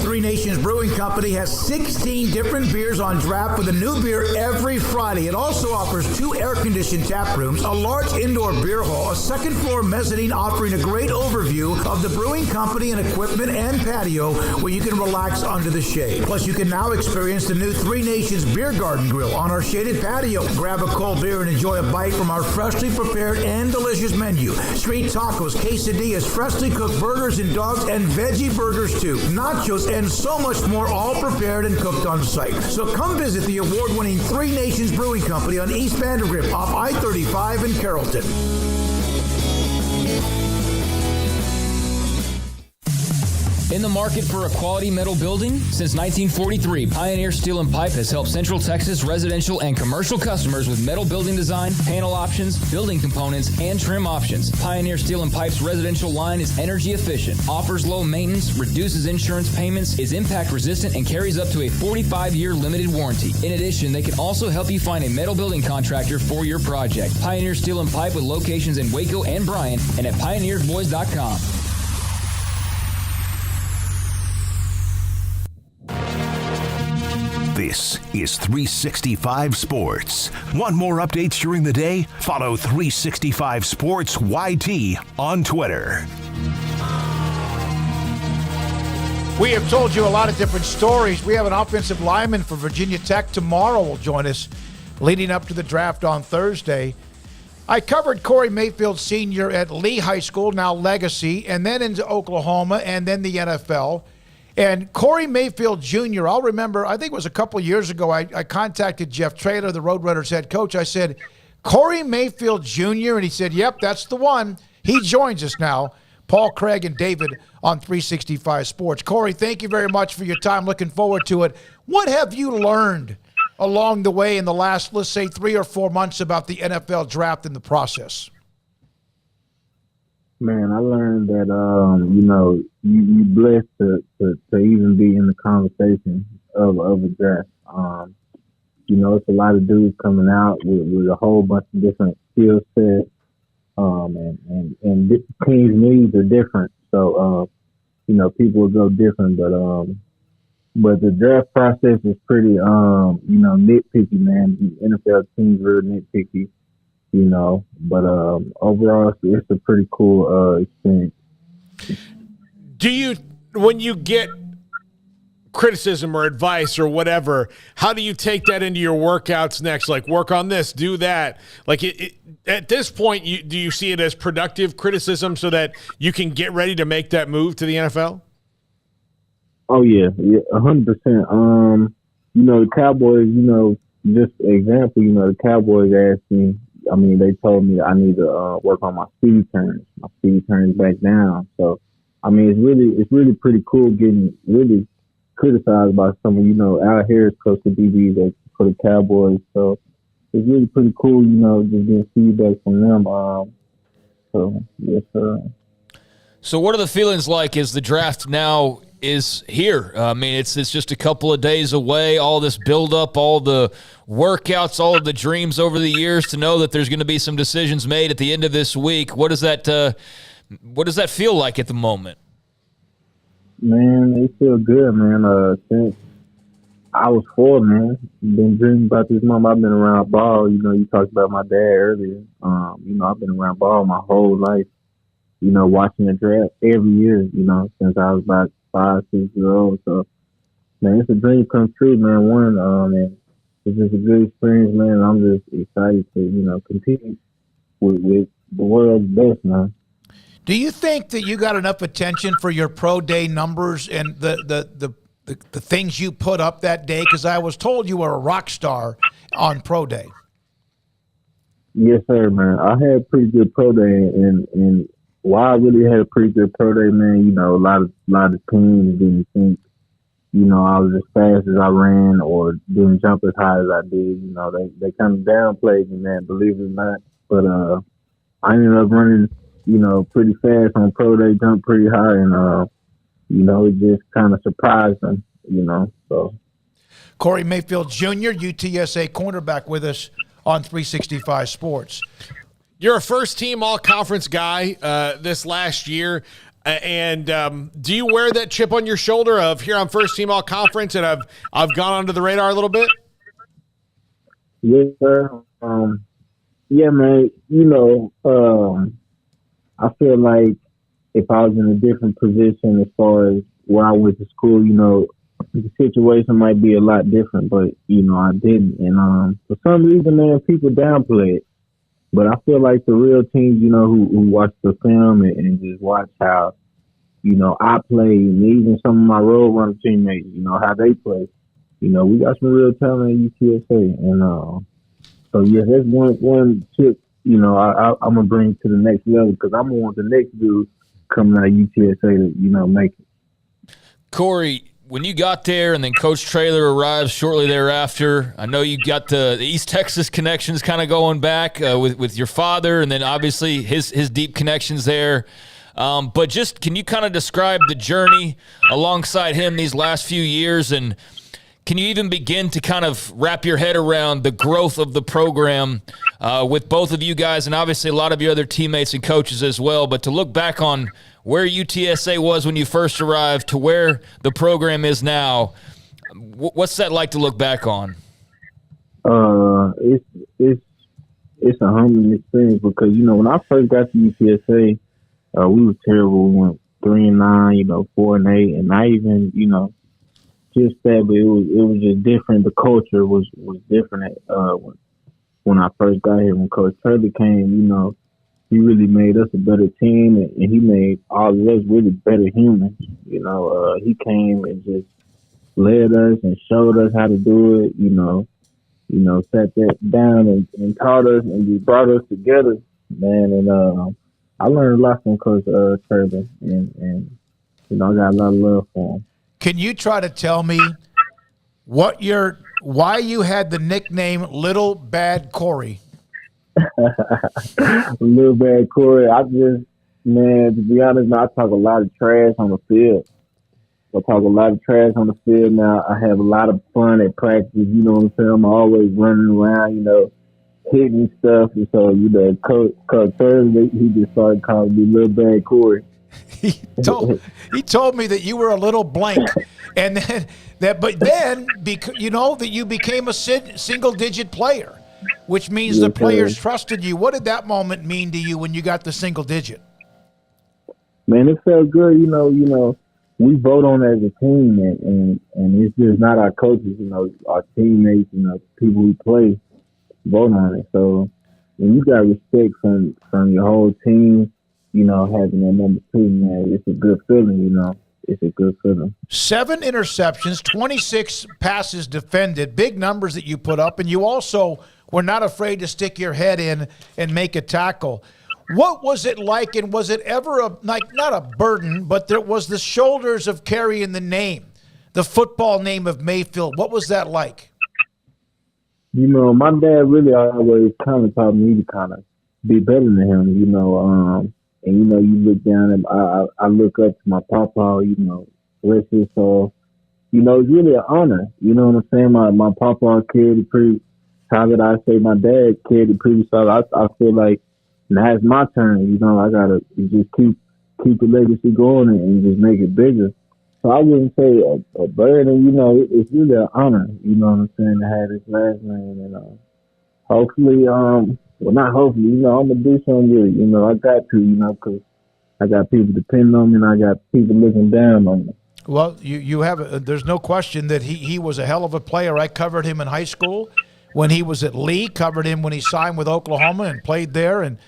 Three Nations Brewing Company has 16 different beers on draft with a new beer every Friday. It also offers 2 air-conditioned tap rooms, a large indoor beer hall, a second-floor mezzanine offering a great overview of the brewing company and equipment and patio where you can relax under the shade. Plus, you can now experience the new Three Nations Beer Garden Grill on our shaded patio. Grab a cold beer and enjoy a bite from our freshly prepared and delicious menu. Street tacos, quesadillas, freshly cooked burgers and dogs, and veggie burgers too. Nachos and so much more, all prepared and cooked on site. So come visit the award-winning Three Nations Brewing Company on East Vandergrift off I-35 in Carrollton. In the market for a quality metal building? Since 1943, Pioneer Steel and Pipe has helped Central Texas residential and commercial customers with metal building design, panel options, building components, and trim options. Pioneer Steel and Pipe's residential line is energy efficient, offers low maintenance, reduces insurance payments, is impact resistant, and carries up to a 45-year limited warranty. In addition, they can also help you find a metal building contractor for your project. Pioneer Steel and Pipe with locations in Waco and Bryan and at pioneersboys.com. This is 365 Sports. Want more updates during the day? Follow 365 Sports YT on Twitter. We have told you a lot of different stories. We have an offensive lineman for Virginia Tech tomorrow will join us leading up to the draft on Thursday. I covered Corey Mayfield Sr. at Lee High School, now Legacy, and then into Oklahoma, and then the NFL. And Corey Mayfield Jr., I'll remember, I think it was a couple of years ago, I contacted Jeff Traylor, the Roadrunners head coach. I said, Corey Mayfield Jr., and he said, yep, that's the one. He joins us now, Paul Craig and David on 365 Sports. Corey, thank you very much for your time. Looking forward to it. What have you learned along the way in the last, let's say, 3 or 4 months about the NFL draft and the process? Man, I learned that you blessed to even be in the conversation of a draft. It's a lot of dudes coming out with a whole bunch of different skill sets, and this team's needs are different. So people will go different, but the draft process is pretty nitpicky, man. The NFL teams are nitpicky. But overall, it's a pretty cool experience. Do you, when you get criticism or advice or whatever, how do you take that into your workouts next? Like, work on this, do that. Like, at this point, do you see it as productive criticism so that you can get ready to make that move to the NFL? Oh, yeah, 100%. The Cowboys, just an example, the Cowboys asked me, they told me I need to work on my speed turns back down. So, it's really pretty cool getting really criticized by some of, Al Harris, coach the DBs for the Cowboys. So, it's really pretty cool, just getting feedback from them. Yes, sir. So what are the feelings like as the draft now is here? It's just a couple of days away, all this build-up, all the workouts, all of the dreams over the years to know that there's going to be some decisions made at the end of this week. What does that feel like at the moment? Man, it feels good, man. Since I was 4, man, been dreaming about this moment. I've been around ball. You talked about my dad earlier. I've been around ball my whole life. Watching the draft every year, since I was about 5, 6 years old. So, Man, it's a dream come true, man. And it's just a good experience, man. I'm just excited to, compete with the world's best, man. Do you think that you got enough attention for your pro day numbers and the things you put up that day? Because I was told you were a rock star on pro day. Yes, sir, man. I had a pretty good pro day, and while I really had a pretty good pro day, man, a lot of teams didn't think, I was as fast as I ran or didn't jump as high as I did. They kind of downplayed me, man, believe it or not. But I ended up running, pretty fast on pro day, jumped pretty high, and it just kind of surprised them, so. Corey Mayfield Jr., UTSA cornerback, with us on 365 Sports. You're a first-team all-conference guy this last year, and do you wear that chip on your shoulder of here I'm first-team all-conference and I've gone under the radar a little bit? Yes, sir. Yeah, man. I feel like if I was in a different position as far as where I went to school, the situation might be a lot different, but, I didn't. And for some reason, man, people downplay it. But I feel like the real teams, who watch the film and just watch how, I play, and even some of my road runner teammates, how they play. We got some real talent at UTSA. And so, yeah, that's one tip, I'm going to bring to the next level because I'm going to want the next dude coming out of UTSA to, make it. Corey, when you got there and then Coach Traylor arrives shortly thereafter, I know you got the East Texas connections kind of going back with your father, and then obviously his deep connections there. But just can you kind of describe the journey alongside him these last few years, and can you even begin to kind of wrap your head around the growth of the program with both of you guys and obviously a lot of your other teammates and coaches as well, but to look back on where UTSA was when you first arrived to where the program is now, what's that like to look back on? It's a humbling experience because, when I first got to UTSA, we were terrible. We went 3-9, 4-8, and I even, just that, but it was just different. The culture was different when I first got here. When Coach Turley came, he really made us a better team, and he made all of us really better humans. He came and just led us and showed us how to do it. Sat that down and taught us and just brought us together, man. And I learned a lot from Coach Turley, and I got a lot of love for him. Can you try to tell me why you had the nickname Little Bad Corey? Little Bad Corey. To be honest, man, I talk a lot of trash on the field. Now, I have a lot of fun at practice. You know what I'm saying? I'm always running around, hitting stuff. And so, Coach Thursday, he just started calling me Little Bad Corey. He told me that you were a little blank, and then that you became a single-digit player, which means the players trusted you. What did that moment mean to you when you got the single digit? Man, it felt good. We vote on it as a team, and it's just not our coaches. Our teammates, people who play vote on it. So when you got respect from your whole team, having that number 2, man, it's a good feeling, It's a good feeling. 7 interceptions, 26 passes defended, big numbers that you put up, and you also were not afraid to stick your head in and make a tackle. What was it like, and was it ever not a burden, but there was the shoulders of carrying the name, the football name of Mayfield? What was that like? My dad really always kind of taught me to kind of be better than him, and, you look down and I look up to my papa, bless his soul. It's really an honor. You know what I'm saying? My papa carried it pretty solid. I say my dad carried it pretty solid. I feel like now it's my turn. I got to just keep the legacy going and just make it bigger. So I wouldn't say a burden, it's really an honor, what I'm saying, to have this last name. And hopefully, not hopefully, I'm going to do something with it. I got to, because I got people depending on me and I got people looking down on me. Well, you have there's no question that he was a hell of a player. I covered him in high school when he was at Lee, covered him when he signed with Oklahoma and played there, and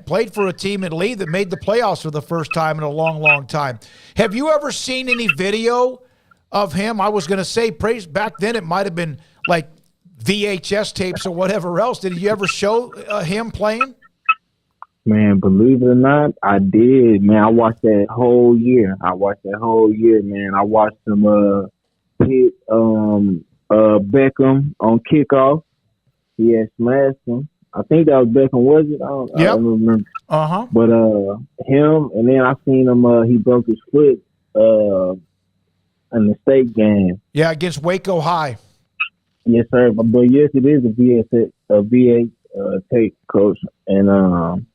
played for a team at Lee that made the playoffs for the first time in a long, long time. Have you ever seen any video of him? I was going to say, back then it might have been like VHS tapes or whatever else. Did you ever show him playing? Man, believe it or not, I did. Man, I watched that whole year. Man. I watched him hit Beckham on kickoff. He had smashed him. I think that was Beckham, was it? I don't remember. Uh-huh. But him, and then I seen him, he broke his foot in the state game. Yeah, against Waco High. Yes, sir. But yes, it is a VA tape, coach. And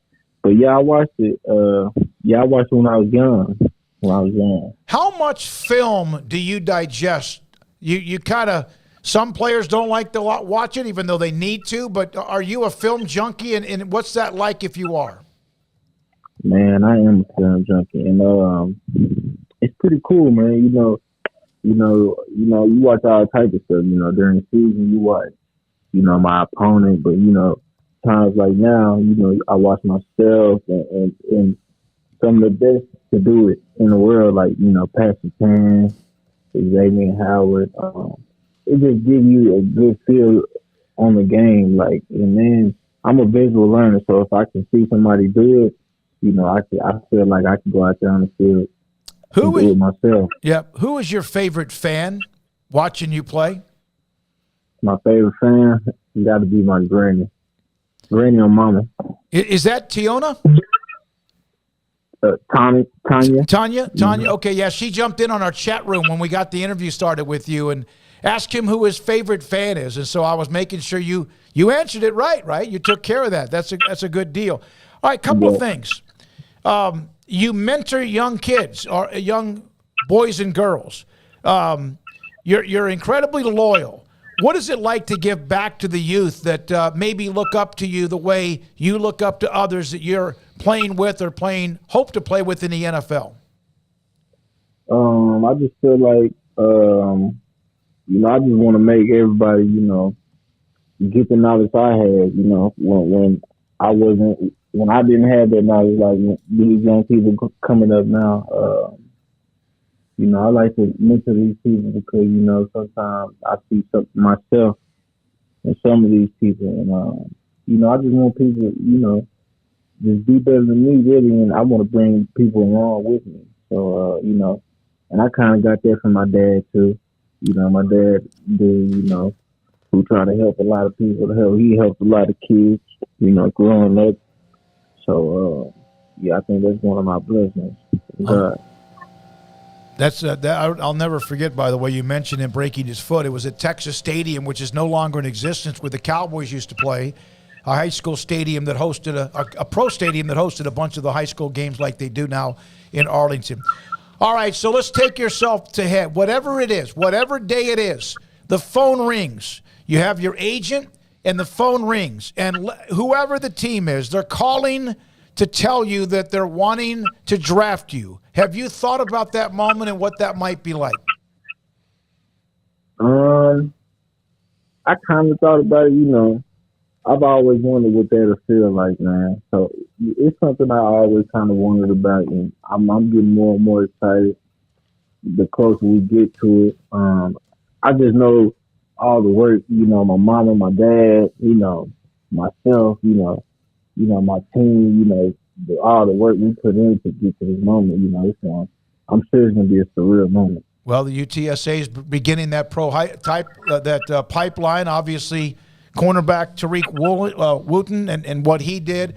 but yeah, I watched it. I watched it when I was young. How much film do you digest? You kind of, some players don't like to watch it, even though they need to. But are you a film junkie? And what's that like if you are? Man, I am a film junkie, and it's pretty cool, man. You watch all types of stuff. During the season, you watch, my opponent, but times like now, I watch myself and some of the best to do it in the world, like, Pastor Pan, Xavier Howard. It just gives you a good feel on the game, like, and then I'm a visual learner, so if I can see somebody do it, I feel like I can go out there on the field and do it myself. Yeah. Who is your favorite fan watching you play? My favorite fan, you got to be my granny. Granny or mama. Is that Tiona? Tanya. Tanya? Mm-hmm. Okay, yeah, she jumped in on our chat room when we got the interview started with you and asked him who his favorite fan is. And so I was making sure you answered it right? You took care of that. That's a good deal. All right, couple of things. You mentor young kids or young boys and girls. You're incredibly loyal. What is it like to give back to the youth that maybe look up to you the way you look up to others that you're playing with or hope to play with in the NFL? I just feel like, I just want to make everybody, get the knowledge I had, when I didn't have that knowledge, like these young people coming up now. I like to mentor these people because, sometimes I see something myself in some of these people. And, I just want people, just be better than me, really. And I want to bring people along with me. So, and I kind of got that from my dad, too. My dad, who tried to help a lot of people. He helped a lot of kids, growing up. So, I think that's one of my blessings. God. I'll never forget, by the way, you mentioned him breaking his foot. It was at Texas Stadium, which is no longer in existence, where the Cowboys used to play, a high school stadium that hosted a pro stadium that hosted a bunch of the high school games like they do now in Arlington. All right, so let's take yourself to head. Whatever it is, whatever day it is, the phone rings. You have your agent, and the phone rings. And whoever the team is, they're calling to tell you that they're wanting to draft you. Have you thought about that moment and what that might be like? I kind of thought about it, I've always wondered what that would feel like, man. So it's something I always kind of wondered about, and I'm getting more and more excited the closer we get to it. I just know all the work, my mama, my dad, myself, my team, all the work we put in to get to this moment, I'm sure it's going to be a surreal moment. Well, the UTSA is beginning that pipeline. Obviously, cornerback Tariq Wooten and what he did.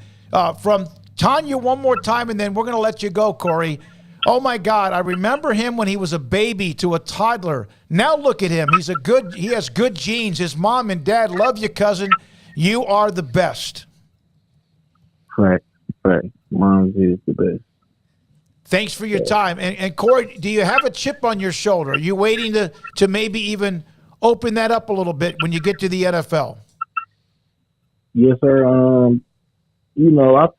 From Tanya, one more time, and then we're going to let you go, Corey. Oh, my God, I remember him when he was a baby to a toddler. Now look at him. He has good genes. His mom and dad love you, cousin. You are the best. Right. Mom's is the best. Thanks for your time. And Corey, do you have a chip on your shoulder? Are you waiting to maybe even open that up a little bit when you get to the NFL? Yes, sir. I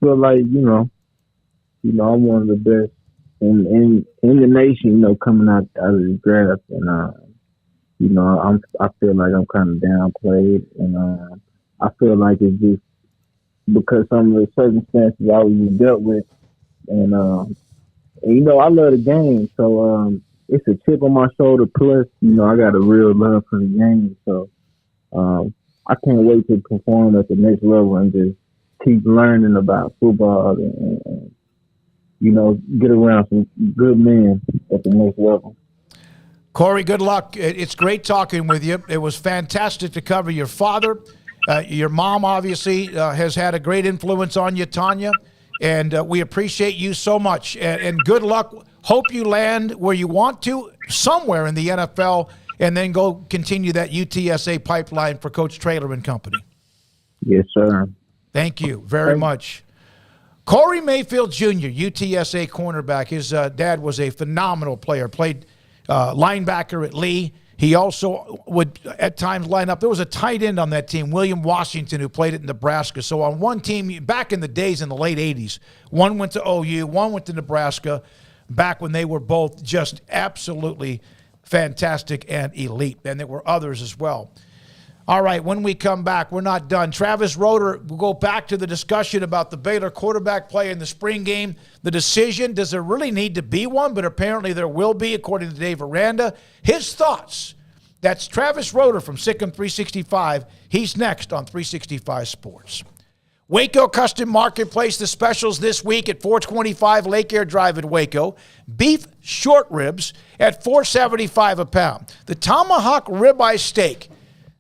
feel like, I'm one of the best in the nation, coming out of the draft, and I feel like I'm kind of downplayed, and I feel like it's just because some of the circumstances I was dealt with, and I love the game, so it's a chip on my shoulder. Plus, I got a real love for the game, so I can't wait to perform at the next level and just keep learning about football and get around some good men at the next level. Corey, good luck. It's great talking with you. It was fantastic to cover your father. Your mom, obviously, has had a great influence on you, Tanya, and we appreciate you so much. And good luck. Hope you land where you want to, somewhere in the NFL, and then go continue that UTSA pipeline for Coach Traylor and company. Yes, sir. Thank you very much. Corey Mayfield Jr., UTSA cornerback. His dad was a phenomenal player, played linebacker at Lee. He also would at times line up. There was a tight end on that team, William Washington, who played at Nebraska. So on one team, back in the days in the late 80s, one went to OU, one went to Nebraska, back when they were both just absolutely fantastic and elite. And there were others as well. All right, when we come back, we're not done. Travis Roeder, we'll go back to the discussion about the Baylor quarterback play in the spring game. The decision, does there really need to be one? But apparently there will be, according to Dave Aranda. His thoughts. That's Travis Roeder from Sikkim 365. He's next on 365 Sports. Waco Custom Marketplace, the specials this week at 425 Lake Air Drive in Waco. Beef short ribs at $4.75 a pound. The tomahawk ribeye steak,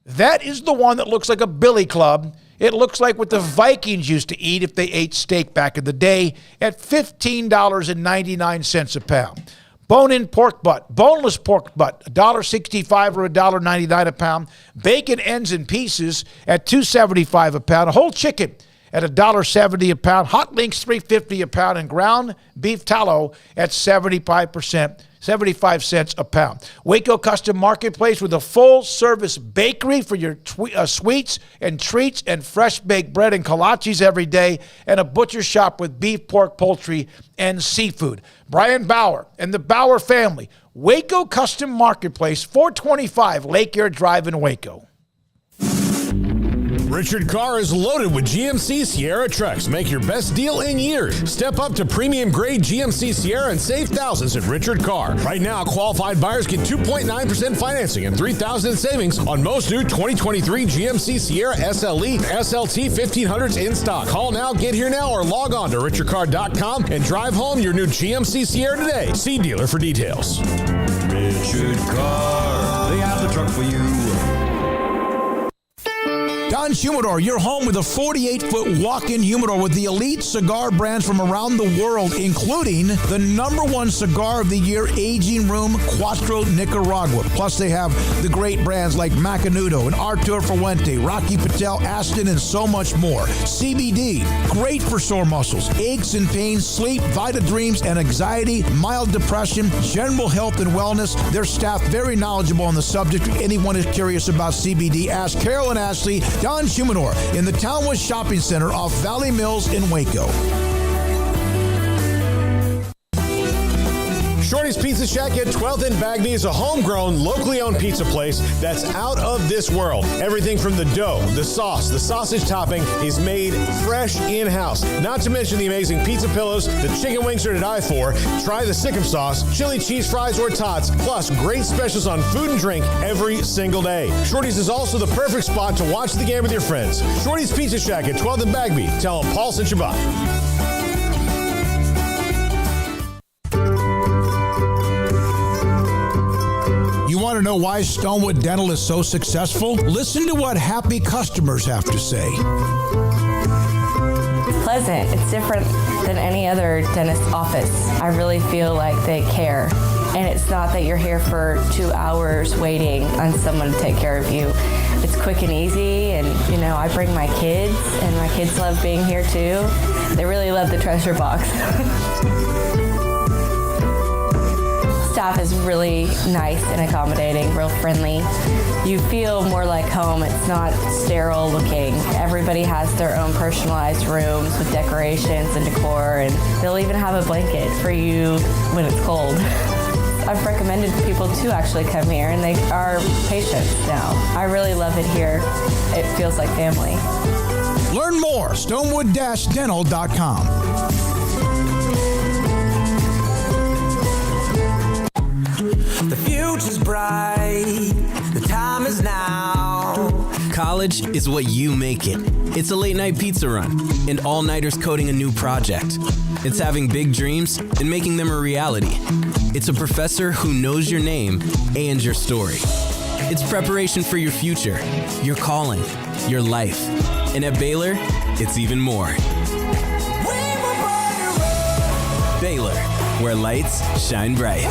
that is the one that looks like a billy club. It looks like what the Vikings used to eat if they ate steak back in the day, at $15.99 a pound. Bone-in pork butt, boneless pork butt, $1.65 or $1.99 a pound. Bacon ends and pieces at $2.75 a pound. A whole chicken at $1.70 a pound. Hot links $3.50 a pound, and ground beef tallow at 75 cents a pound. Waco Custom Marketplace with a full-service bakery for your sweets and treats and fresh baked bread and kolaches every day, and a butcher shop with beef, pork, poultry, and seafood. Brian Bauer and the Bauer family. Waco Custom Marketplace, 425 Lake Air Drive in Waco. Richard Carr is loaded with GMC Sierra trucks. Make your best deal in years. Step up to premium grade GMC Sierra and save thousands at Richard Carr. Right now, qualified buyers get 2.9% financing and $3,000 in savings on most new 2023 GMC Sierra SLE, SLT 1500s in stock. Call now, get here now, or log on to richardcarr.com and drive home your new GMC Sierra today. See dealer for details. Richard Carr, they have the truck for you. Don Humidor, your home with a 48-foot walk-in humidor with the elite cigar brands from around the world, including the #1 cigar of the year, Aging Room Cuatro Nicaragua. Plus, they have the great brands like Macanudo and Artur Fuente, Rocky Patel, Aston, and so much more. CBD, great for sore muscles, aches and pains, sleep, Vita Dreams, and anxiety, mild depression, general health and wellness. Their staff very knowledgeable on the subject. If anyone is curious about CBD, ask Carol and Ashley. Don Humidor in the Townwest Shopping Center off Valley Mills in Waco. Shorty's Pizza Shack at 12th and Bagby is a homegrown, locally owned pizza place that's out of this world. Everything from the dough, the sauce, the sausage topping is made fresh in-house. Not to mention the amazing pizza pillows, the chicken wings are to die for. Try the Sikkim sauce, chili cheese fries or tots, plus great specials on food and drink every single day. Shorty's is also the perfect spot to watch the game with your friends. Shorty's Pizza Shack at 12th and Bagby. Tell them Paul sent you by. You want to know why Stonewood Dental is so successful? Listen to what happy customers have to say. It's pleasant. It's different than any other dentist office. I really feel like they care. And it's not that you're here for 2 hours waiting on someone to take care of you. It's quick and easy, and I bring my kids, and my kids love being here too. They really love the treasure box. staff is really nice and accommodating, real friendly. You feel more like home. It's not sterile looking. Everybody has their own personalized rooms with decorations and decor, and they'll even have a blanket for you when it's cold. I've recommended people to actually come here, and they are patients now. I really love it here. It feels like family. Learn more, stonewood-dental.com. The future's bright, the time is now. College is what you make it. It's a late night pizza run and all-nighters coding a new project. It's having big dreams and making them a reality. It's a professor who knows your name and your story. It's preparation for your future, your calling, your life. And at Baylor, it's even more. Baylor, where lights shine bright.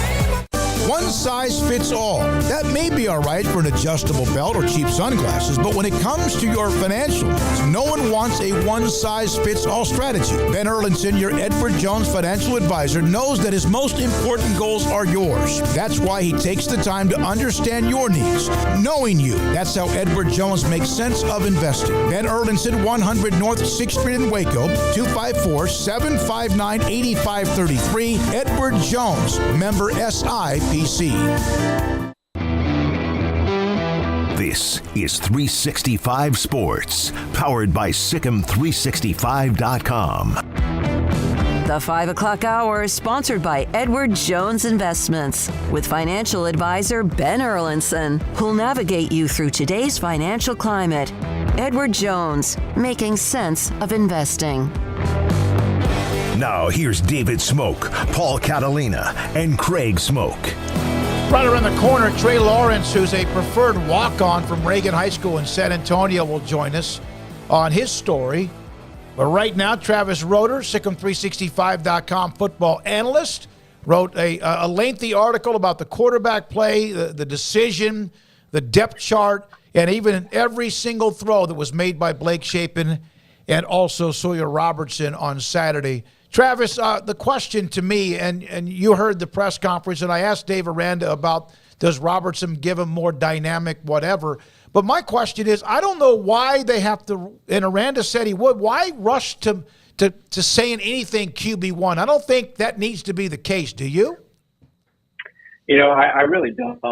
One size fits all. That may be all right for an adjustable belt or cheap sunglasses, but when it comes to your financial needs, no one wants a one-size-fits-all strategy. Ben Erlinson, your Edward Jones financial advisor, knows that his most important goals are yours. That's why he takes the time to understand your needs, knowing you. That's how Edward Jones makes sense of investing. Ben Erlinson, 100 North 6th Street in Waco, 254-759-8533. Edward Jones, member SIPC. This is 365 Sports, powered by Sikkim365.com. The 5 o'clock hour is sponsored by Edward Jones Investments with financial advisor Ben Erlinson, who'll navigate you through today's financial climate. Edward Jones, making sense of investing. Now here's David Smoak, Paul Catalina, and Craig Smoak. Right around the corner, Trey Lawrence, who's a preferred walk-on from Reagan High School in San Antonio, will join us on his story. But right now, Travis Roeder, Sikkim365.com football analyst, wrote a lengthy article about the quarterback play, the decision, the depth chart, and even every single throw that was made by Blake Shapen and also Sawyer Robertson on Saturday. Travis, the question to me, and you heard the press conference, and I asked Dave Aranda about does Robertson give him more dynamic whatever, but my question is, I don't know why they have to, and Aranda said he would, why rush to saying anything QB1? I don't think that needs to be the case, do you? I really don't.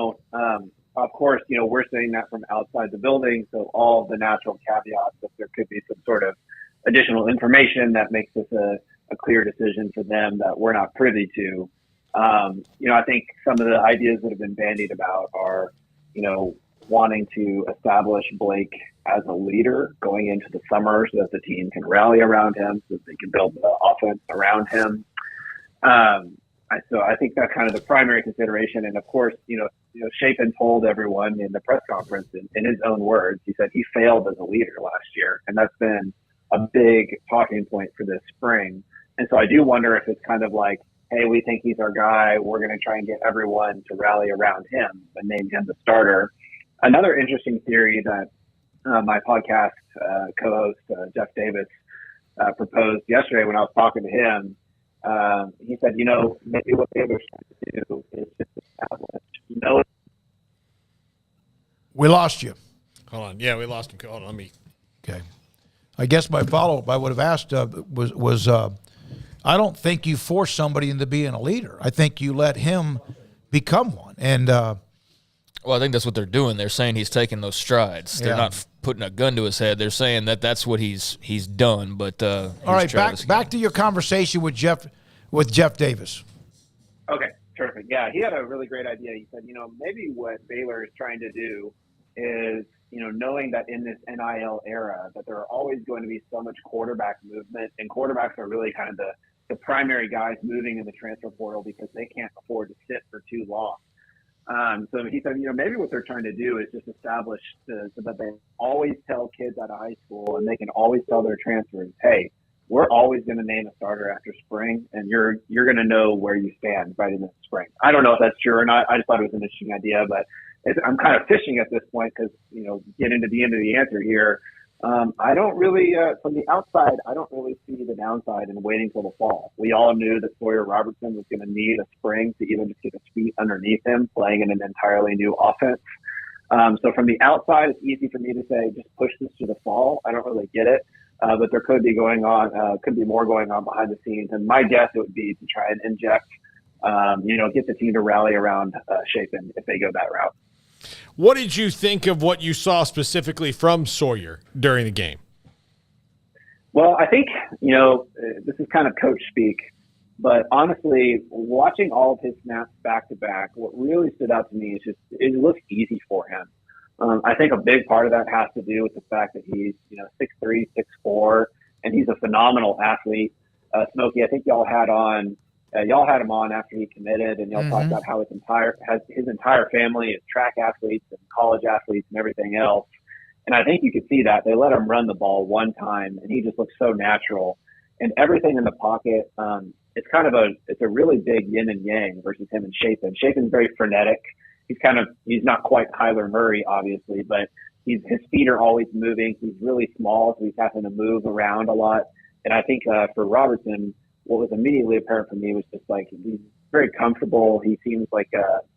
Of course, we're saying that from outside the building, so all the natural caveats that there could be some sort of additional information that makes this a clear decision for them that we're not privy to. I think some of the ideas that have been bandied about are, wanting to establish Blake as a leader going into the summer so that the team can rally around him, so that they can build the offense around him. So I think that's kind of the primary consideration. And of course, Shapen told everyone in the press conference in his own words, he said he failed as a leader last year. And that's been a big talking point for this spring. And so I do wonder if it's kind of like, hey, we think he's our guy. We're going to try and get everyone to rally around him and name him the starter. Another interesting theory that my podcast co-host, Jeff Davis, proposed yesterday when I was talking to him, he said, maybe what Baylor's trying to do is just establish, We lost you. Hold on. Yeah, we lost him. Hold on, let me. Okay. I guess my follow-up I would have asked was I don't think you force somebody into being a leader. I think you let him become one. And well, I think that's what they're doing. They're saying he's taking those strides. They're not putting a gun to his head. They're saying that that's what he's done. But all right, back to your conversation with Jeff Davis. Okay, terrific. Yeah, he had a really great idea. He said, maybe what Baylor is trying to do is, knowing that in this NIL era that there are always going to be so much quarterback movement, and quarterbacks are really kind of the primary guys moving in the transfer portal because they can't afford to sit for too long. So he said, maybe what they're trying to do is just establish so that they always tell kids out of high school and they can always tell their transfers, hey, we're always going to name a starter after spring, and you're going to know where you stand by the end of spring. I don't know if that's true or not. I just thought it was an interesting idea, but I'm kind of fishing at this point because, getting to the end of the answer here, I don't really, from the outside, I don't really see the downside in waiting till the fall. We all knew that Sawyer Robertson was going to need a spring to even just get his feet underneath him, playing in an entirely new offense. So from the outside, it's easy for me to say, just push this to the fall. I don't really get it. But there could be more going on behind the scenes. And my guess it would be to try and inject, get the team to rally around Chapin if they go that route. What did you think of what you saw specifically from Sawyer during the game? Well, I think, this is kind of coach speak, but honestly, watching all of his snaps back to back, what really stood out to me is just it looks easy for him. I think a big part of that has to do with the fact that he's, 6'3", 6'4", and he's a phenomenal athlete. Smokey, I think y'all had him on after he committed, and y'all talked about how his entire family is track athletes and college athletes and everything else. And I think you could see that. They let him run the ball one time, and he just looks so natural. And everything in the pocket, it's a really big yin and yang versus him and Chapin. Chapin's very frenetic. He's not quite Kyler Murray, obviously, but his feet are always moving. He's really small, so he's having to move around a lot. And I think for Robertson, what was immediately apparent for me was just like he's very comfortable. He seems like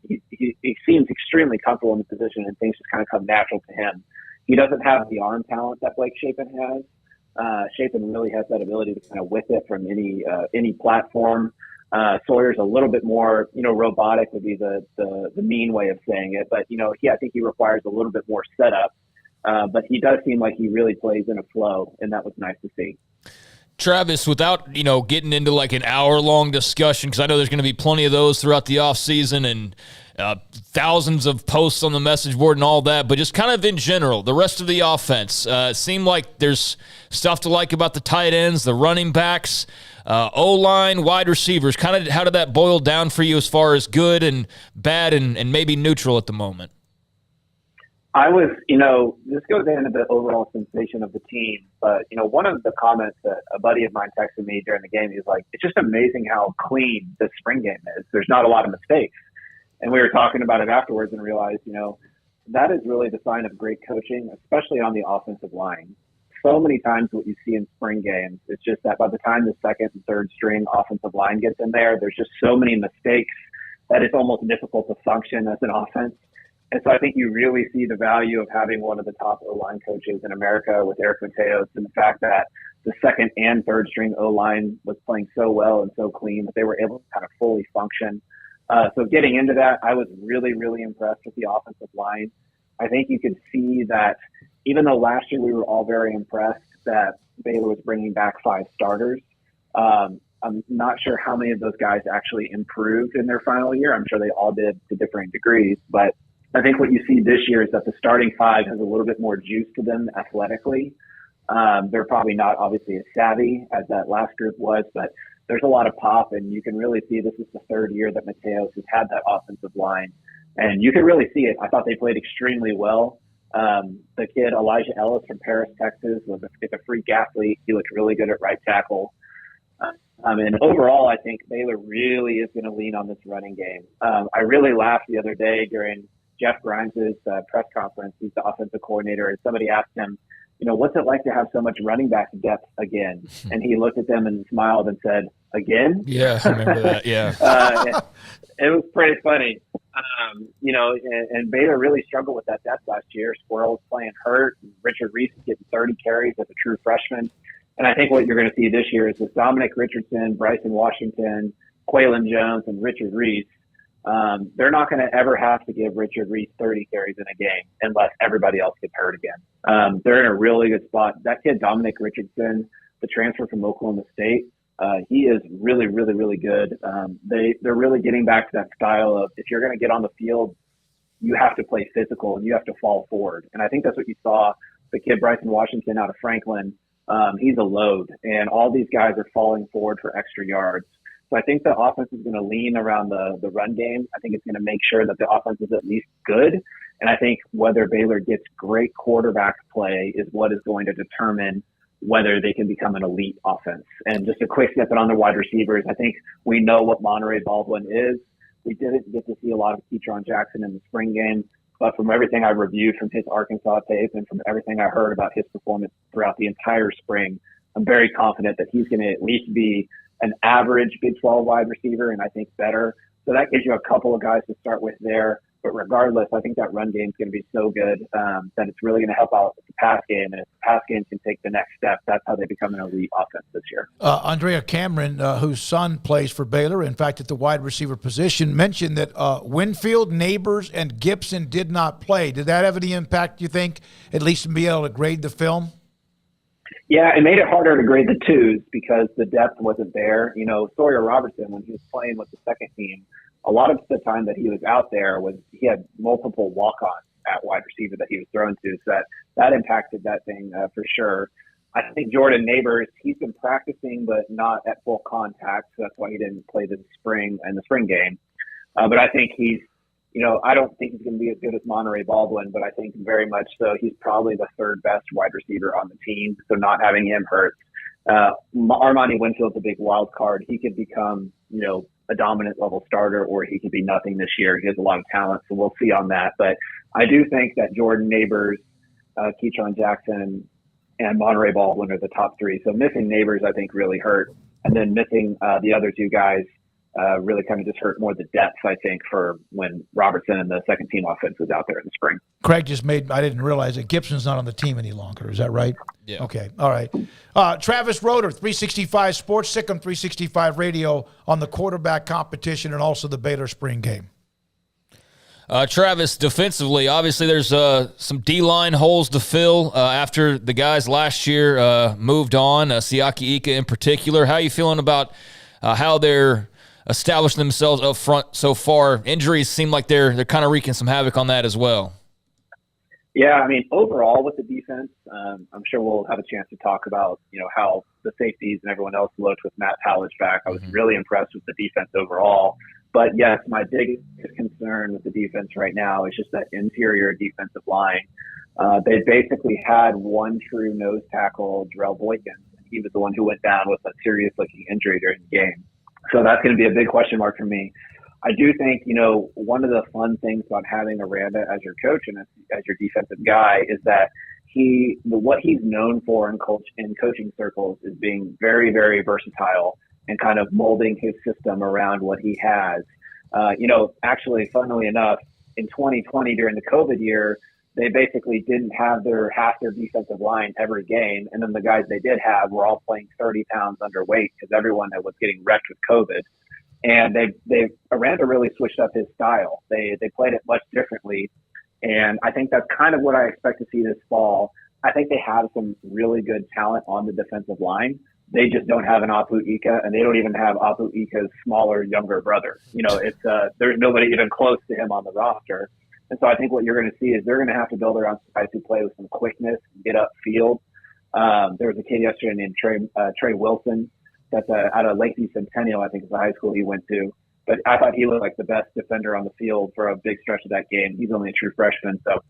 he seems extremely comfortable in the position, and things just kind of come natural to him. He doesn't have the arm talent that Blake Chapin has. Chapin really has that ability to kind of whip it from any platform. Sawyer's a little bit more, robotic would be the mean way of saying it. But, I think he requires a little bit more setup. But he does seem like he really plays in a flow, and that was nice to see. Travis, without, getting into like an hour-long discussion, because I know there's going to be plenty of those throughout the offseason and thousands of posts on the message board and all that, but just kind of in general, the rest of the offense, it seemed like there's stuff to like about the tight ends, the running backs, O-line, wide receivers. Kind of how did that boil down for you as far as good and bad and maybe neutral at the moment? I was, this goes into the overall sensation of the team. But, one of the comments that a buddy of mine texted me during the game, he was like, it's just amazing how clean this spring game is. There's not a lot of mistakes. And we were talking about it afterwards and realized, that is really the sign of great coaching, especially on the offensive line. So many times what you see in spring games, it's just that by the time the second and third string offensive line gets in there, there's just so many mistakes that it's almost difficult to function as an offense. And so I think you really see the value of having one of the top O-line coaches in America with Eric Mateos, and the fact that the second and third string O-line was playing so well and so clean that they were able to kind of fully function. So getting into that, I was really, really impressed with the offensive line. I think you could see that even though last year we were all very impressed that Baylor was bringing back 5 starters, I'm not sure how many of those guys actually improved in their final year. I'm sure they all did to differing degrees, but I think what you see this year is that the starting 5 has a little bit more juice to them athletically. They're probably not obviously as savvy as that last group was, but there's a lot of pop, and you can really see this is the third year that Mateos has had that offensive line, and you can really see it. I thought they played extremely well. The kid, Elijah Ellis from Paris, Texas, was a freak athlete. He looked really good at right tackle. And overall, I think Baylor really is going to lean on this running game. I really laughed the other day during Jeff Grimes' press conference. He's the offensive coordinator, and somebody asked him, what's it like to have so much running back depth again? And he looked at them and smiled and said, again? Yeah, I remember that, yeah. It was pretty funny. And Baylor really struggled with that depth last year. Squirrel was playing hurt. Richard Reese is getting 30 carries as a true freshman. And I think what you're going to see this year is with Dominic Richardson, Bryson Washington, Quaylen Jones, and Richard Reese, they're not going to ever have to give Richard Reese 30 carries in a game unless everybody else gets hurt again. They're in a really good spot. That kid, Dominic Richardson, the transfer from Oklahoma State, he is really, really, really good. They're really getting back to that style of if you're going to get on the field, you have to play physical and you have to fall forward. And I think that's what you saw. The kid, Bryson Washington out of Franklin, he's a load, and all these guys are falling forward for extra yards. So I think the offense is going to lean around the run game. I think it's going to make sure that the offense is at least good. And I think whether Baylor gets great quarterback play is what is going to determine whether they can become an elite offense. And just a quick snippet on the wide receivers. I think we know what Monterey Baldwin is. We didn't get to see a lot of Keatron Jackson in the spring game. But from everything I reviewed from his Arkansas tape and from everything I heard about his performance throughout the entire spring, I'm very confident that he's going to at least be an average Big 12 wide receiver, and I think better. So that gives you a couple of guys to start with there. But regardless, I think that run game is going to be so good that it's really going to help out the pass game. And if the pass game can take the next step, that's how they become an elite offense this year. Andrea Cameron, whose son plays for Baylor, in fact, at the wide receiver position, mentioned that Winfield, Neighbors, and Gibson did not play. Did that have any impact, you think, at least in being able to grade the film? Yeah, it made it harder to grade the twos because the depth wasn't there. You know, Sawyer Robertson, when he was playing with the second team, a lot of the time that he was out there he had multiple walk-ons at wide receiver that he was thrown to. So that impacted that thing for sure. I think Jordan Neighbors, he's been practicing, but not at full contact. So that's why he didn't play in the spring game. But I think I don't think he's going to be as good as Monterey Baldwin, but I think very much so he's probably the third best wide receiver on the team. So not having him hurts. Armani Winfield's a big wild card. He could become, a dominant level starter, or he could be nothing this year. He has a lot of talent, so we'll see on that. But I do think that Jordan Neighbors, Keyshawn Jackson, and Monterey Baldwin are the top three. So missing Neighbors, I think, really hurt. And then missing the other two guys really kind of just hurt more the depth, I think, for when Robertson and the second team offense was out there in the spring. Craig I didn't realize that Gibson's not on the team any longer. Is that right? Yeah. Okay. All right. Travis Roeder, 365 Sports, Sikkim 365 Radio on the quarterback competition and also the Baylor spring game. Travis, defensively, obviously there's some D-line holes to fill after the guys last year moved on, Siaki Ika in particular. How are you feeling about how they're establishing themselves up front so far? Injuries seem like they're kind of wreaking some havoc on that as well. Yeah, I mean, overall with the defense, I'm sure we'll have a chance to talk about, how the safeties and everyone else looked with Matt Powledge back. I was really impressed with the defense overall. But yes, my biggest concern with the defense right now is just that interior defensive line. They basically had one true nose tackle, Jarrell Boykins. He was the one who went down with a serious-looking injury during the game. So that's going to be a big question mark for me. I do think, one of the fun things about having Aranda as your coach and as your defensive guy is that what he's known for in coaching circles is being very, very versatile and kind of molding his system around what he has. Actually, funnily enough, in 2020 during the COVID year, they basically didn't have half their defensive line every game. And then the guys they did have were all playing 30 pounds underweight because everyone that was getting wrecked with COVID. And Aranda really switched up his style. They played it much differently. And I think that's kind of what I expect to see this fall. I think they have some really good talent on the defensive line. They just don't have an Apu Ika, and they don't even have Apu Ika's smaller, younger brother. There's nobody even close to him on the roster. And so I think what you're going to see is they're going to have to build around guys who play with some quickness and get upfield. There was a kid yesterday named Trey Wilson that's out of Lakeview Centennial, I think is the high school he went to. But I thought he looked like the best defender on the field for a big stretch of that game. He's only a true freshman. So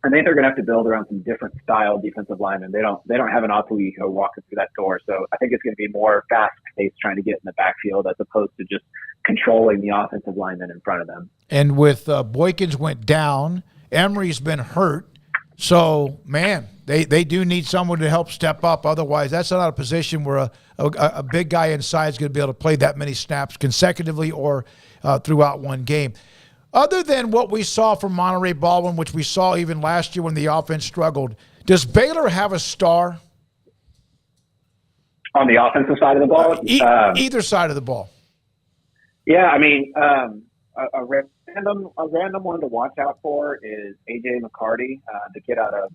I think they're going to have to build around some different style defensive linemen. They don't have an Apu Ika walking through that door. So I think it's going to be more fast-paced trying to get in the backfield as opposed to just controlling the offensive linemen in front of them. And with Boykins went down, Emery's been hurt. So, man, they do need someone to help step up. Otherwise, that's not a position where a big guy inside is going to be able to play that many snaps consecutively or throughout one game. Other than what we saw from Monterey Baldwin, which we saw even last year when the offense struggled, does Baylor have a star? On the offensive side of the ball? Either side of the ball. Yeah, I mean, a random one to watch out for is A.J. McCarty, the kid out of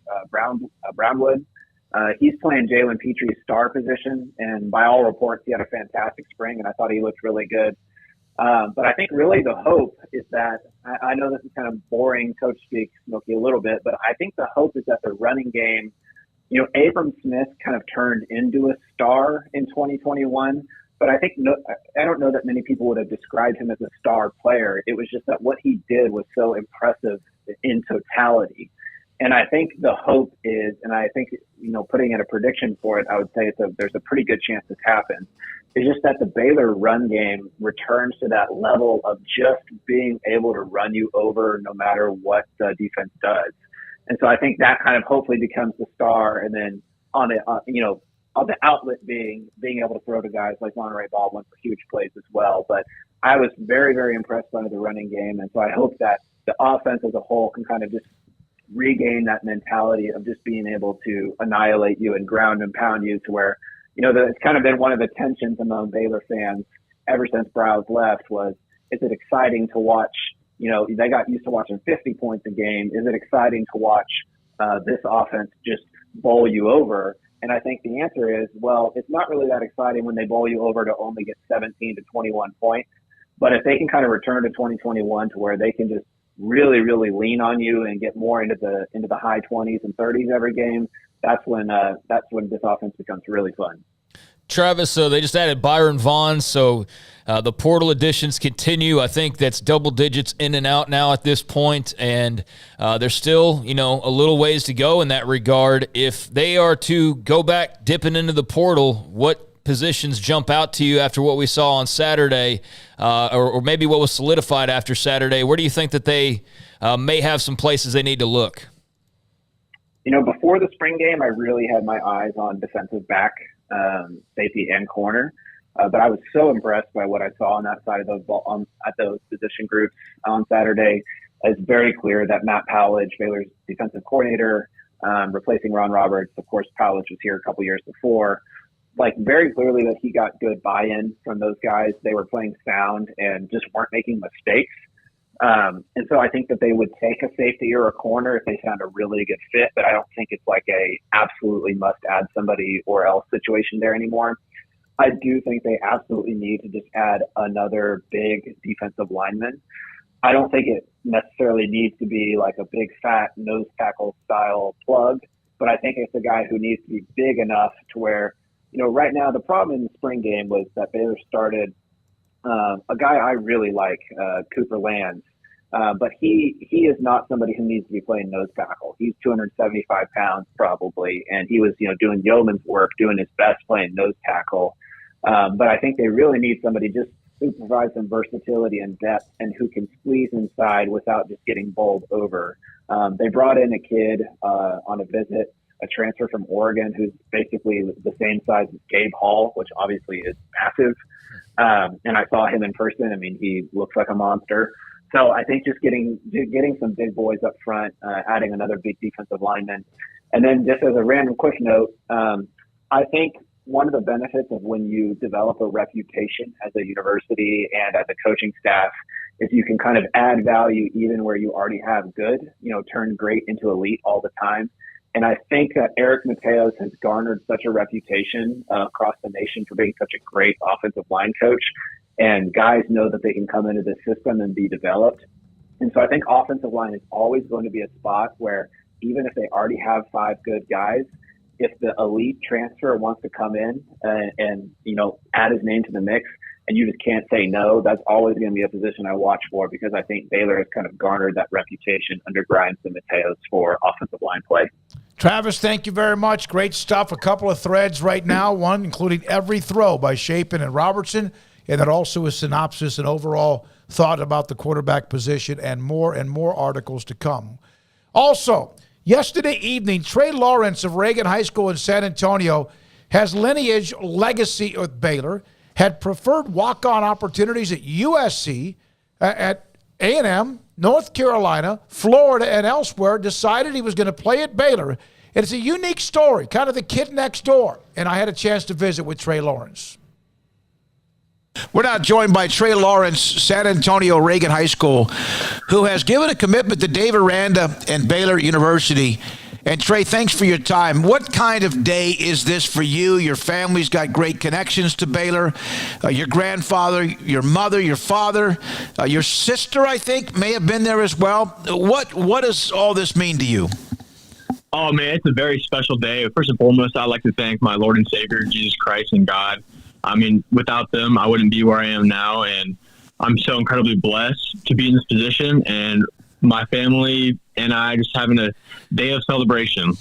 Brownwood. He's playing Jalen Petrie's star position, and by all reports, he had a fantastic spring, and I thought he looked really good. But I think really the hope is that I know this is kind of boring coach speak, Smokey, a little bit, but I think the hope is that the running game, Abram Smith kind of turned into a star in 2021, but I don't know that many people would have described him as a star player. It was just that what he did was so impressive in totality. And I think the hope is, and I think, putting in a prediction for it, I would say there's a pretty good chance this happens, is just that the Baylor run game returns to that level of just being able to run you over no matter what the defense does. And so I think that kind of hopefully becomes the star. And then on the outlet being able to throw to guys like Monterey Baldwin for huge plays as well. But I was very, very impressed by the running game. And so I hope that the offense as a whole can kind of just regain that mentality of just being able to annihilate you and ground and pound you to where, it's kind of been one of the tensions among Baylor fans ever since Browse left was, is it exciting to watch, they got used to watching 50 points a game. Is it exciting to watch this offense just bowl you over? And I think the answer is, well, it's not really that exciting when they bowl you over to only get 17 to 21 points. But if they can kind of return to 2021 to where they can just really, really lean on you and get more into the high 20s and 30s every game, that's when this offense becomes really fun. Travis, so they just added Byron Vaughns, so the portal additions continue. I think that's double digits in and out now at this point, and there's still, a little ways to go in that regard. If they are to go back dipping into the portal, what positions jump out to you after what we saw on Saturday, or maybe what was solidified after Saturday? Where do you think that they may have some places they need to look? Before the spring game, I really had my eyes on defensive back, safety, and corner. But I was so impressed by what I saw on that side of at those position groups on Saturday. It's very clear that Matt Powledge, Baylor's defensive coordinator, replacing Ron Roberts. Of course, Powledge was here a couple years before. Very clearly that he got good buy-in from those guys. They were playing sound and just weren't making mistakes. And so I think that they would take a safety or a corner if they found a really good fit, but I don't think it's like a absolutely must add somebody or else situation there anymore. I do think they absolutely need to just add another big defensive lineman. I don't think it necessarily needs to be like a big fat nose tackle style plug, but I think it's a guy who needs to be big enough to where, right now the problem in the spring game was that Baylor started a guy I really like, Cooper Lands, but he is not somebody who needs to be playing nose tackle. He's 275 pounds probably, and he was doing yeoman's work, doing his best playing nose tackle. But I think they really need somebody just who provides some versatility and depth and who can squeeze inside without just getting bowled over. They brought in a kid on a visit, a transfer from Oregon, who's basically the same size as Gabe Hall, which obviously is massive. And I saw him in person. I mean, he looks like a monster. So I think just getting some big boys up front, adding another big defensive lineman. And then just as a random quick note, I think one of the benefits of when you develop a reputation as a university and as a coaching staff is you can kind of add value even where you already have good, turn great into elite all the time. And I think that Eric Mateos has garnered such a reputation across the nation for being such a great offensive line coach. And guys know that they can come into this system and be developed. And so I think offensive line is always going to be a spot where even if they already have 5 good guys, if the elite transfer wants to come in and add his name to the mix, and you just can't say no, that's always going to be a position I watch for, because I think Baylor has kind of garnered that reputation under Grimes and Mateos for offensive line play. Travis, thank you very much. Great stuff. A couple of threads right now, one including every throw by Shapen and Robertson, and then also a synopsis and overall thought about the quarterback position, and more articles to come. Also, yesterday evening, Trey Lawrence of Reagan High School in San Antonio has lineage legacy with Baylor, had preferred walk-on opportunities at USC, at A&M, North Carolina, Florida, and elsewhere, decided he was going to play at Baylor. And it's a unique story, kind of the kid next door. And I had a chance to visit with Trey Lawrence. We're now joined by Trey Lawrence, San Antonio Reagan High School, who has given a commitment to Dave Aranda and Baylor University. And Trey, thanks for your time. What kind of day is this for you? Your family's got great connections to Baylor. Your grandfather, your mother, your father, your sister, I think, may have been there as well. What does all this mean to you? Oh, man, it's a very special day. First and foremost, I'd like to thank my Lord and Savior, Jesus Christ and God. I mean, without them, I wouldn't be where I am now. And I'm so incredibly blessed to be in this position. And my family and I just having a day of celebration.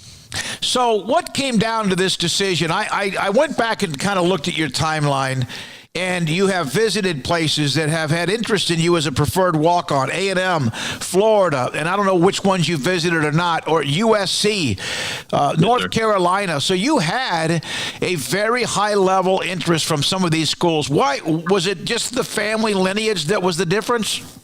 So what came down to this decision? I went back and kind of looked at your timeline, and you have visited places that have had interest in you as a preferred walk-on, A&M, Florida, and I don't know which ones you visited or not, or USC, North Carolina. So you had a very high-level interest from some of these schools. Why? Was it just the family lineage that was the difference?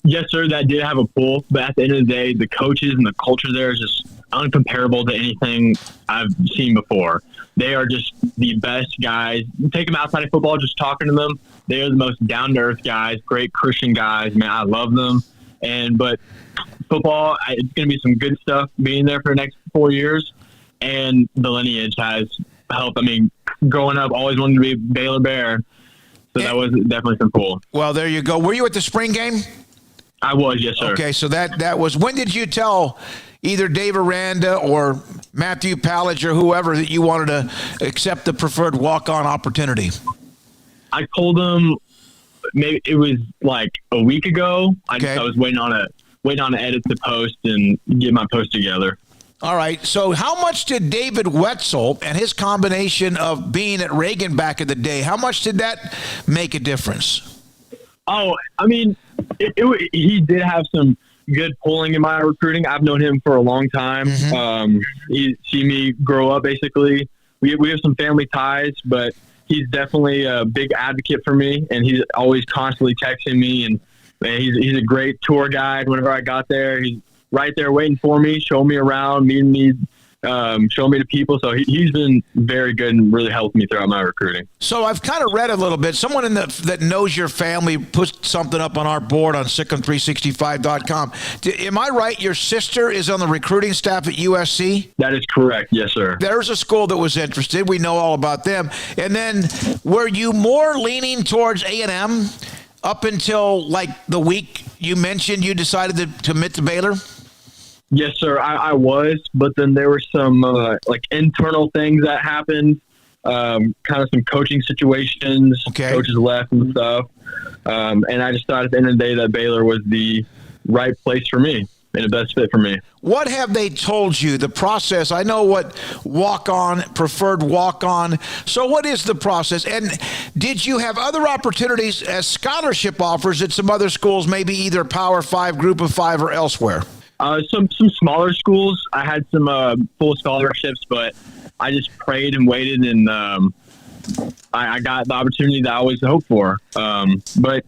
Yes, sir, that did have a pull. But at the end of the day, the coaches and the culture there is just uncomparable to anything I've seen before. They are just the best guys. Take them outside of football, just talking to them. They are the most down-to-earth guys, great Christian guys. Man, I love them. But football, it's going to be some good stuff being there for the next 4 years. And the lineage has helped. I mean, growing up, always wanted to be a Baylor Bear. So that was definitely some pull. Well, there you go. Were you at the spring game? I was, yes, sir. Okay, so that was, when did you tell either Dave Aranda or Matthew Pallage or whoever that you wanted to accept the preferred walk-on opportunity? I told them maybe it was like a week ago. I was waiting on an edit to post and get my post together. All right. So how much did David Wetzel and his combination of being at Reagan back in the day, how much did that make a difference? Oh, I mean, he did have some good pulling in my recruiting. I've known him for a long time. He's seen me grow up, basically. We have some family ties, but he's definitely a big advocate for me, and he's always constantly texting me. And man, he's a great tour guide. Whenever I got there, he's right there waiting for me, showing me around, meeting me, showing me to people. So he's been very good and really helped me throughout my recruiting. So I've kind of read a little bit. Someone that knows your family put something up on our board on SicEm365.com. Am I right? Your sister is on the recruiting staff at USC? That is correct. Yes, sir. There's a school that was interested. We know all about them. And then were you more leaning towards A&M up until like the week you mentioned you decided to commit to Baylor? Yes, sir. I was, but then there were some like internal things that happened, kind of some coaching situations. Coaches left and stuff, and I just thought at the end of the day that Baylor was the right place for me and the best fit for me. What have they told you? The process. I know what walk-on, preferred walk-on. So what is the process? And did you have other opportunities as scholarship offers at some other schools, maybe either Power 5, Group of 5, or elsewhere? Some smaller schools. I had some full scholarships, but I just prayed and waited, and I got the opportunity that I always hoped for. But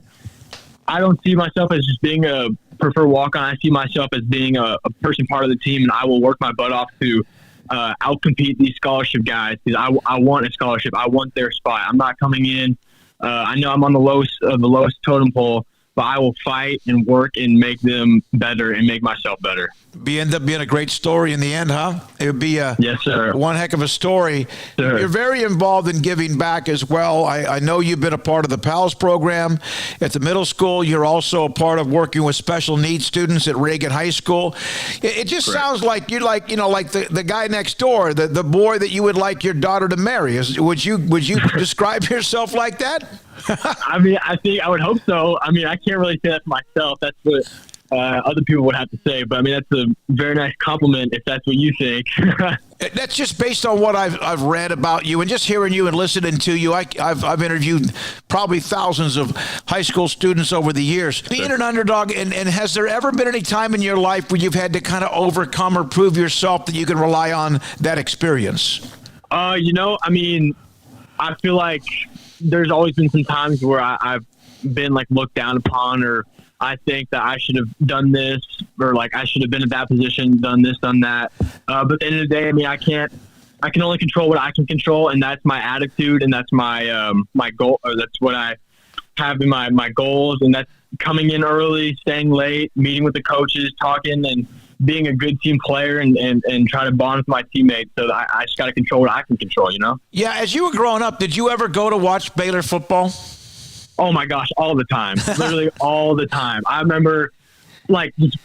I don't see myself as just being a preferred walk-on. I see myself as being a person part of the team, and I will work my butt off to outcompete these scholarship guys because I want a scholarship. I want their spot. I'm not coming in. I know I'm on the lowest totem pole, but I will fight and work and make them better and make myself better. End up being a great story in the end, huh? It would be yes, sir. One heck of a story. Sure. You're very involved in giving back as well. I know you've been a part of the PALS program at the middle school. You're also a part of working with special needs students at Reagan High School. It just sounds like you're like the guy next door, the boy that you would like your daughter to marry. Would you describe yourself like that? I mean, I think I would hope so. I mean, I can't really say that for myself. That's what other people would have to say. But I mean, that's a very nice compliment if that's what you think. That's just based on what I've read about you and just hearing you and listening to you. I've interviewed probably thousands of high school students over the years. Being an underdog, and has there ever been any time in your life where you've had to kind of overcome or prove yourself that you can rely on that experience? I mean, I feel like there's always been some times where I've been like looked down upon, or I think that I should have done this, or like I should have been in that position, done this, done that. But at the end of the day, I mean, I can only control what I can control, and that's my attitude, and that's my my goal, or that's what I have in my goals, and that's coming in early, staying late, meeting with the coaches, talking, and being a good team player and trying to bond with my teammates. So I just got to control what I can control, Yeah, as you were growing up, did you ever go to watch Baylor football? Oh, my gosh, all the time. Literally all the time. I remember like just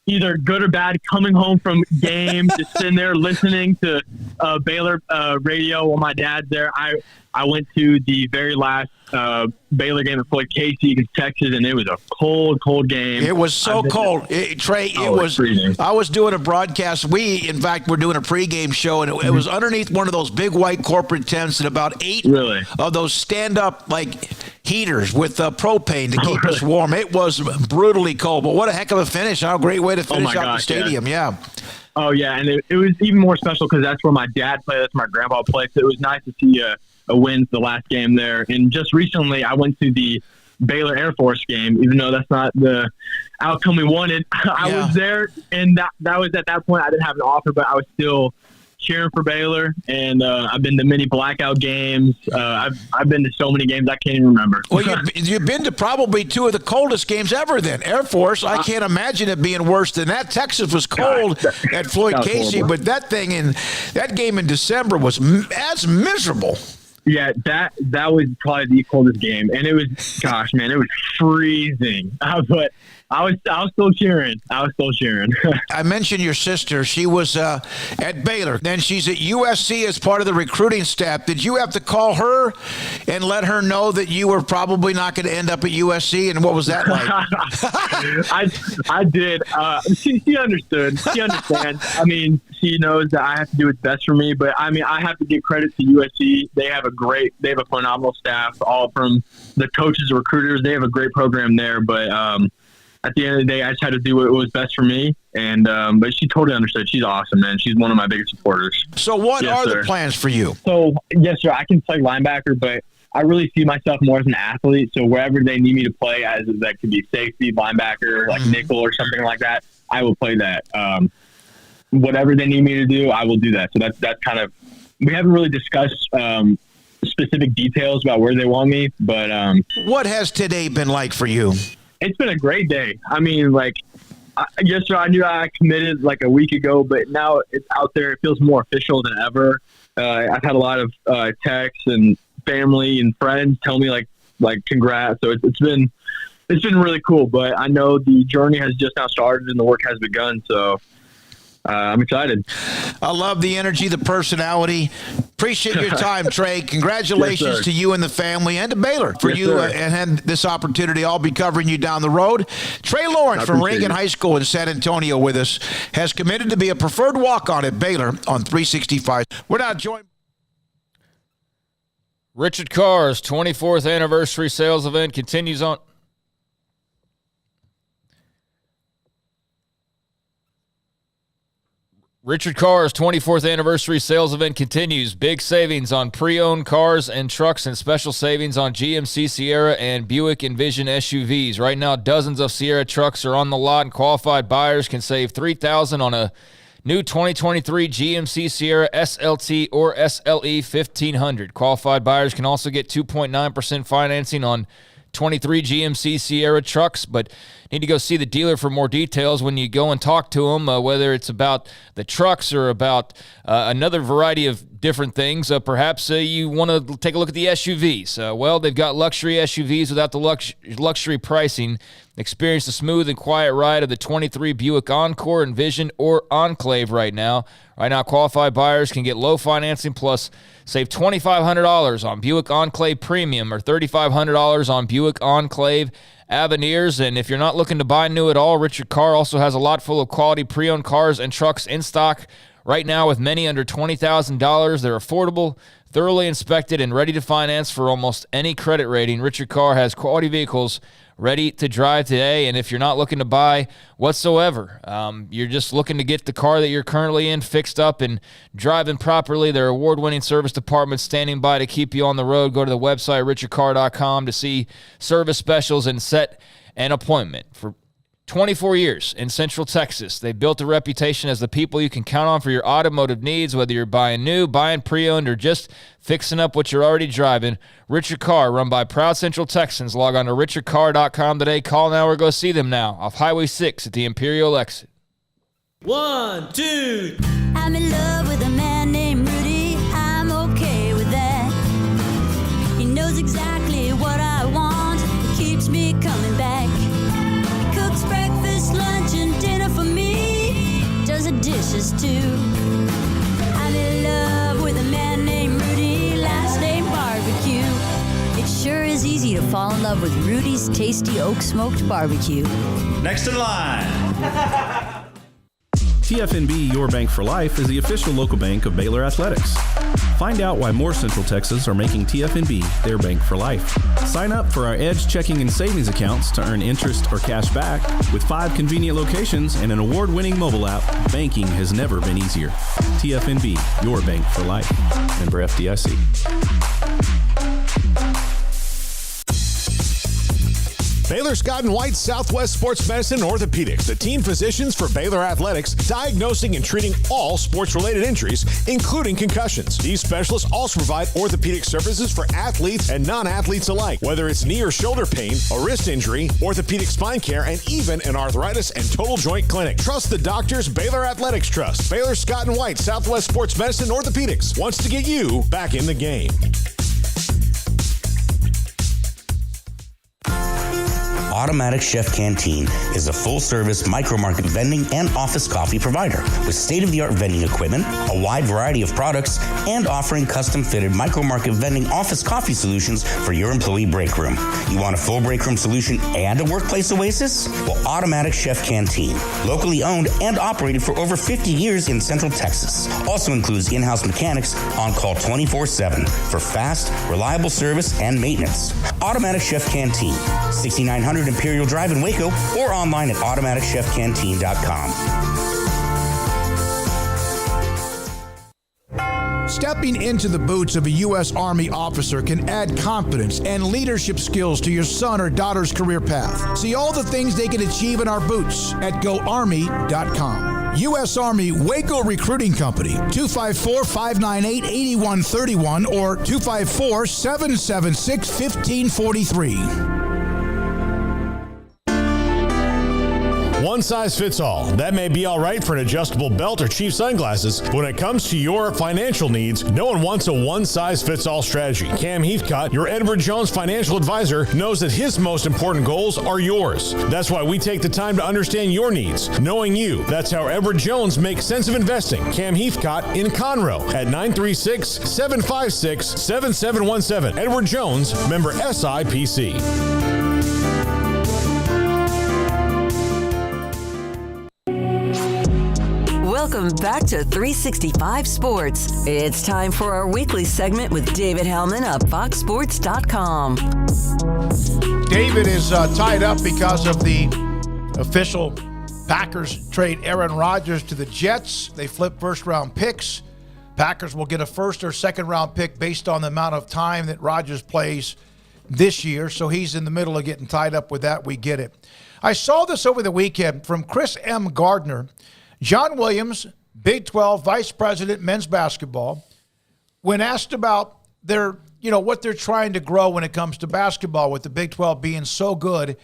either good or bad, coming home from games, just sitting there listening to Baylor radio while my dad's there. I went to the very last Baylor game at Floyd Casey against Texas, and it was a cold game. It was so cold. Trey, it was freezing. I was doing a broadcast. In fact, we're doing a pregame show, and it was underneath one of those big white corporate tents and about 8 of those stand-up, like, heaters with propane to keep us warm. It was brutally cold, but what a heck of a finish. How great way to finish out the stadium, yeah. Oh, yeah, and it was even more special because that's where my dad played. That's where my grandpa played, so it was nice to see a win the last game there. And just recently, I went to the Baylor Air Force game, even though that's not the outcome we wanted. I was there, and that was at that point. I didn't have an offer, but I was still cheering for Baylor. And I've been to many blackout games. I've been to so many games I can't even remember. Well, you've been to probably 2 of the coldest games ever then. Air Force, I can't imagine it being worse than that. Texas was cold at Floyd Casey, but that game in December was as miserable. Yeah, that was probably the coldest game, and it was, gosh, man, it was freezing. But I was still cheering. I mentioned your sister. She was at Baylor. Then she's at USC as part of the recruiting staff. Did you have to call her and let her know that you were probably not going to end up at USC? And what was that like? I did. She understood. She understands. I mean, she knows that I have to do what's best for me. But I mean, I have to give credit to USC. They have a phenomenal staff, all from the coaches, recruiters. They have a great program there. But at the end of the day, I just had to do what was best for me. And but she totally understood. She's awesome, man. She's one of my biggest supporters. So what are the plans for you? So, yes, sir, I can play linebacker, but I really see myself more as an athlete. So wherever they need me to play, as that could be safety, linebacker, like nickel or something like that, I will play that. Whatever they need me to do, I will do that. So that's kind of, we haven't really discussed specific details about where they want me, but what has today been like for you? It's been a great day. I mean, like, yes, sir, I knew I committed like a week ago, but now it's out there. It feels more official than ever. I've had a lot of texts and family and friends tell me like congrats. So it's been really cool. But I know the journey has just now started and the work has begun. So I'm excited. I love the energy, the personality. Appreciate your time, Trey. Congratulations to you and the family and to Baylor for and this opportunity. I'll be covering you down the road. Trey Lawrence from Reagan High School in San Antonio with us has committed to be a preferred walk-on at Baylor on 365. We're now joined. Richard Carr's 24th anniversary sales event continues on. Richard Carr's 24th anniversary sales event continues. Big savings on pre-owned cars and trucks and special savings on GMC Sierra and Buick Envision SUVs. Right now, dozens of Sierra trucks are on the lot, and qualified buyers can save $3,000 on a new 2023 GMC Sierra SLT or SLE 1500. Qualified buyers can also get 2.9% financing on 23 GMC Sierra trucks, but need to go see the dealer for more details when you go and talk to them, whether it's about the trucks or about another variety of different things. Perhaps you want to take a look at the SUVs. Well, they've got luxury SUVs without the luxury pricing. Experience the smooth and quiet ride of the 23 Buick Encore, Envision, or Enclave right now. Right now, qualified buyers can get low financing plus save $2,500 on Buick Enclave Premium or $3,500 on Buick Enclave Avenires. And if you're not looking to buy new at all, Richard Carr also has a lot full of quality pre-owned cars and trucks in stock right now, with many under $20,000. They're affordable, thoroughly inspected, and ready to finance for almost any credit rating. Richard Carr has quality vehicles ready to drive today. And if you're not looking to buy whatsoever, you're just looking to get the car that you're currently in fixed up and driving properly, their award-winning service department standing by to keep you on the road. Go to the website, richardcarr.com, to see service specials and set an appointment. For 24 years in Central Texas, they've built a reputation as the people you can count on for your automotive needs, whether you're buying new, buying pre-owned, or just fixing up what you're already driving. Richard Carr, run by proud Central Texans. Log on to richardcarr.com today. Call now or go see them now off Highway 6 at the Imperial exit. 1, 2. I'm in love with a man named Rudy. I'm okay with that. He knows exactly what I want. He keeps me coming back. Cooks breakfast, lunch, Texas too. I'm in love with a man named Rudy, last name Barbecue. It sure is easy to fall in love with Rudy's tasty oak smoked barbecue. Next in line. TFNB Your Bank for Life is the official local bank of Baylor Athletics. Find out why more Central Texas are making TFNB their bank for life. Sign up for our Edge checking and savings accounts to earn interest or cash back. With 5 convenient locations and an award-winning mobile app, banking has never been easier. TFNB Your Bank for Life. Member FDIC. Baylor Scott & White Southwest Sports Medicine and Orthopedics, the team physicians for Baylor Athletics, diagnosing and treating all sports-related injuries, including concussions. These specialists also provide orthopedic services for athletes and non-athletes alike, whether it's knee or shoulder pain, a wrist injury, orthopedic spine care, and even an arthritis and total joint clinic. Trust the doctors Baylor Athletics trust. Baylor Scott & White Southwest Sports Medicine and Orthopedics wants to get you back in the game. Automatic Chef Canteen is a full-service micro-market vending and office coffee provider with state-of-the-art vending equipment, a wide variety of products, and offering custom-fitted micro-market vending office coffee solutions for your employee break room. You want a full break room solution and a workplace oasis? Well, Automatic Chef Canteen, locally owned and operated for over 50 years in Central Texas, also includes in-house mechanics on call 24/7 for fast, reliable service and maintenance. Automatic Chef Canteen, 6900 Imperial Drive in Waco, or online at automaticchefcanteen.com. Stepping into the boots of a U.S. Army officer can add confidence and leadership skills to your son or daughter's career path. See all the things they can achieve in our boots at GoArmy.com. U.S. Army Waco Recruiting Company, 254-598-8131 or 254-776-1543. One size fits all. That may be all right for an adjustable belt or cheap sunglasses, but when it comes to your financial needs, no one wants a one-size-fits-all strategy. Cam Heathcott, your Edward Jones financial advisor, knows that his most important goals are yours. That's why we take the time to understand your needs. Knowing you, that's how Edward Jones makes sense of investing. Cam Heathcott in Conroe at 936-756-7717. Edward Jones, member SIPC. Welcome back to 365 Sports. It's time for our weekly segment with David Hellman of FoxSports.com. David is tied up because of the official Packers trade Aaron Rodgers to the Jets. They flip first-round picks. Packers will get a first or second-round pick based on the amount of time that Rodgers plays this year. So he's in the middle of getting tied up with that. We get it. I saw this over the weekend from Chris M. Gardner. John Williams, Big 12 Vice President, men's basketball, when asked about their, what they're trying to grow when it comes to basketball with the Big 12 being so good,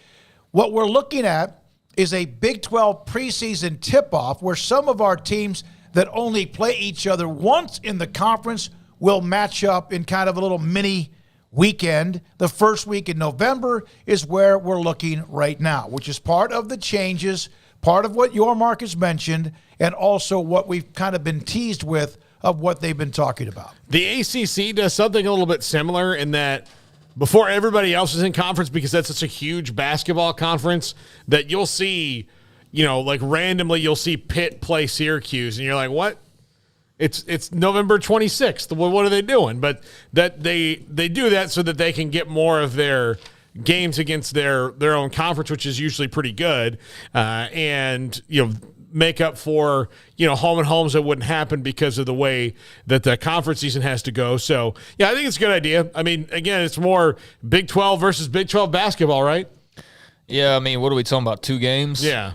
what we're looking at is a Big 12 preseason tip-off where some of our teams that only play each other once in the conference will match up in kind of a little mini weekend. The first week in November is where we're looking right now, which is part of the changes, part of what your Marcus mentioned, and also what we've kind of been teased with of what they've been talking about. The ACC does something a little bit similar in that before everybody else is in conference, because that's such a huge basketball conference, that you'll see, like randomly you'll see Pitt play Syracuse, and you're like, what? It's November 26th. What are they doing? But that they do that so that they can get more of their games against their own conference, which is usually pretty good, and make up for home and homes that wouldn't happen because of the way that the conference season has to go. So yeah, I think it's a good idea. I mean, again, it's more Big 12 versus Big 12 basketball, right? Yeah, I mean, what are we talking about? 2 games? Yeah.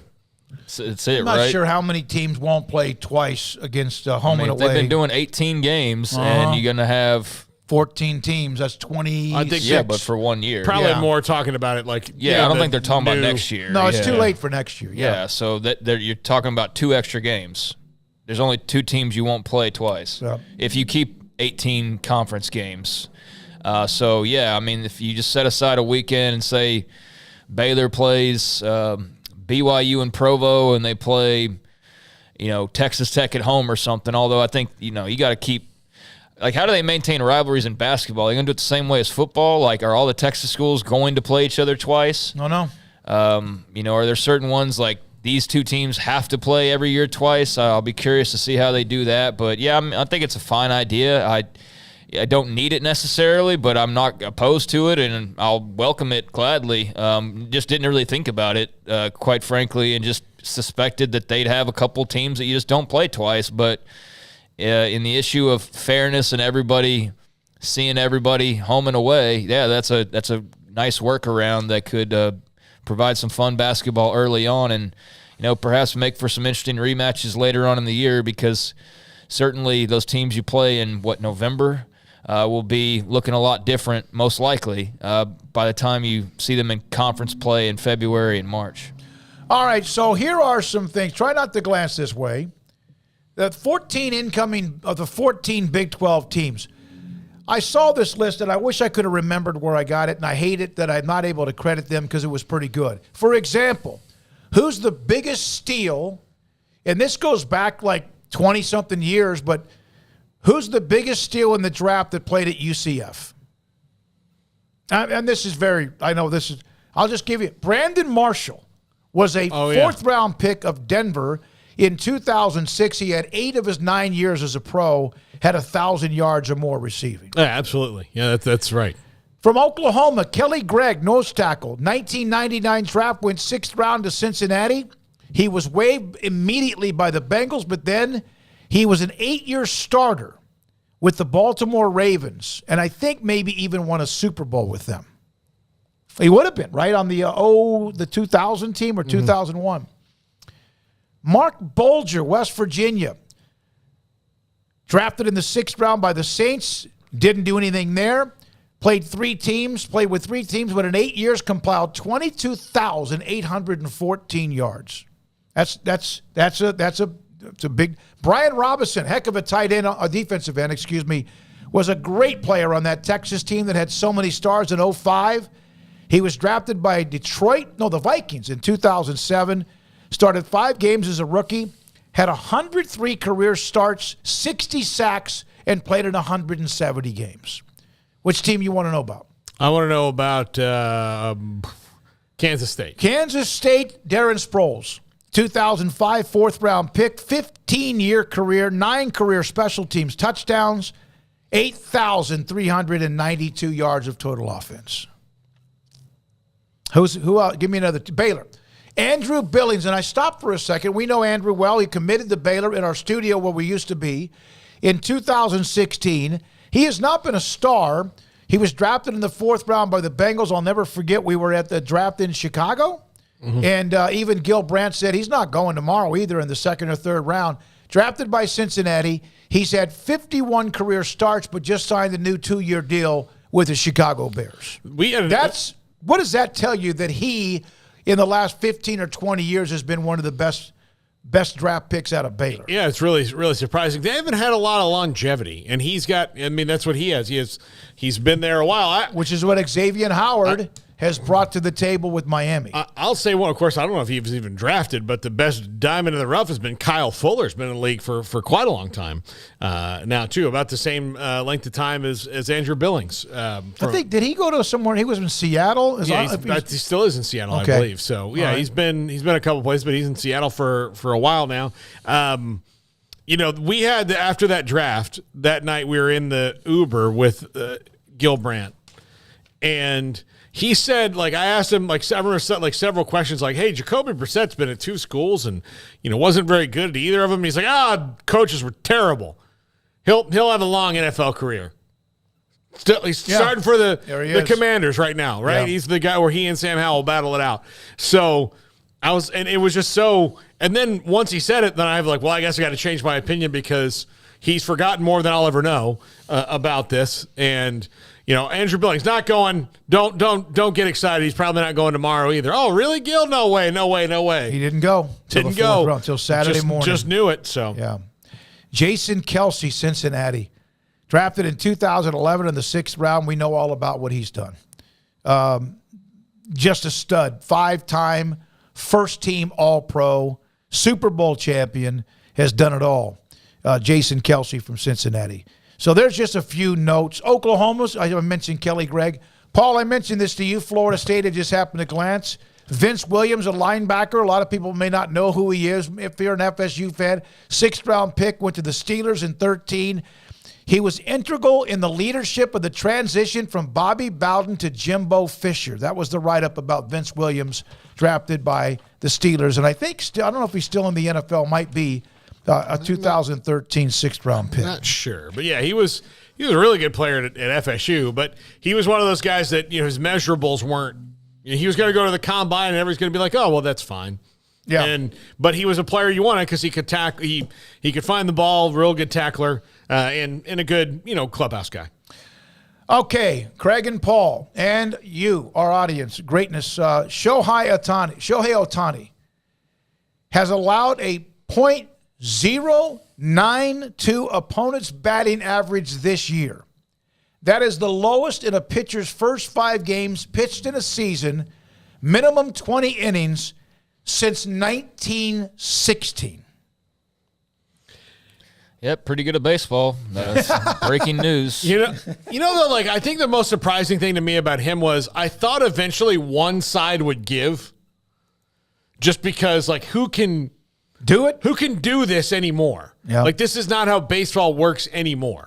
It's it, I'm not right? sure how many teams won't play twice against home and away. They've been doing 18 games, and you're going to have 14 teams. That's 20. I think but for 1 year. Probably more talking about it like I don't think they're talking about next year. No, it's too late for next year. Yeah, so you're talking about 2 extra games. There's only 2 teams you won't play twice if you keep 18 conference games. So I mean, if you just set aside a weekend and say Baylor plays BYU and Provo, and they play Texas Tech at home or something. Although I think, you got to keep, like, how do they maintain rivalries in basketball? Are they going to do it the same way as football? Like, are all the Texas schools going to play each other twice? No. Are there certain ones like these two teams have to play every year twice? I'll be curious to see how they do that. But, yeah, I think it's a fine idea. I don't need it necessarily, but I'm not opposed to it, and I'll welcome it gladly. Just didn't really think about it, quite frankly, and just suspected that they'd have a couple teams that you just don't play twice. But in the issue of fairness and everybody seeing everybody home and away, yeah, that's a nice workaround that could provide some fun basketball early on, and perhaps make for some interesting rematches later on in the year, because certainly those teams you play in November will be looking a lot different, most likely, by the time you see them in conference play in February and March. All right, so here are some things. Try not to glance this way. The 14 incoming of the 14 Big 12 teams. I saw this list, and I wish I could have remembered where I got it, and I hate it that I'm not able to credit them because it was pretty good. For example, who's the biggest steal? And this goes back like 20-something years, but who's the biggest steal in the draft that played at UCF? And this is I'll just give you, Brandon Marshall was a fourth-round pick of Denver in 2006. He had 8 of his 9 years as a pro, had 1,000 yards or more receiving. Yeah, absolutely. Yeah, that's right. From Oklahoma, Kelly Gregg, nose tackle, 1999 draft, went 6th round to Cincinnati. He was waived immediately by the Bengals, but then he was an 8-year starter with the Baltimore Ravens, and I think maybe even won a Super Bowl with them. He would have been, right, on the 2000 team or 2001. Mark Bolger, West Virginia, drafted in the 6th round by the Saints, didn't do anything there. Played with 3 teams, but in 8 years compiled 22,814 yards. That's a big. Brian Robinson, heck of a tight end, a defensive end, was a great player on that Texas team that had so many stars in 2005. He was drafted by the Vikings in 2007. Started 5 games as a rookie, had 103 career starts, 60 sacks, and played in 170 games. Which team you want to know about? I want to know about Kansas State. Kansas State, Darren Sproles. 2005 4th-round pick, 15-year career, 9 career special teams touchdowns, 8,392 yards of total offense. Who else? Give me another. Baylor. Andrew Billings, and I stopped for a second. We know Andrew well. He committed to Baylor in our studio where we used to be in 2016. He has not been a star. He was drafted in the 4th round by the Bengals. I'll never forget, we were at the draft in Chicago, and even Gil Brandt said he's not going tomorrow either in the 2nd or 3rd round. Drafted by Cincinnati. He's had 51 career starts, but just signed a new 2-year deal with the Chicago Bears. What does that tell you, that he, in the last 15 or 20 years, has been one of the best draft picks out of Baylor? Yeah, it's really, really surprising. They haven't had a lot of longevity, and that's what he has. He's been there a while. Which is what Xavier Howard has brought to the table with Miami. I'll say one, of course, I don't know if he was even drafted, but the best diamond in the rough has been Kyle Fuller's been in the league for quite a long time now, too, about the same length of time as Andrew Billings. I think, did he go to somewhere? He was in Seattle? Yeah, he still is in Seattle, okay. I believe. So, yeah, right. He's been a couple places, but he's in Seattle for a while now. We had, after that draft, that night we were in the Uber with Gil Brandt, and he said, I asked him, several questions, hey, Jacoby Brissett's been at 2 schools and, wasn't very good at either of them. And he's like, coaches were terrible. He'll have a long NFL career. Still, he's starting for the Commanders right now, right? Yeah. He's the guy where he and Sam Howell battle it out. So and it was just so, and then once he said it, then I was I guess I got to change my opinion because he's forgotten more than I'll ever know about this. And, Andrew Billings not going. Don't get excited. He's probably not going tomorrow either. Oh, really, Gil? No way. He didn't go. Until Saturday morning. Just knew it. So yeah. Jason Kelsey, Cincinnati, drafted in 2011 in the 6th round. We know all about what he's done. Just a stud. 5-time first-team All-Pro, Super Bowl champion, has done it all. Jason Kelsey from Cincinnati. So there's just a few notes. Oklahoma's, I mentioned Kelly Gregg. Paul, I mentioned this to you. Florida State had just happened to glance. Vince Williams, a linebacker. A lot of people may not know who he is if you're an FSU fan. 6th-round pick, went to the Steelers in 2013. He was integral in the leadership of the transition from Bobby Bowden to Jimbo Fisher. That was the write-up about Vince Williams, drafted by the Steelers. And I think, I don't know if he's still in the NFL, might be a 2013 6th-round pick. Not sure. But, yeah, he was a really good player at FSU. But he was one of those guys that, his measurables weren't. He was going to go to the combine, and everybody's going to be like, oh, well, that's fine. Yeah. But he was a player you wanted because he could he could find the ball, real good tackler, and a good, clubhouse guy. Okay, Craig and Paul, and you, our audience, greatness. Shohei Ohtani has allowed a .092 opponent's batting average this year. That is the lowest in a pitcher's first 5 games pitched in a season, minimum 20 innings, since 1916. Yep, pretty good at baseball. That's breaking news. Though, I think the most surprising thing to me about him was I thought eventually one side would give, just because, who can do it? Who can do this anymore? Yep. This is not how baseball works anymore.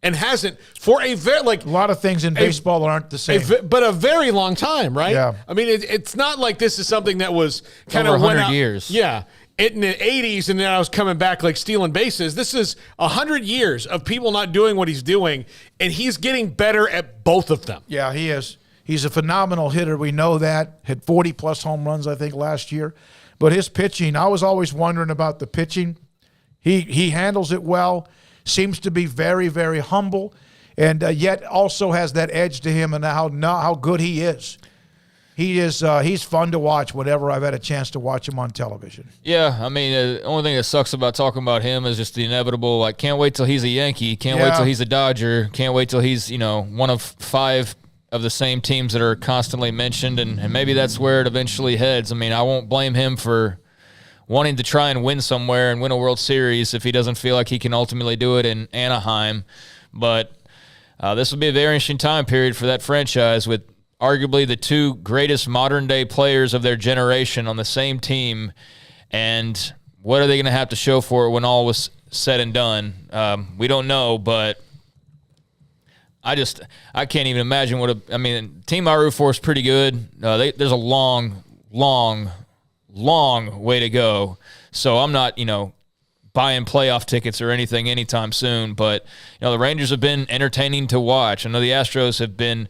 And hasn't for a very a lot of things in baseball aren't the same, but a very long time, right? Yeah. I mean, it's not like this is something that was kind of 100 years. Yeah, in the 80s, and then I was coming back stealing bases. This is 100 years of people not doing what he's doing, and he's getting better at both of them. Yeah, he is. He's a phenomenal hitter. We know that. Had 40-plus home runs, I think, last year. But his pitching, I was always wondering about the pitching. He handles it well. Seems to be very, very humble, and yet also has that edge to him, and how good he is. He's fun to watch whenever I've had a chance to watch him on television. Yeah, I mean, the only thing that sucks about talking about him is just the inevitable, can't wait till he's a Yankee, can't wait till he's a Dodger, can't wait till he's, one of 5 of the same teams that are constantly mentioned, and maybe that's where it eventually heads. I mean, I won't blame him for wanting to try and win somewhere and win a World Series if he doesn't feel like he can ultimately do it in Anaheim. But this will be a very interesting time period for that franchise with arguably the 2 greatest modern-day players of their generation on the same team. And what are they going to have to show for it when all was said and done? We don't know, but I can't even imagine team I root for is pretty good. There's a long way to go. So I'm not, buying playoff tickets or anything anytime soon. But, the Rangers have been entertaining to watch. I know the Astros have been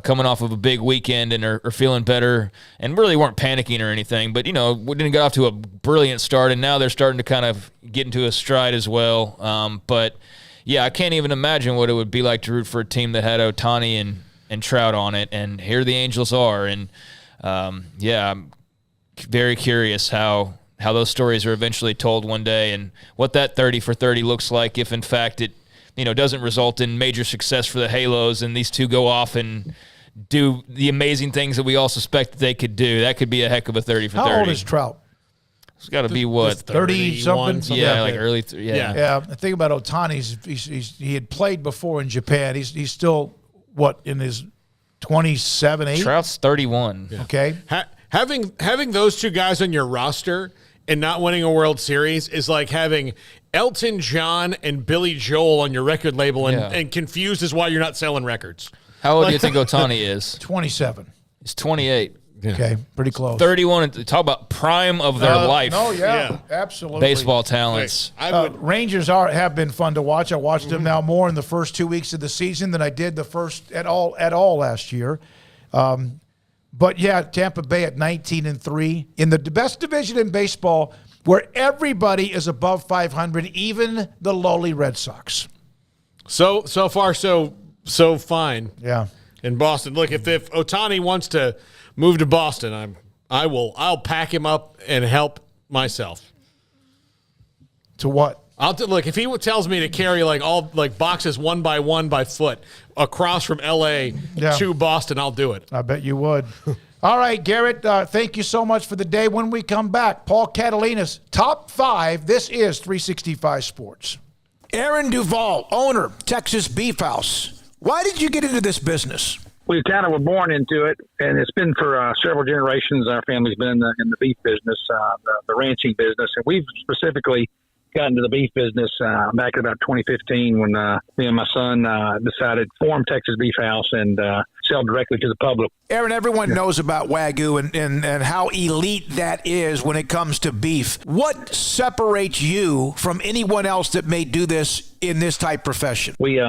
coming off of a big weekend and are feeling better and really weren't panicking or anything. But, we didn't get off to a brilliant start, and now they're starting to kind of get into a stride as well. But, yeah, I can't even imagine what it would be like to root for a team that had Ohtani and Trout on it. And here the Angels are. And, I'm very curious how those stories are eventually told one day and what that 30 for 30 looks like if, in fact, it doesn't result in major success for the Halos and these 2 go off and do the amazing things that we all suspect that they could do. That could be a heck of a 30 for 30. How old is Trout? It's got to be, what? 30-something? Yeah, early. Yeah, the thing about Ohtani is he had played before in Japan. He's still, in his 27, 8? Trout's 31. Yeah. Okay. Having those 2 guys on your roster and not winning a World Series is like having Elton John and Billy Joel on your record label and confused as why you're not selling records. How old do you think Ohtani is? 27. He's 28. Yeah. Okay, pretty close. 31. Talk about prime of their life. Oh, yeah, absolutely. Baseball talents. Rangers have been fun to watch. I watched them now more in the first 2 weeks of the season than I did the first at all last year. But, yeah, Tampa Bay at 19-3 in the best division in baseball where everybody is above 500, even the lowly Red Sox. So far, so fine. Yeah. In Boston. Look, if Ohtani wants to move to Boston, I'll pack him up and help myself. To what? Look, if he tells me to carry boxes 1 by 1 by foot across from L.A. to Boston, I'll do it. I bet you would. All right, Garrett, thank you so much for the day. When we come back, Paul Catalina's Top 5. This is 365 Sports. Aaron Duvall, owner, Texas Beef House. Why did you get into this business? We kind of were born into it, and it's been for several generations. Our family's been in the beef business, the ranching business, and we've specifically got into the beef business back in about 2015 when me and my son decided to form Texas Beef House and sell directly to the public. Aaron, everyone knows about Wagyu and how elite that is when it comes to beef. What separates you from anyone else that may do this in this type profession? We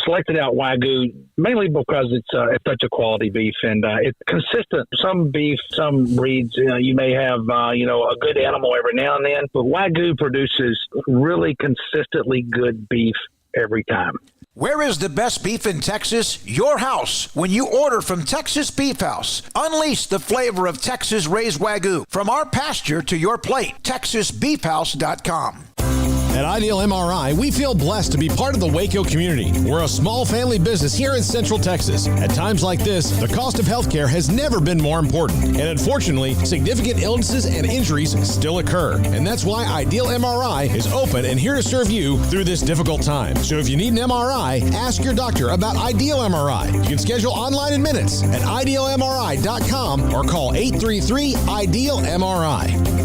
selected out Wagyu mainly because it's such a quality beef, and it's consistent. Some beef, some breeds, you may have a good animal every now and then, but Wagyu produces really consistently good beef every time. Where is the best beef in Texas? Your house. When you order from Texas Beef House, unleash the flavor of Texas raised Wagyu from our pasture to your plate. TexasBeefHouse.com. At Ideal MRI, we feel blessed to be part of the Waco community. We're a small family business here in Central Texas. At times like this, the cost of healthcare has never been more important. And unfortunately, significant illnesses and injuries still occur. And that's why Ideal MRI is open and here to serve you through this difficult time. So if you need an MRI, ask your doctor about Ideal MRI. You can schedule online in minutes at idealmri.com or call 833-IDEAL-MRI.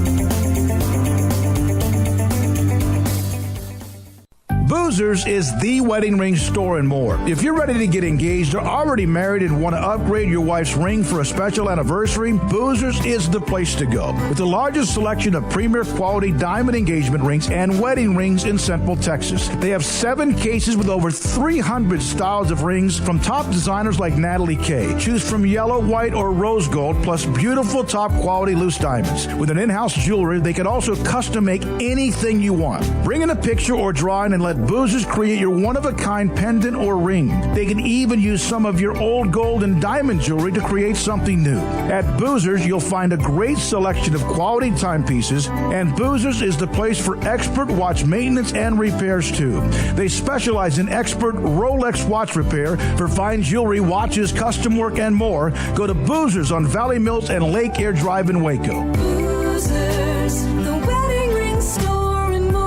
Boozers is the wedding ring store and more. If you're ready to get engaged or already married and want to upgrade your wife's ring for a special anniversary, Boozers is the place to go. With the largest selection of premier quality diamond engagement rings and wedding rings in Central Texas. They have 7 cases with over 300 styles of rings from top designers like Natalie Kay. Choose from yellow, white, or rose gold, plus beautiful top quality loose diamonds. With an in-house jewelry, they can also custom make anything you want. Bring in a picture or drawing and let Boozers create your one-of-a-kind pendant or ring. They can even use some of your old gold and diamond jewelry to create something new. At Boozers, you'll find a great selection of quality timepieces, and Boozers is the place for expert watch maintenance and repairs too. They specialize in expert Rolex watch repair for fine jewelry, watches, custom work, and more. Go to Boozers on Valley Mills and Lake Air Drive in Waco. Boozers, the wedding ring store and more.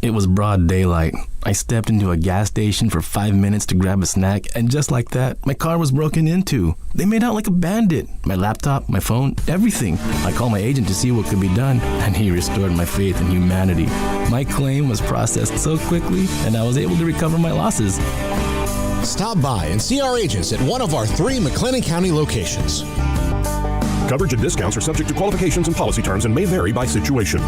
It was broad daylight. I stepped into a gas station for 5 minutes to grab a snack, and just like that, my car was broken into. They made out like a bandit. My laptop, my phone, everything. I called my agent to see what could be done, and he restored my faith in humanity. My claim was processed so quickly, and I was able to recover my losses. Stop by and see our agents at one of our 3 McLennan County locations. Coverage and discounts are subject to qualifications and policy terms and may vary by situation.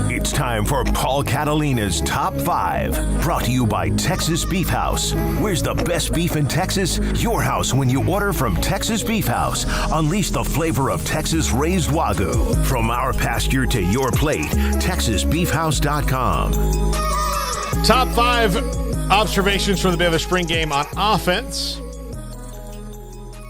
It's time for Paul Catalina's Top 5, brought to you by Texas Beef House. Where's the best beef in Texas? Your house when you order from Texas Beef House. Unleash the flavor of Texas raised Wagyu. From our pasture to your plate, TexasBeefHouse.com. Top 5 observations from the Baylor spring game on offense.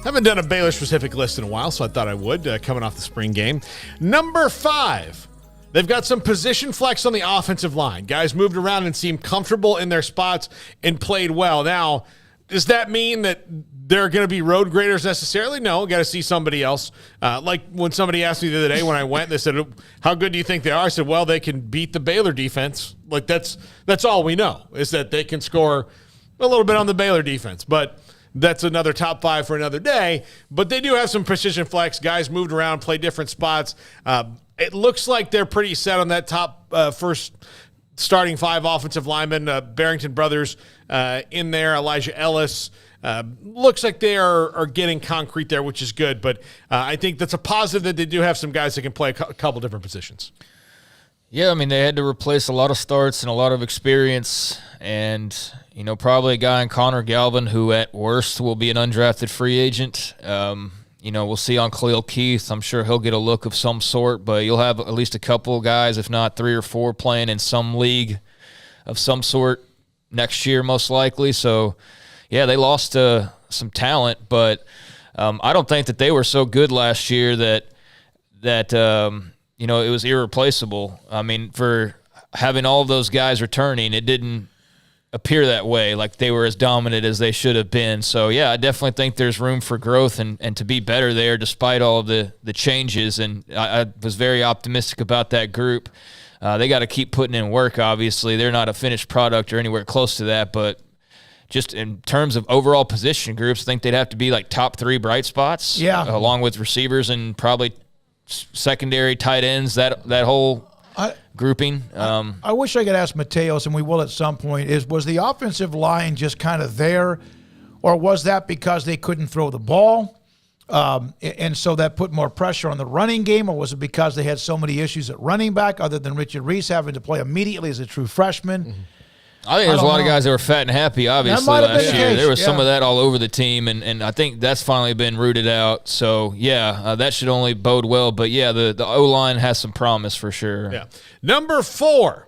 Haven't done a Baylor-specific list in a while, so I thought I would, coming off the spring game. Number 5. They've got some position flex on the offensive line. Guys moved around and seemed comfortable in their spots and played well. Now, does that mean that they're going to be road graders necessarily? No, got to see somebody else. Like when somebody asked me the other day when I went, they said, how good do you think they are? I said, well, they can beat the Baylor defense. Like that's all we know is that they can score a little bit on the Baylor defense. But that's another top 5 for another day. But they do have some precision flex. Guys moved around, play different spots. It looks like they're pretty set on that top first starting 5 offensive linemen. Barrington brothers in there, Elijah Ellis. Looks like they are getting concrete there, which is good. But I think that's a positive that they do have some guys that can play a couple different positions. Yeah, I mean, they had to replace a lot of starts and a lot of experience. And, probably a guy in Connor Galvin who at worst will be an undrafted free agent. We'll see on Khalil Keith. I'm sure he'll get a look of some sort, but you'll have at least a couple of guys, if not 3 or 4, playing in some league of some sort next year, most likely. So, yeah, they lost some talent, but I don't think that they were so good last year that it was irreplaceable. I mean, for having all of those guys returning, it didn't appear that way, like they were as dominant as they should have been. So, yeah, I definitely think there's room for growth and to be better there despite all of the changes. And I was very optimistic about that group. They got to keep putting in work, obviously. They're not a finished product or anywhere close to that, but just in terms of overall position groups, I think they'd have to be like top 3 bright spots. Yeah. Along with receivers and probably secondary tight ends, that whole grouping. I wish I could ask Mateos, and we will at some point, was the offensive line just kind of there, or was that because they couldn't throw the ball? And so that put more pressure on the running game, or was it because they had so many issues at running back other than Richard Reese having to play immediately as a true freshman? Mm-hmm. I think there's a lot of guys that were fat and happy, obviously, last year. There was some of that all over the team, and I think that's finally been rooted out. So, that should only bode well. But, the O-line has some promise for sure. Yeah. Number 4.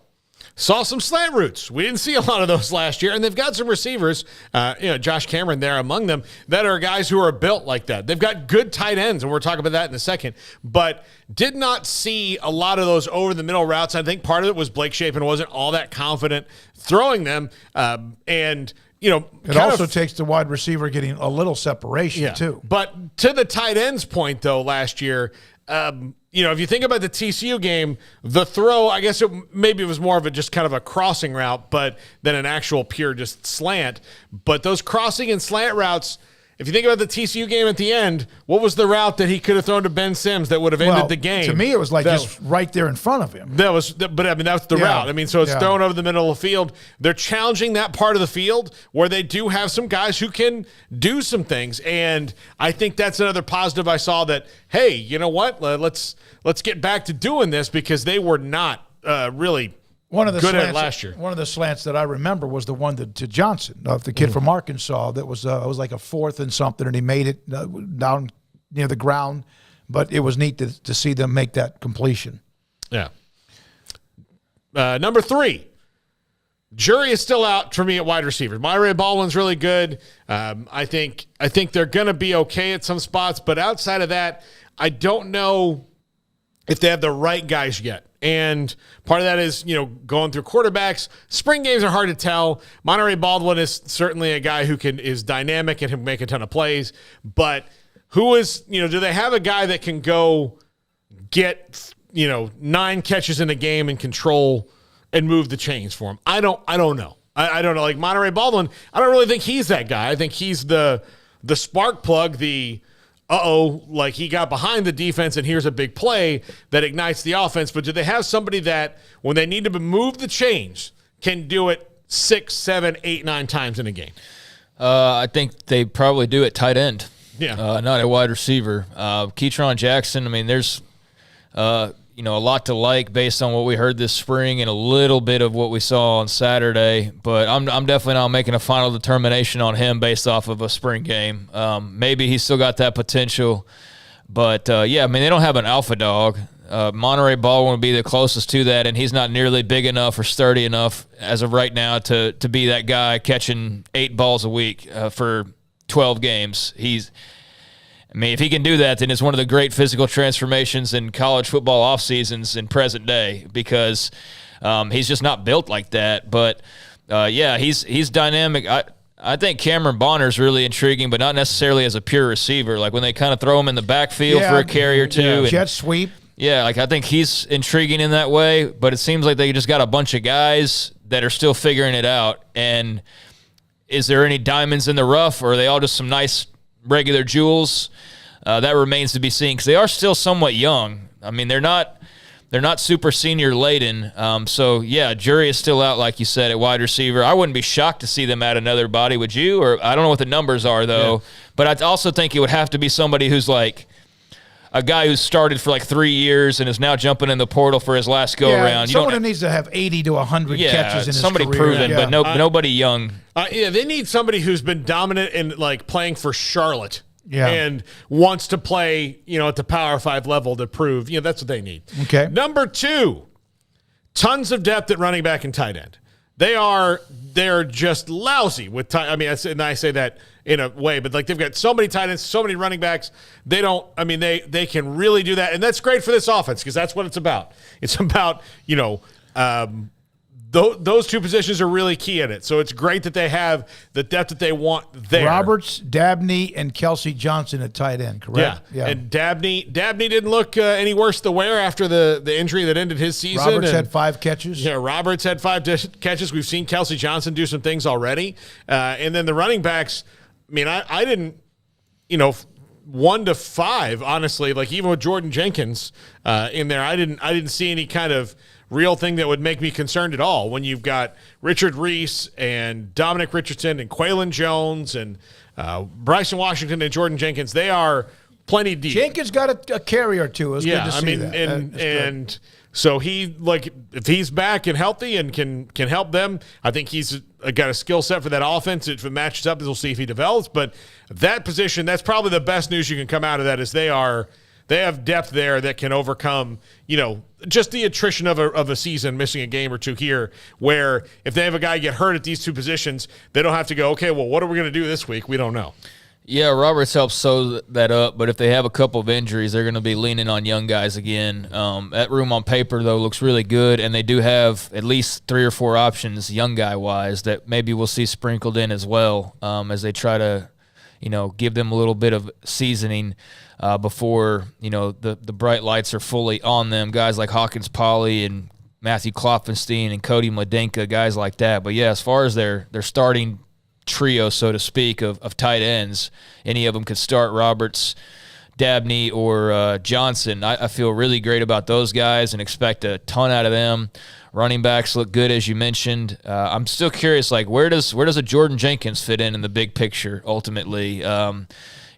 Saw some slant routes. We didn't see a lot of those last year, and they've got some receivers, Josh Cameron there among them, that are guys who are built like that. They've got good tight ends, and we're talking about that in a second, but did not see a lot of those over-the-middle routes. I think part of it was Blake Shapen wasn't all that confident throwing them, and it also takes the wide receiver getting a little separation, too. But to the tight ends point, though, last year, if you think about the TCU game, the throw, I guess maybe it was more of just kind of a crossing route, but than an actual pure just slant. But those crossing and slant routes, if you think about the TCU game at the end, what was the route that he could have thrown to Ben Sims that would have ended the game? To me, it was just right there in front of him. That's the route. So it's thrown over the middle of the field. They're challenging that part of the field where they do have some guys who can do some things. And I think that's another positive I saw that, hey, you know what? Let's get back to doing this, because they were not really good at it last year. One of the slants that I remember was the one to Johnson, the kid from Arkansas. That was it was like a 4th and something, and he made it down near the ground. But it was neat to see them make that completion. Yeah. Number 3. Jury is still out for me at wide receiver. Monterey Baldwin's really good. I think they're going to be okay at some spots, but outside of that, I don't know if they have the right guys yet. And part of that is, going through quarterbacks. Spring games are hard to tell. Monterey Baldwin is certainly a guy who is dynamic and can make a ton of plays. But do they have a guy that can go get, 9 catches in a game and control and move the chains for him? I don't know. I don't know. Like Monterey Baldwin, I don't really think he's that guy. I think he's the spark plug, like he got behind the defense and here's a big play that ignites the offense. But do they have somebody that, when they need to move the chains, can do it 6, 7, 8, 9 times in a game? I think they probably do at tight end. Yeah. Not at wide receiver. Keytron Jackson, there's a lot to like based on what we heard this spring and a little bit of what we saw on Saturday. But I'm definitely not making a final determination on him based off of a spring game. Maybe he's still got that potential. But, they don't have an alpha dog. Monterey Baldwin would be the closest to that, and he's not nearly big enough or sturdy enough as of right now to be that guy catching 8 balls a week for 12 games. If he can do that, then it's one of the great physical transformations in college football off seasons in present day, because he's just not built like that. But he's dynamic. I think Cameron Bonner's really intriguing, but not necessarily as a pure receiver. Like when they kind of throw him in the backfield for a carry or two. Jet sweep. Yeah, I think he's intriguing in that way, but it seems like they just got a bunch of guys that are still figuring it out. And is there any diamonds in the rough, or are they all just some nice regular jewels? That remains to be seen, because they are still somewhat young. They're not super senior laden. Jury is still out, like you said, at wide receiver. I wouldn't be shocked to see them add another body, would you? Or I don't know what the numbers are, though. Yeah. But I also think it would have to be somebody who's like a guy who's started for like 3 years and is now jumping in the portal for his last go-around. Someone who needs to have 80 to 100 catches in his somebody career. Proven, but nobody young. They need somebody who's been dominant in playing for Charlotte. Yeah. And wants to play, at the Power 5 level to prove, that's what they need. Okay. Number 2, tons of depth at running back and tight end. They're just lousy with tight. I say that in a way, but they've got so many tight ends, so many running backs. They can really do that. And that's great for this offense, because that's what it's about. It's about, those two positions are really key in it. So it's great that they have the depth that they want there. Roberts, Dabney, and Kelsey Johnson at tight end, correct? Yeah. And Dabney didn't look any worse the wear after the injury that ended his season. Roberts had 5 catches. Yeah, Roberts had 5 catches. We've seen Kelsey Johnson do some things already. And then the running backs, I mean, I didn't, 1 to 5, honestly, like even with Jordan Jenkins in there, I didn't see any kind of real thing that would make me concerned at all when you've got Richard Reese and Dominic Richardson and Quaylon Jones and Bryson Washington and Jordan Jenkins. They are plenty deep. Jenkins got a carry or two. It was good to see that. And so if he's back and healthy and can help them, I think he's got a skill set for that offense. If it matches up, we'll see if he develops. But that position, that's probably the best news you can come out of that is they have depth there that can overcome, just the attrition of a season, missing a game or two here, where if they have a guy get hurt at these two positions, they don't have to go, okay, well, what are we going to do this week? We don't know. Yeah, Roberts helps sew that up, but if they have a couple of injuries, they're going to be leaning on young guys again. That room on paper, though, looks really good, and they do have at least 3 or 4 options, young guy-wise, that maybe we'll see sprinkled in as well as they try to, give them a little bit of seasoning before, the bright lights are fully on them. Guys like Hawkins Polley and Matthew Klopfenstein and Cody Mladenka, guys like that. But, yeah, as far as their starting trio, so to speak, of tight ends, any of them could start, Roberts, Dabney, or Johnson. I feel really great about those guys and expect a ton out of them. Running backs look good, as you mentioned. I'm still curious, like, where does a Jordan Jenkins fit in the big picture ultimately?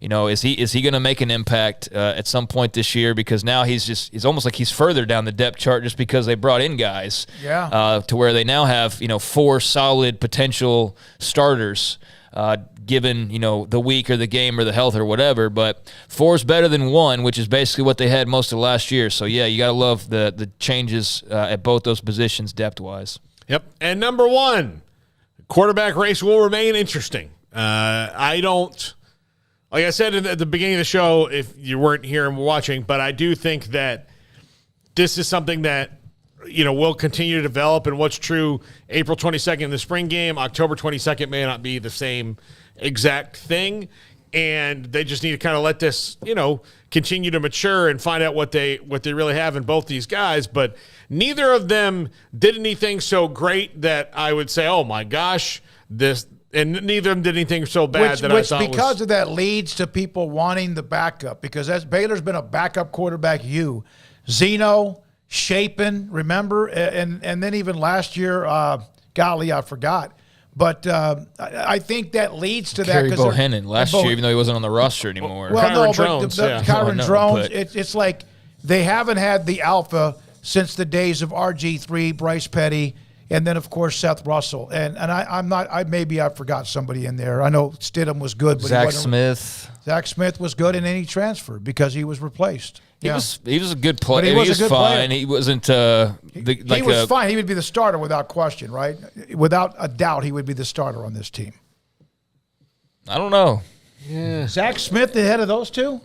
Is he going to make an impact at some point this year? Because now he's almost like he's further down the depth chart just because they brought in guys to where they now have 4 solid potential starters given the week or the game or the health or whatever. But 4 is better than 1, which is basically what they had most of last year. So yeah, you got to love the changes at both those positions depth wise. Yep. And number 1, quarterback race will remain interesting. Like I said at the beginning of the show, if you weren't here and watching, but I do think that this is something that, will continue to develop. And what's true April 22nd in the spring game, October 22nd may not be the same exact thing. And they just need to kind of let this, continue to mature and find out what they really have in both these guys. But neither of them did anything so great that I would say, oh my gosh, and neither of them did anything so bad that I thought because of that leads to people wanting the backup, because as Baylor's been a backup quarterback, Zeno, Shapen, remember? And then even last year, golly, I forgot. But I think that leads to that. Kerry Bohannon last year, even though he wasn't on the roster anymore. Well, Kyron Drones, it's like they haven't had the alpha since the days of RG3, Bryce Petty, and then, of course, Seth Russell. And maybe I forgot somebody in there. I know Stidham was good. But Zach Smith was good, and then he transferred because he was replaced. He was a good player. He was fine. Player. He wasn't he was fine. He would be the starter without question, right? Without a doubt, he would be the starter on this team. I don't know. Yeah. Zach Smith ahead of those two?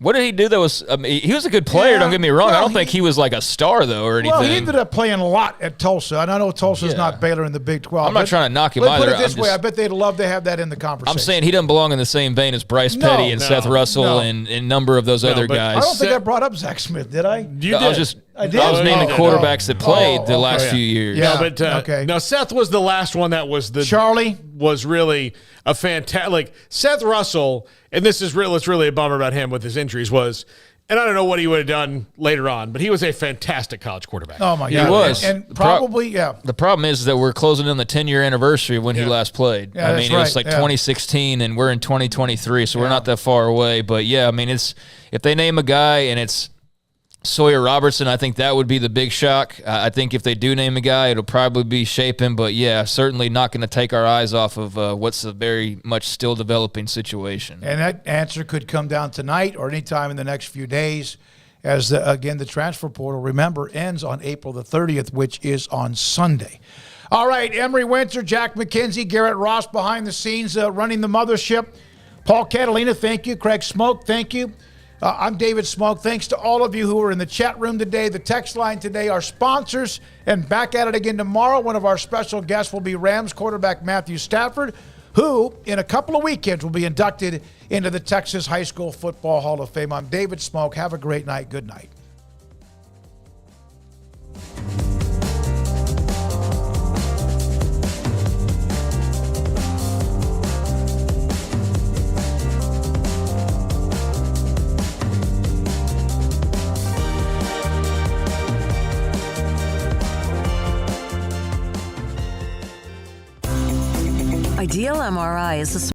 What did he do that was he was a good player, don't get me wrong. Well, I don't think he was like a star, though, or anything. Well, he ended up playing a lot at Tulsa, and I know Tulsa's not Baylor in the Big 12. I'm not trying to knock him either. Put it this way, I bet they'd love to have that in the conversation. I'm saying he doesn't belong in the same vein as Bryce Petty and Seth Russell and a number of those other guys. I don't think I brought up Zach Smith, did I? I was naming quarterbats that played the last few years. Yeah, now Seth was the last one that was Charlie was really a fantastic. Seth Russell, and it's really a bummer about him with his injuries and I don't know what he would have done later on, but he was a fantastic college quarterback. Oh, my God. He was. And probably, The problem is that we're closing in the 10-year anniversary of when he last played. Yeah, it was like 2016, and we're in 2023, so we're not that far away. But, if they name a guy and it's Sawyer Robertson, I think that would be the big shock. I think if they do name a guy, it'll probably be Shapen. But, certainly not going to take our eyes off of what's a very much still developing situation. And that answer could come down tonight or anytime in the next few days as, the transfer portal, remember, ends on April the 30th, which is on Sunday. All right, Emery Winter, Jack McKenzie, Garrett Ross behind the scenes running the mothership. Paul Catalina, thank you. Craig Smoak, thank you. I'm David Smoak. Thanks to all of you who were in the chat room today, the text line today, our sponsors, and back at it again tomorrow. One of our special guests will be Rams quarterback Matthew Stafford, who in a couple of weekends will be inducted into the Texas High School Football Hall of Fame. I'm David Smoak. Have a great night. Good night. Ideal MRI is the